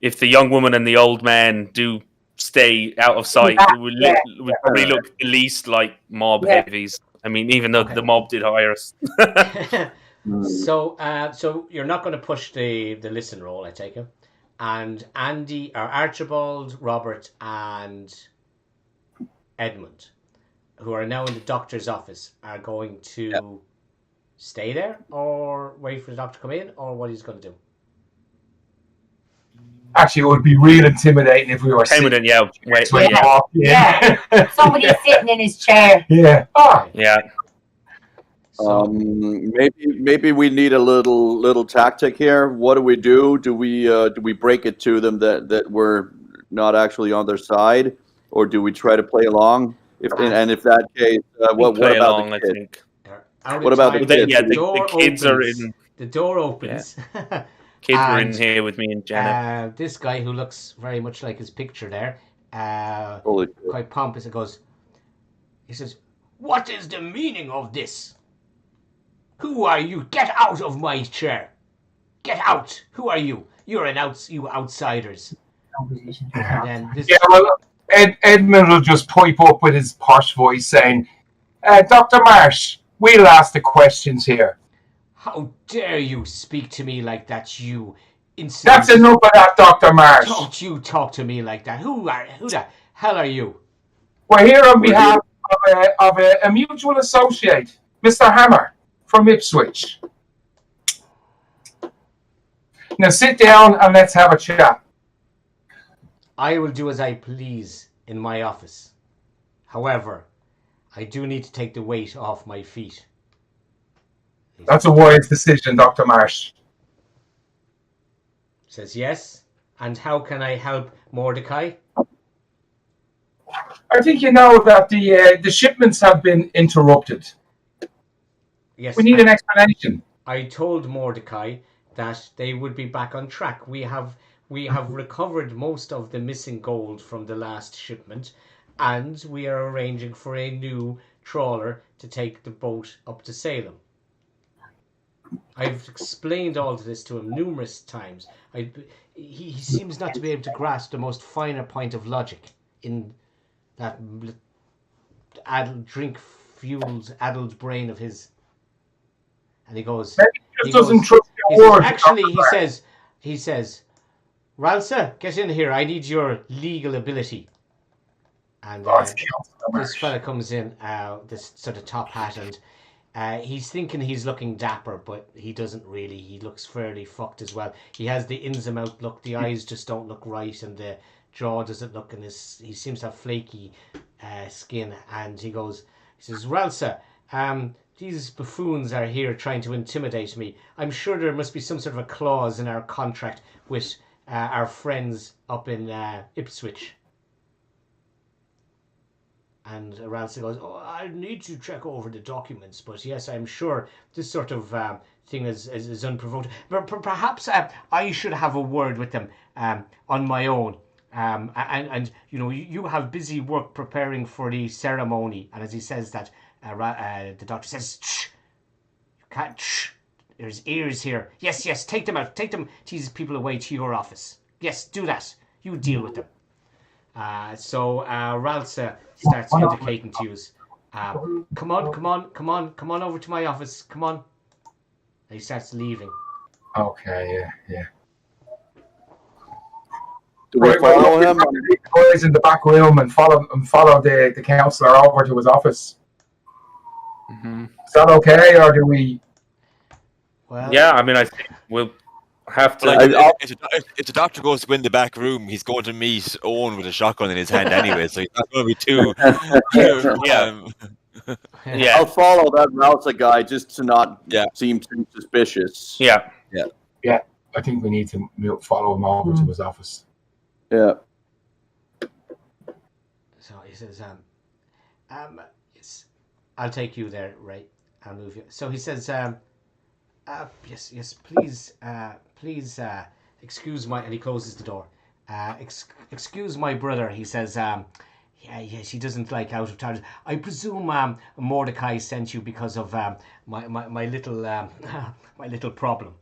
the young woman and the old man do stay out of sight. We probably look the least like mob heavies. I mean, even though the mob did hire us. So you're not going to push the listen roll, I take it. And Andy or Archibald, Robert, and Edmund, who are now in the doctor's office, are going to stay there or wait for the doctor to come in, or what he's going to do. Actually, it would be real intimidating if we were sitting. Wait. Somebody's sitting in his chair. Yeah. Yeah. Maybe we need a little tactic here. What do we do? Do we break it to them that we're not actually on their side, or do we try to play along? If that case, what about the kids? What about the kids? Yeah, the kids are in. The door opens. Yeah. Kids are in here with me and Janet. This guy who looks very much like his picture there, quite pompous, he says, "What is the meaning of this? Who are you? Get out of my chair! Get out! Who are you? You're you outsiders." And then Edmund will just pipe up with his posh voice saying, "Dr. Marsh, we'll ask the questions here." "How dare you speak to me like that, you insolent..." "That's enough of that, Dr. Marsh." "Don't you talk to me like that. Who the hell are you?" "We're here on behalf of a mutual associate, Mr. Hammer, from Ipswich. Now sit down and let's have a chat." "I will do as I please in my office. However, I do need to take the weight off my feet." "That's a wise decision, Dr. Marsh." Says, "Yes. And how can I help Mordecai?" "I think you know that the shipments have been interrupted." "Yes. We need an explanation." "I told Mordecai that they would be back on track. We have recovered most of the missing gold from the last shipment, and we are arranging for a new trawler to take the boat up to Salem. I've explained all of this to him numerous times. He seems not to be able to grasp the most finer point of logic in that drink-fueled adult brain of his." And he goes, he says, "Ralsa, get in here. I need your legal ability." And this fella comes in, this sort of top hat, and he's thinking he's looking dapper, but he doesn't really. He looks fairly fucked as well. He has the Innsmouth look. The eyes just don't look right, and the jaw doesn't look. And he seems to have flaky skin. And he says, "Ralsa, these buffoons are here trying to intimidate me. I'm sure there must be some sort of a clause in our contract with our friends up in Ipswich." And Ralston goes, "Oh, I need to check over the documents, but yes, I'm sure this sort of thing is unprovoked. But perhaps I should have a word with them on my own. And you have busy work preparing for the ceremony." And as he says that, the doctor says, "Shh, you can't. Shh. There's ears here. Yes, take them out. Take them. These people away to your office. Yes, do that. You deal with them." So Ralsa starts indicating to you, come on over to my office, come on." And he starts leaving. Okay, yeah. Do we follow him? The boys in the back room and follow the councillor over to his office. Mm-hmm. Is that okay, or do we? Well, yeah, I mean, I think we'll have to. If the doctor goes to go in the back room, he's going to meet Owen with a shotgun in his hand anyway, so he's not going to be too. Yeah. I'll follow that Rausa guy just to not seem too suspicious. Yeah. I think we need to follow him over to his office. Yeah. So he says, I'll take you there, right? I'll move you. So he says, yes, please, excuse my, and he closes the door. Excuse my brother, he says, yes, he doesn't like out of town. I presume Mordecai sent you because of my little my little problem.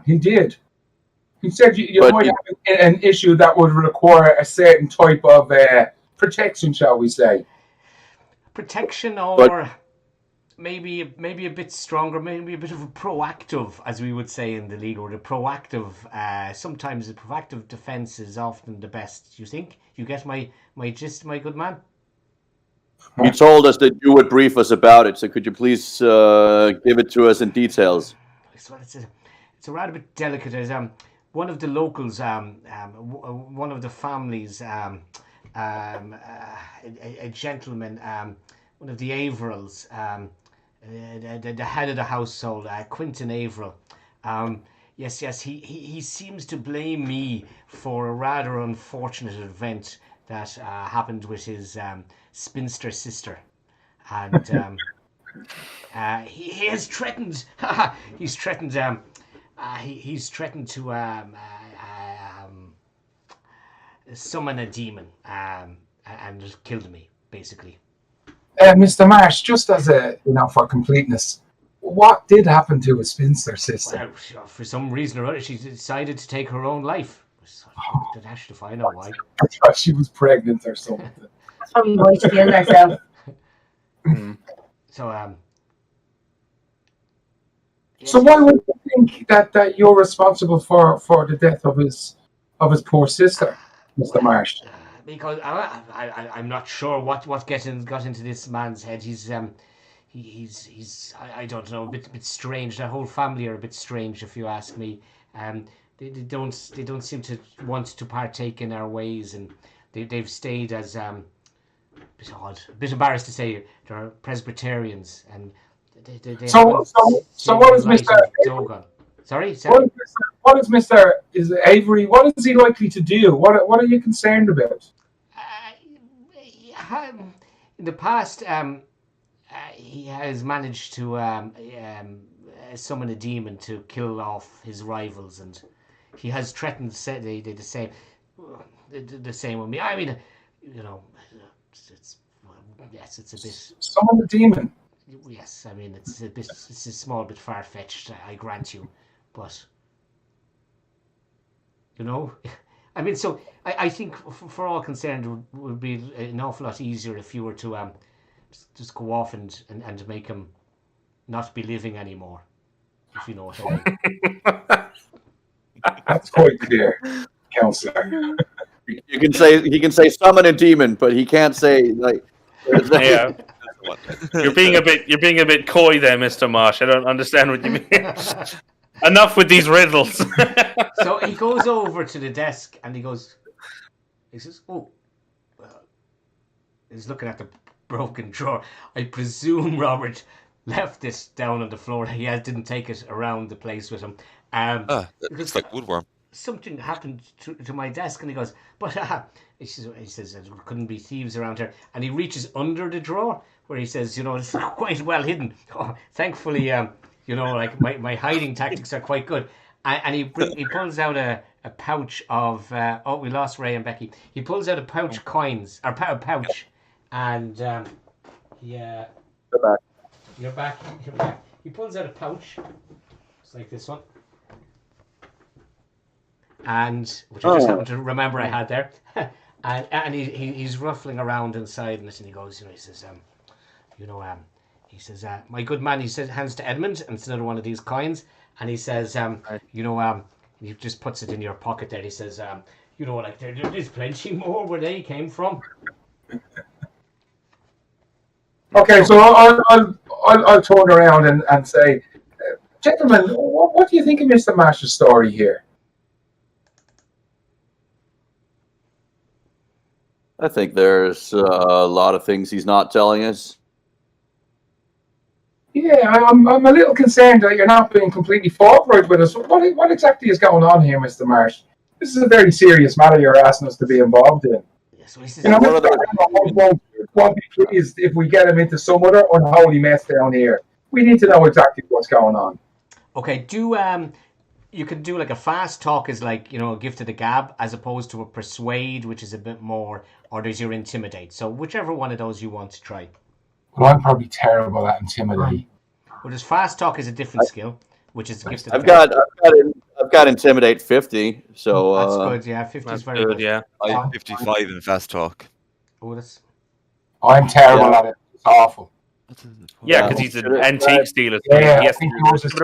He did. He said you might have an issue that would require a certain type of protection, shall we say? Protection, or maybe a bit stronger, maybe a bit of a proactive, as we would say in the league, or the proactive. Sometimes the proactive defense is often the best. You think? You get my gist, my good man? You told us that you would brief us about it, so could you please give it to us in details? Well, it's a rather bit delicate. There's one of the locals, one of the families, a gentleman, one of the Averils, the head of the household, Quentin Averill. Yes, he seems to blame me for a rather unfortunate event that happened with his spinster sister, and he has threatened. He's threatened. He's threatened to summon a demon and killed me, basically. Mr. Marsh, just as for completeness, what did happen to his spinster sister? Well, for some reason or other, she decided to take her own life. Did I to find out why? I thought she was pregnant or something. That's probably why she killed herself. So, So why would you think that you're responsible for the death of his poor sister, Mr. Marsh? Because I'm not sure what got into this man's head. He's I don't know, a bit strange. The whole family are a bit strange, if you ask me. They don't seem to want to partake in our ways, and they've stayed as a bit odd, a bit embarrassed to say they're Presbyterians, and they so what is Mr. Dogon? Sorry. What is Mr. Avery? What is he likely to do? What are you concerned about? In the past, he has managed to summon a demon to kill off his rivals, and he has threatened the same with me. I mean, it's a bit. Summon a demon. Yes, I mean it's a small bit far fetched. I grant you, but I mean, so I think for all concerned, it would be an awful lot easier if you were to just go off and make him not be living anymore, if you know what I mean. That's quite clear, Counselor. He can say summon a demon, but he can't say like. Yeah. You're being a bit coy there, Mr. Marsh. I don't understand what you mean. Enough with these riddles. So he goes over to the desk and he says, "Oh, well," he's looking at the broken drawer. I presume Robert left this down on the floor. He didn't take it around the place with him. It's like woodworm. Something happened to my desk, and he goes, but he says there couldn't be thieves around here, and he reaches under the drawer where he says, it's quite well hidden. Oh, thankfully, like my hiding tactics are quite good. And he pulls out a pouch of we lost Ray and Becky. He pulls out a pouch of coins, or pouch, and yeah, you're back. He pulls out a pouch, it's like this one. And which I just happened to remember I had there, and he's ruffling around inside in it, and he goes, he says, he says, my good man, he says, hands to Edmund, and it's another one of these coins, and he says, He just puts it in your pocket there. He says, you know, like there's plenty more where they came from. Okay, so I'll turn around and say, gentlemen, what do you think of Mr. Marsh's story here? I think there's a lot of things he's not telling us. Yeah, I'm a little concerned that you're not being completely forthright with us. What exactly is going on here, Mr. Marsh? This is a very serious matter you're asking us to be involved in. Yes, well, You know, won't be pleased if we get him into some other unholy mess down here. We need to know exactly what's going on. Okay, you could do like a fast talk is like, you know, a gift of the gab, as opposed to a persuade, which is a bit more, or there's your intimidate. So whichever one of those you want to try. Well, I'm probably terrible at intimidate. Well, there's fast talk is a different skill, which is the gift of the I've gab. got intimidate 50, so that's good. Yeah, 50 is very good. Yeah, I have 55 in fast talk. Oh, that's... I'm terrible at it. It's awful. Yeah, because he's an antique dealer. Yeah, yes. I think yours is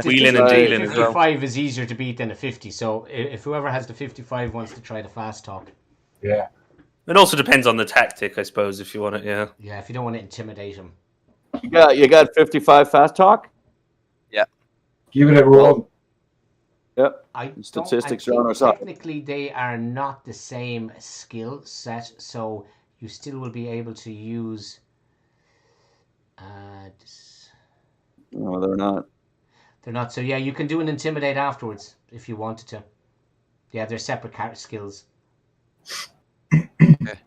Wheeling and dealing as well. 55 is easier to beat than a 50. So if whoever has the 55 wants to try the fast talk. Yeah. It also depends on the tactic, I suppose, if you want it, yeah. Yeah, if you don't want to intimidate him. You got 55 fast talk? Yeah. Give it a roll. Yep. Statistics are on our side. Technically, they are not the same skill set, so you still will be able to use... No, they're not. They're not. So, yeah, you can do an intimidate afterwards if you wanted to. Yeah, they're separate skills. Okay.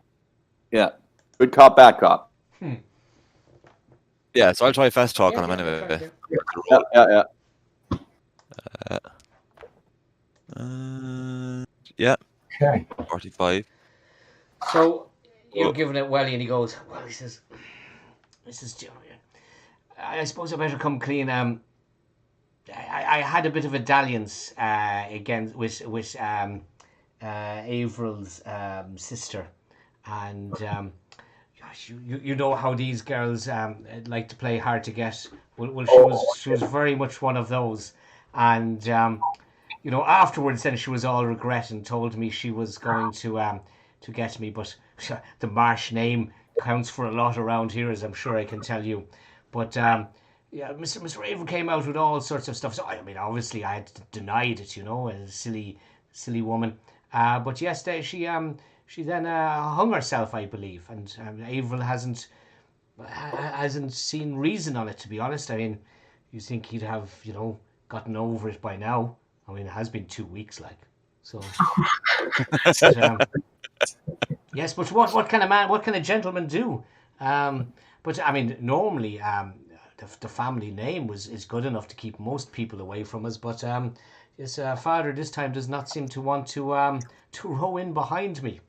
Yeah. Good cop, bad cop. Yeah, so I'll try fast talk on him anyway. Yeah. Yeah. Okay. 45. So you're giving it Welly, and he goes, well, he says, I suppose I better come clean. I had a bit of a dalliance against with Avril's sister, and you know how these girls like to play hard to get. Well, she was very much one of those, and you know, afterwards then she was all regret and told me she was going to get me, but the Marsh name counts for a lot around here, as I'm sure I can tell you. But yeah, Mr. Averill came out with all sorts of stuff. So I mean, obviously I had denied it, you know, a silly woman. But yes, she then hung herself, I believe, and Averill hasn't seen reason on it, to be honest. I mean, you think he'd have, you know, gotten over it by now. I mean, it has been 2 weeks, like, so. Yes, but what kind of man, what kind of gentleman do? But I mean, normally the family name is good enough to keep most people away from us. But his father this time does not seem to want to row in behind me.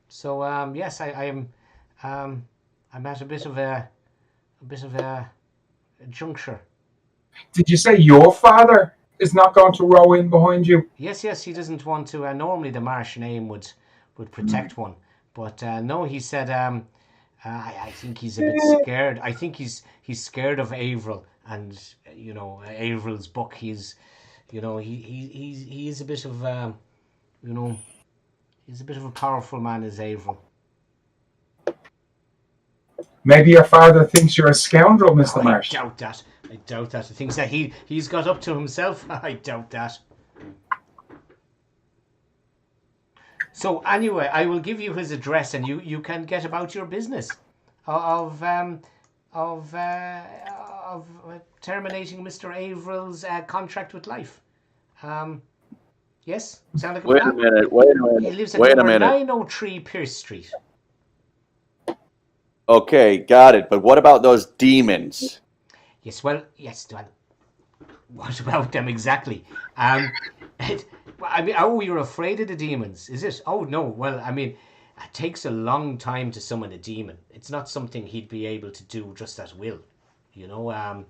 So yes, I'm at a bit of a juncture. Did you say your father is not going to row in behind you? Yes, he doesn't want to. Normally, the Marsh name would protect one, but no, he said. I think he's a bit scared. I think he's scared of Averill, and you know, Averill's book. He's, you know, he is a bit of you know, he's a bit of a powerful man, as Averill. Maybe your father thinks you're a scoundrel, Mr. Marsh. I doubt that. The things that he's got up to himself, I doubt that. So anyway, I will give you his address, and you can get about your business of terminating Mr. Averill's contract with life. Yes, sound like a plan? Wait a minute. He lives at number 903 Pierce Street. Okay, got it. But what about those demons? Yes. What about them exactly? I mean, oh, you're afraid of the demons, is it? Oh, no. Well, I mean, it takes a long time to summon a demon. It's not something he'd be able to do just at will. You know,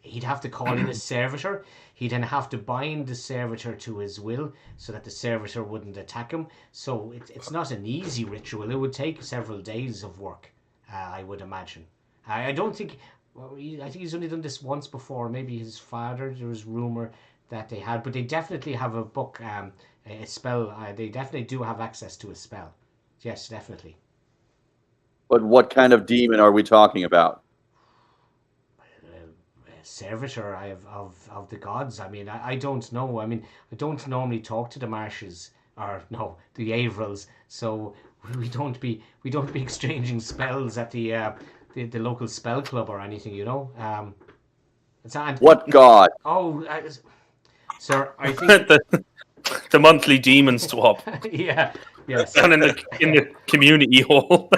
he'd have to call in a servitor. He'd then have to bind the servitor to his will so that the servitor wouldn't attack him. So it's not an easy ritual. It would take several days of work, I would imagine. I don't think... Well, I think he's only done this once before. Maybe his father. There was rumor that they had, but they definitely have a book, a spell. They definitely do have access to a spell. Yes, definitely. But what kind of demon are we talking about? Servitor of the gods. I mean, I don't know. I mean, I don't normally talk to the Marshes or no, the Avrils. So we don't be exchanging spells at the local spell club or anything, you know. What god? Oh, sir, I think the monthly demon swap. Yeah, yes. Down in the community hall.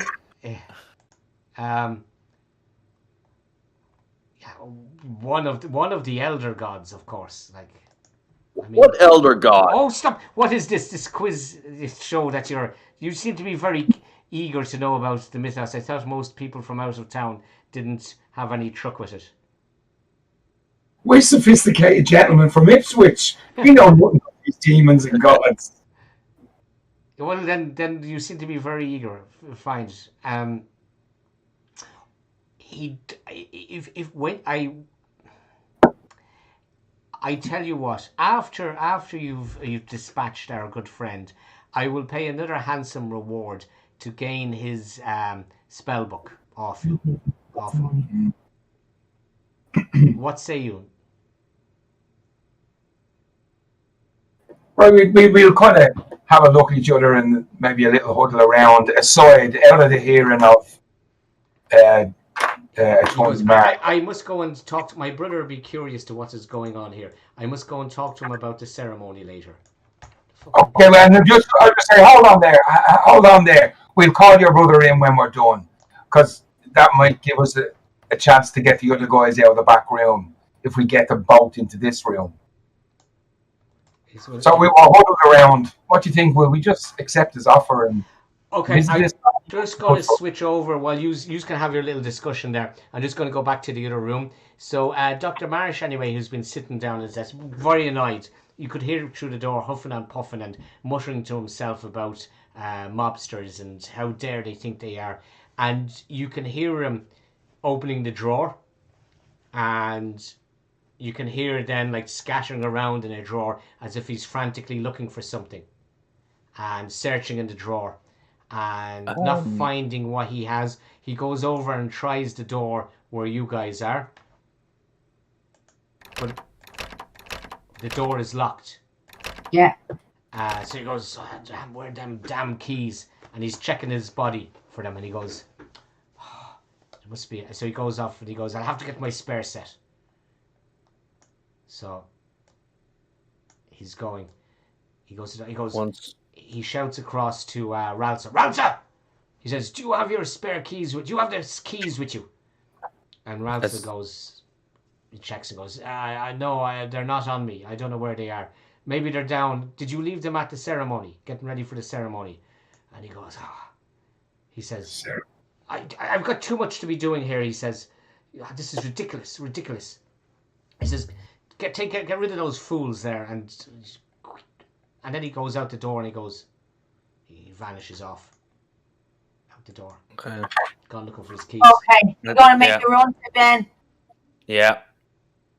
One of the elder gods, of course. Like, I mean, what elder god? Oh, stop! What is this quiz? This show that you seem to be very eager to know about the mythos. I thought most people from out of town didn't have any truck with it. We're sophisticated gentlemen from Ipswich. We know nothing about these demons and gods. Well, then you seem to be very eager. Fine. I tell you what, after you've dispatched our good friend, I will pay another handsome reward to gain his spell book off you. What say you? Right, we'll kind of have a look at each other and maybe a little huddle around, aside, out of the hearing of I must go and talk to my brother. Will be curious to what is going on here. I must go and talk to him about the ceremony later. Okay, well, I'll just say, hold on there. We'll call your brother in when we're done, because that might give us a chance to get the other guys out of the back room if we get them both into this room. So we will huddle around. What do you think? Will we just accept his offer and? Okay, I'm just going to switch over while you can have your little discussion there. I'm just going to go back to the other room. So Dr. Marsh, anyway, who's been sitting down at his desk, very annoyed. You could hear him through the door, huffing and puffing and muttering to himself about mobsters and how dare they think they are. And you can hear him opening the drawer, and you can hear then like scattering around in a drawer as if he's frantically looking for something and searching in the drawer. And not finding what he has, he goes over and tries the door where you guys are, but the door is locked. Yeah. So he goes, where are them damn keys? And he's checking his body for them, and he goes, it must be. So he goes off and he goes, I'll have to get my spare set. So he's going. He goes. Once. He shouts across to Ralsa. Ralsa! He says, do you have your spare keys? Do you have the keys with you? And Ralsa goes, he checks and goes, no, they're not on me. I don't know where they are. Maybe they're down. Did you leave them at the ceremony? Getting ready for the ceremony. And he goes, he says, I've got too much to be doing here. He says, this is ridiculous. He says, get rid of those fools there. And then he goes out the door and he vanishes off out the door. Okay. Gone looking for his keys. Okay. You're going to make the run to Ben? Yeah.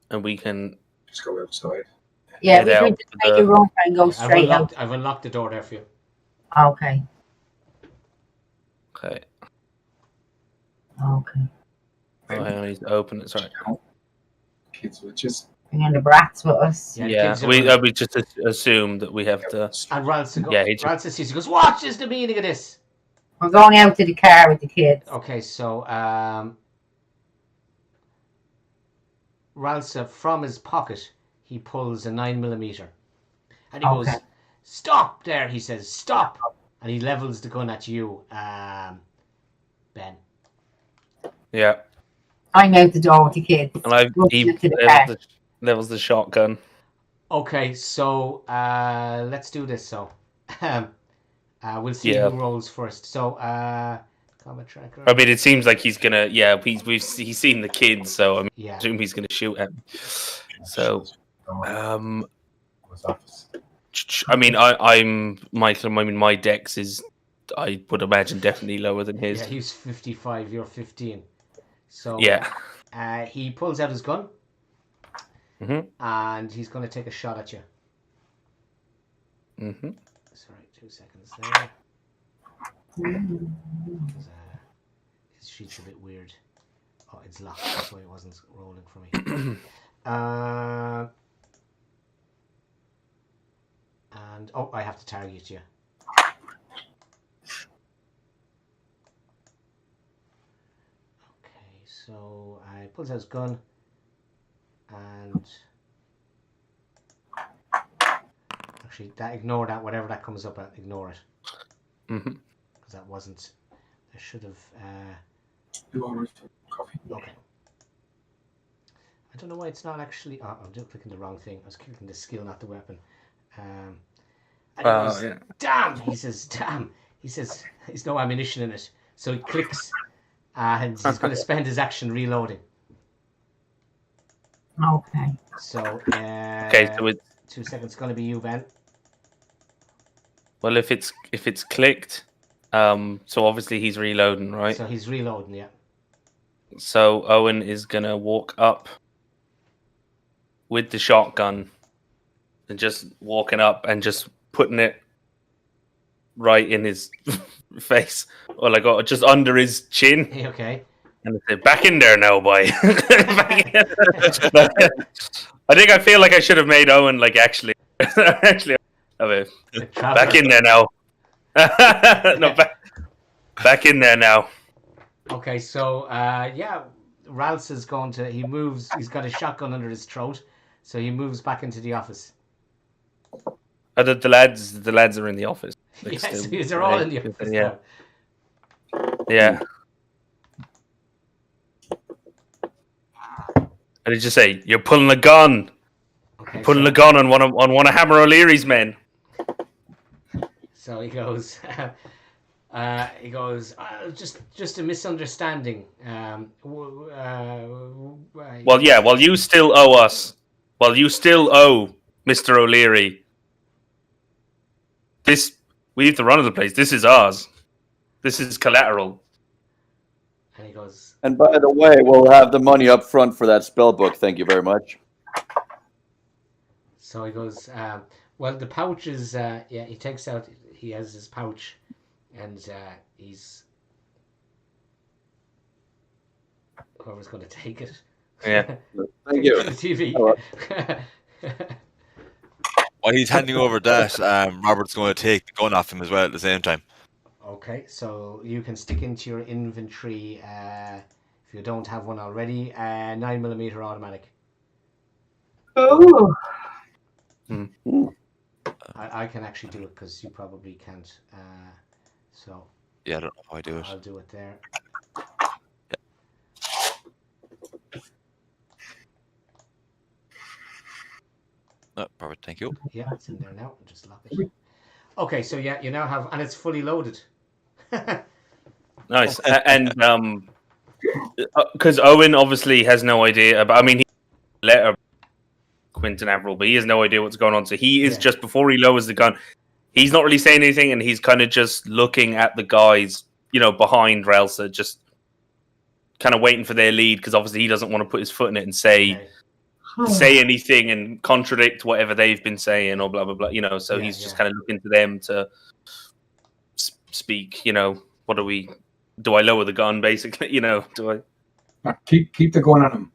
And we can just go outside. Yeah, we can just make a run and go straight out. I've unlocked the door there for you. Okay. Okay. Oh, I need to open it. Sorry. Kids will just. And the brats with us. Yeah, we just assume that we have to. And Ralsa sees. He goes, "What is the meaning of this?" We're going out to the car with the kids. Okay, so Ralsa, from his pocket, he pulls a 9mm, and he goes, "Stop there!" He says, "Stop!" And he levels the gun at you, Ben. Yeah. I'm out the door with the kids. And levels the shotgun. Okay, so let's do this. So we'll see who rolls first. So combat tracker. I mean, it seems like he's gonna. Yeah, he's seen the kids, so I assume he's gonna shoot him. So, I mean, I'm Michael. I mean, my dex is, I would imagine, definitely lower than his. Yeah, he's 55. You're 15. So yeah. He pulls out his gun, Mm-hmm. and he's going to take a shot at you. Mm-hmm. Sorry, 2 seconds there. His sheet's a bit weird. Oh, it's locked. That's why it wasn't rolling for me. And I have to target you. Okay, so I pulls out his gun, and actually, ignore that. Whatever that comes up at, ignore it. Mm-hmm. Because that wasn't. I should have. You always coffee. Okay. I don't know why it's not actually. Oh, I'm just clicking the wrong thing. I was clicking the skill, not the weapon. And he goes, Yeah. damn! He says, damn! He says, there's no ammunition in it. So he clicks, and he's going to spend his action reloading. Okay. So, Okay, so it's 2 seconds going to be you, Ben. well, if it's clicked, so obviously he's reloading, right? So he's reloading, yeah. So Owen is gonna walk up with the shotgun and just walking up and just putting it right in his face, or like just under his chin. Okay. And say, "Back in there now, boy." I feel like I should have made Owen like actually back in there now. No, back in there now. Okay, so Ralph is going to. He moves. He's got a shotgun under his throat, so he moves back into the office. The lads are in the office. Yes, they're all in the office. Yeah. Yeah. What did you say? You're pulling a gun. Okay, Pulling a gun on one of Hammer O'Leary's men. So he goes. Just a misunderstanding. Well, yeah. Well, you still owe us. Well, you still owe Mr. O'Leary. We have to run of the place. This is ours. This is collateral. And he goes. And by the way, we'll have the money up front for that spell book. Thank you very much. So he goes. Well, the pouch is. He takes out. He has his pouch, and he's. Whoever's going to take it. Yeah. Thank you. The TV. While he's handing over that, Robert's going to take the gun off him as well at the same time. Okay, so you can stick into your inventory if you don't have one already. 9mm automatic. Oh. I can actually do it because you probably can't. So Yeah, I don't know how I do it. I'll do it there. Oh, perfect, thank you. Yeah, it's in there now. I'll just lock it. Okay, so yeah, you now have, and it's fully loaded. Nice. And because Owen obviously has no idea about. I mean, he letter Quentin Averill, but he has no idea what's going on. So he is just before he lowers the gun, he's not really saying anything, and he's kind of just looking at the guys, behind Relsa, just kind of waiting for their lead because obviously he doesn't want to put his foot in it and say anything and contradict whatever they've been saying or blah blah blah. So he's just kind of looking to them to speak. What do we? Do I lower the gun? Basically, do I keep the gun on him?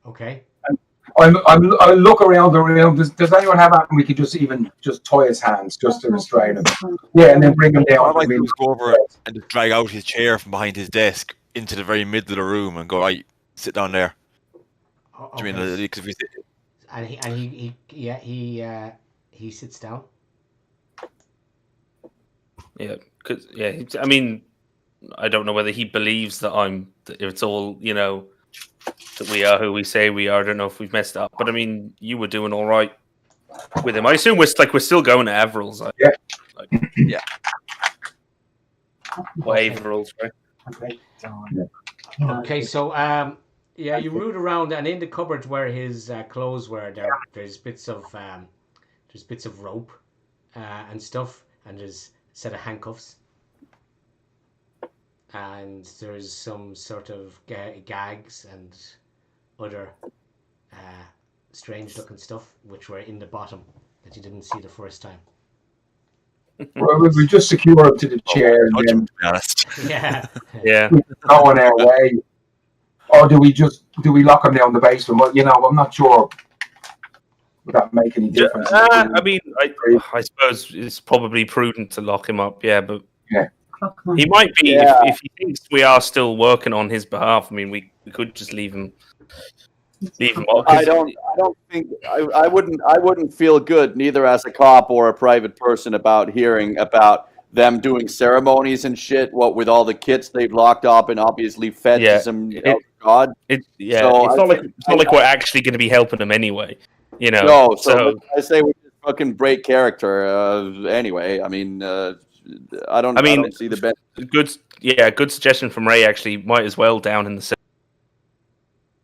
Okay. I'll look around the room. Does anyone have that? We could just tie his hands just to restrain him. Yeah, and then bring him down. I'd like to go over and just drag out his chair from behind his desk into the very middle of the room and go, right, sit down there. Okay. Do you mean, because we he sits down. Yeah, because I mean, I don't know whether he believes that it's all that we are who we say we are. I don't know if we've messed up, but I mean, you were doing all right with him. I assume we're still going to Averill's. Yeah. What Averill's, right? Okay, so you root around, and in the cupboard where his clothes were, there's bits of rope and stuff, and there's a set of handcuffs. and there's some sort of gags and other strange looking stuff which were in the bottom that you didn't see the first time. Well, we just secure him to the chair and then yeah. we go on our way. Or do we lock him down in the basement? Well, you know, I'm not sure. Would that make any difference? I mean, I suppose it's probably prudent to lock him up. Yeah, but he might be if he thinks we are still working on his behalf. I mean, we could just leave him. I don't think I wouldn't feel good neither as a cop or a private person about hearing about them doing ceremonies and shit. What with all the kids they've locked up and obviously fed to some god. It's not like we're actually going to be helping them anyway. You know. No, so I say we just fucking break character. Anyway, I mean, I don't see the best. Good suggestion from Ray. Actually, might as well down in the.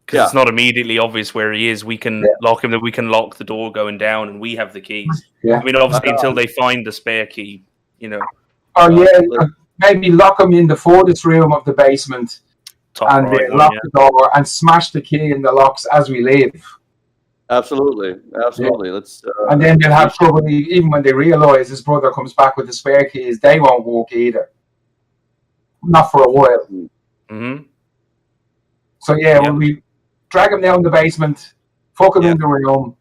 Because it's not immediately obvious where he is. We can lock him. We can lock the door going down, and we have the keys. Yeah. I mean, obviously, until they find the spare key, you know. Oh maybe lock him in the furthest room of the basement, and lock the door and smash the key in the locks as we leave. Absolutely. Let's. And then they'll have trouble even when they realise his brother comes back with the spare keys. They won't walk either. Not for a while. Mm-hmm. So when we drag him down the basement, fuck him in the room,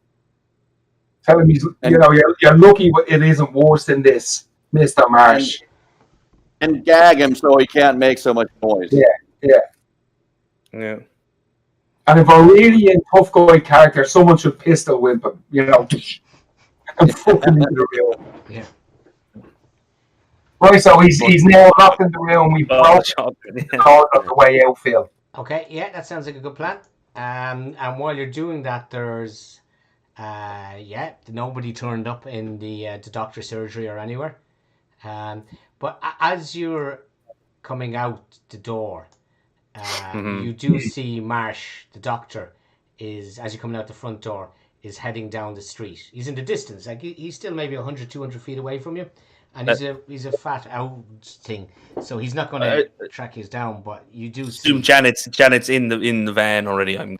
tell him you're lucky it isn't worse than this, Mr. Marsh. And gag him so he can't make so much noise. Yeah. And if we're really in tough guy character, someone should pistol whip him, and fuck him into the room. Yeah. Right, so he's now locked in the room. We've brought the way out, Phil. Okay, that sounds like a good plan. And while you're doing that, there's nobody turned up in the doctor's surgery or anywhere. But as you're coming out the door, you do see Marsh, the doctor, as you're coming out the front door, is heading down the street. He's in the distance, like he's still maybe 100, 200 feet away from you. And he's a fat out thing, so he's not going to track you down. But you do see Janet's in the van already. I'm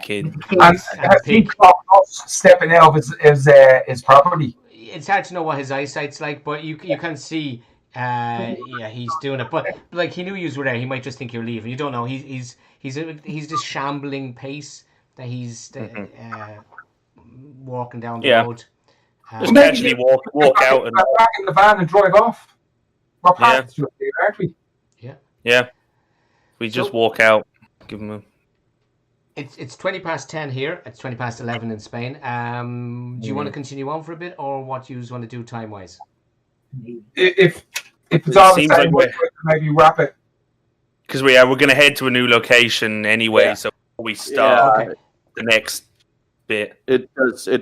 kid. And has he clocked us stepping out of his property? It's hard to know what his eyesight's like, but you can see. He's doing it. But like he knew you were there. He might just think you're leaving. You don't know. He's this shambling pace that he's walking down the road. Just casually walk out and back in the van and drive off. We're past aren't we? Yeah. We just walk out. Give him a. It's 20 past 10 here. It's 20 past 11 in Spain. Do you want to continue on for a bit, or what you want to do time wise? If it's all the same, maybe wrap it. Because we're going to head to a new location anyway, so we start the next bit. It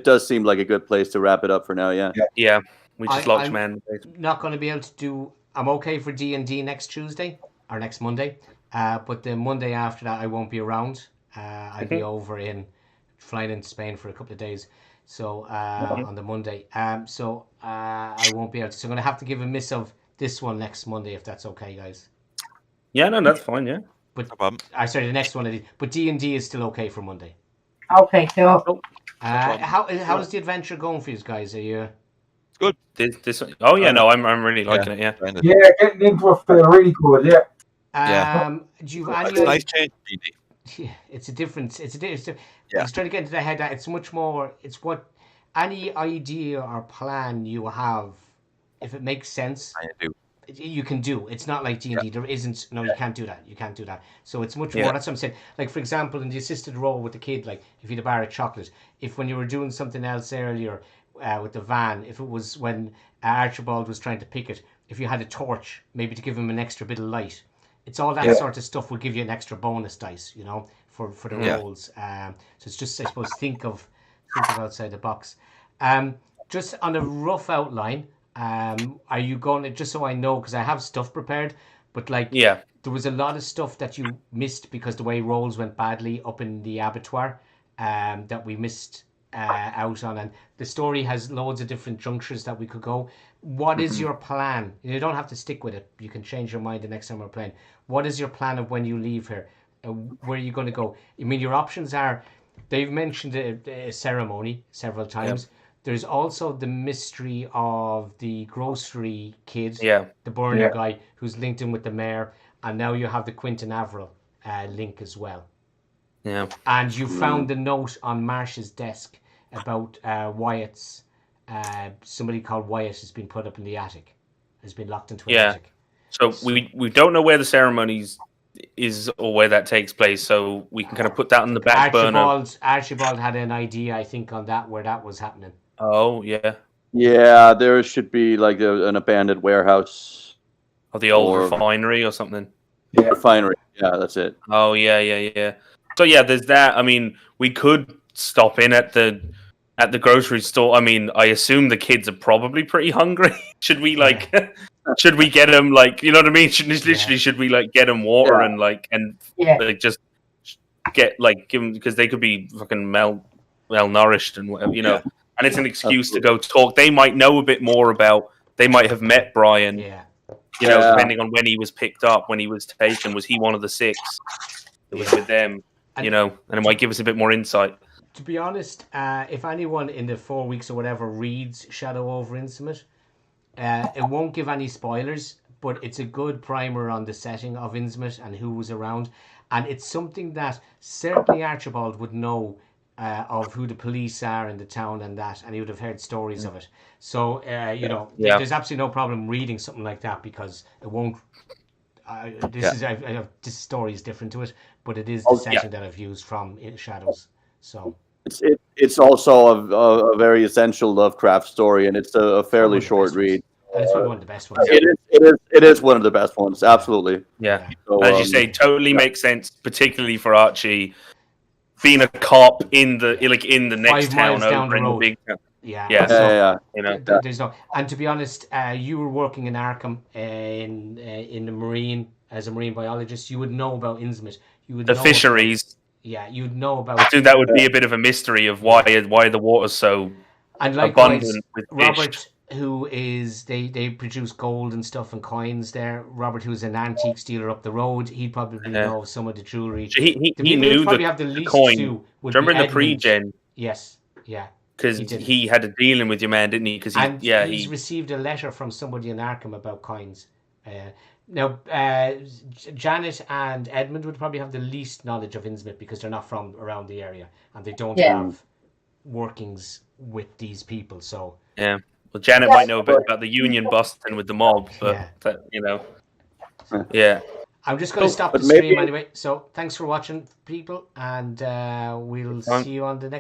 does seem like a good place to wrap it up for now. Yeah. We just locked him in. Not going to be able to do. I'm okay for D&D next Tuesday or next Monday, but the Monday after that I won't be around. I'll be over flying into Spain for a couple of days. So on the Monday, so I won't be able to. So I'm going to have to give a miss of this one next Monday if that's okay, guys. Yeah, no, that's fine. Yeah, but the next one I did. But D&D is still okay for Monday. Okay, so how's the adventure going for you guys? Are you good? I'm really liking it. Yeah, getting into it really good. Do you have any? It's a nice change. Yeah, it's a difference. It's trying to get into the head that it's much more. It's what any idea or plan you have, if it makes sense, you can do. It's not like D&D. There isn't. No, you can't do that. You can't do that. So it's much more. That's what I'm saying. Like for example, in the assisted role with the kid, like if you had a bar of chocolate, if when you were doing something else earlier with the van, if it was when Archibald was trying to pick it, if you had a torch, maybe to give him an extra bit of light. It's all that sort of stuff will give you an extra bonus dice, for the rolls. So it's just, I suppose, think of outside the box. Just on a rough outline, are you going to, just so I know, because I have stuff prepared, but there was a lot of stuff that you missed because the way rolls went badly up in the abattoir, that we missed out on, and the story has loads of different junctures that we could go. What is your plan? You don't have to stick with it. You can change your mind the next time we're playing. What is your plan of when you leave here? Where are you going to go? I mean, your options are, they've mentioned a ceremony several times. Yep. There's also the mystery of the grocery kid, the burner guy, who's linked in with the mayor, and now you have the Quentin Averill link as well. Yeah. And you found the note on Marsh's desk about Wyatt's. Somebody called Wyatt has been put up in the attic, has been locked into an attic. So we don't know where the ceremonies is or where that takes place, so we can kind of put that on the back burner. Archibald had an idea, I think, on that, where that was happening. Oh, yeah. Yeah, there should be like an abandoned warehouse. Or the old refinery or something. Yeah, refinery. Yeah, that's it. Oh, yeah. So, yeah, there's that. I mean, we could stop in at the grocery store. I mean, I assume the kids are probably pretty hungry. Should we, like... Should we get them, like, you know what I mean? Should we, like, get them water and, like, like, just get, like, give them, because they could be fucking malnourished and whatever, you know. And it's an excuse to go talk. They might know a bit more about, they might have met Brian, you know, depending on when he was picked up, when he was taken. Was he one of the 6 that was with them, you know? And it might give us a bit more insight. To be honest, if anyone in the 4 weeks or whatever reads Shadow over Innsmouth, it won't give any spoilers, but it's a good primer on the setting of Innsmouth and who was around. And it's something that certainly Archibald would know of who the police are in the town and that, and he would have heard stories of it. So, you know, there's absolutely no problem reading something like that, because it won't... this story is different to it, but it is the setting that I've used from Shadows. So... It's also a very essential Lovecraft story, and it's a fairly short read. And it's one of the best ones. It is one of the best ones, absolutely. Yeah, so, as you say, totally makes sense, particularly for Archie being a cop in the next 5 town miles down over the in road. the big town. Yeah. You know, there's no. And to be honest, you were working in Arkham in the Marine as a marine biologist. You would know about Innsmouth. You would know fisheries. You'd know about. I think that would be a bit of a mystery of why the water's so abundant with Robert, fish. who is they produce gold and stuff and coins there. Robert, who's an antiques dealer up the road, he'd probably know some of the jewelry. He knew the coin. Remember in the pre-gen? Yes, yeah. Because he had a dealing with your man, didn't he? Because he's received a letter from somebody in Arkham about coins. Now, Janet and Edmund would probably have the least knowledge of Innsmouth because they're not from around the area and they don't have workings with these people. So well, Janet might know a bit about the union busting with the mob, but you know, I'm just going to stop the stream anyway. So thanks for watching, people, and we'll see you on the next.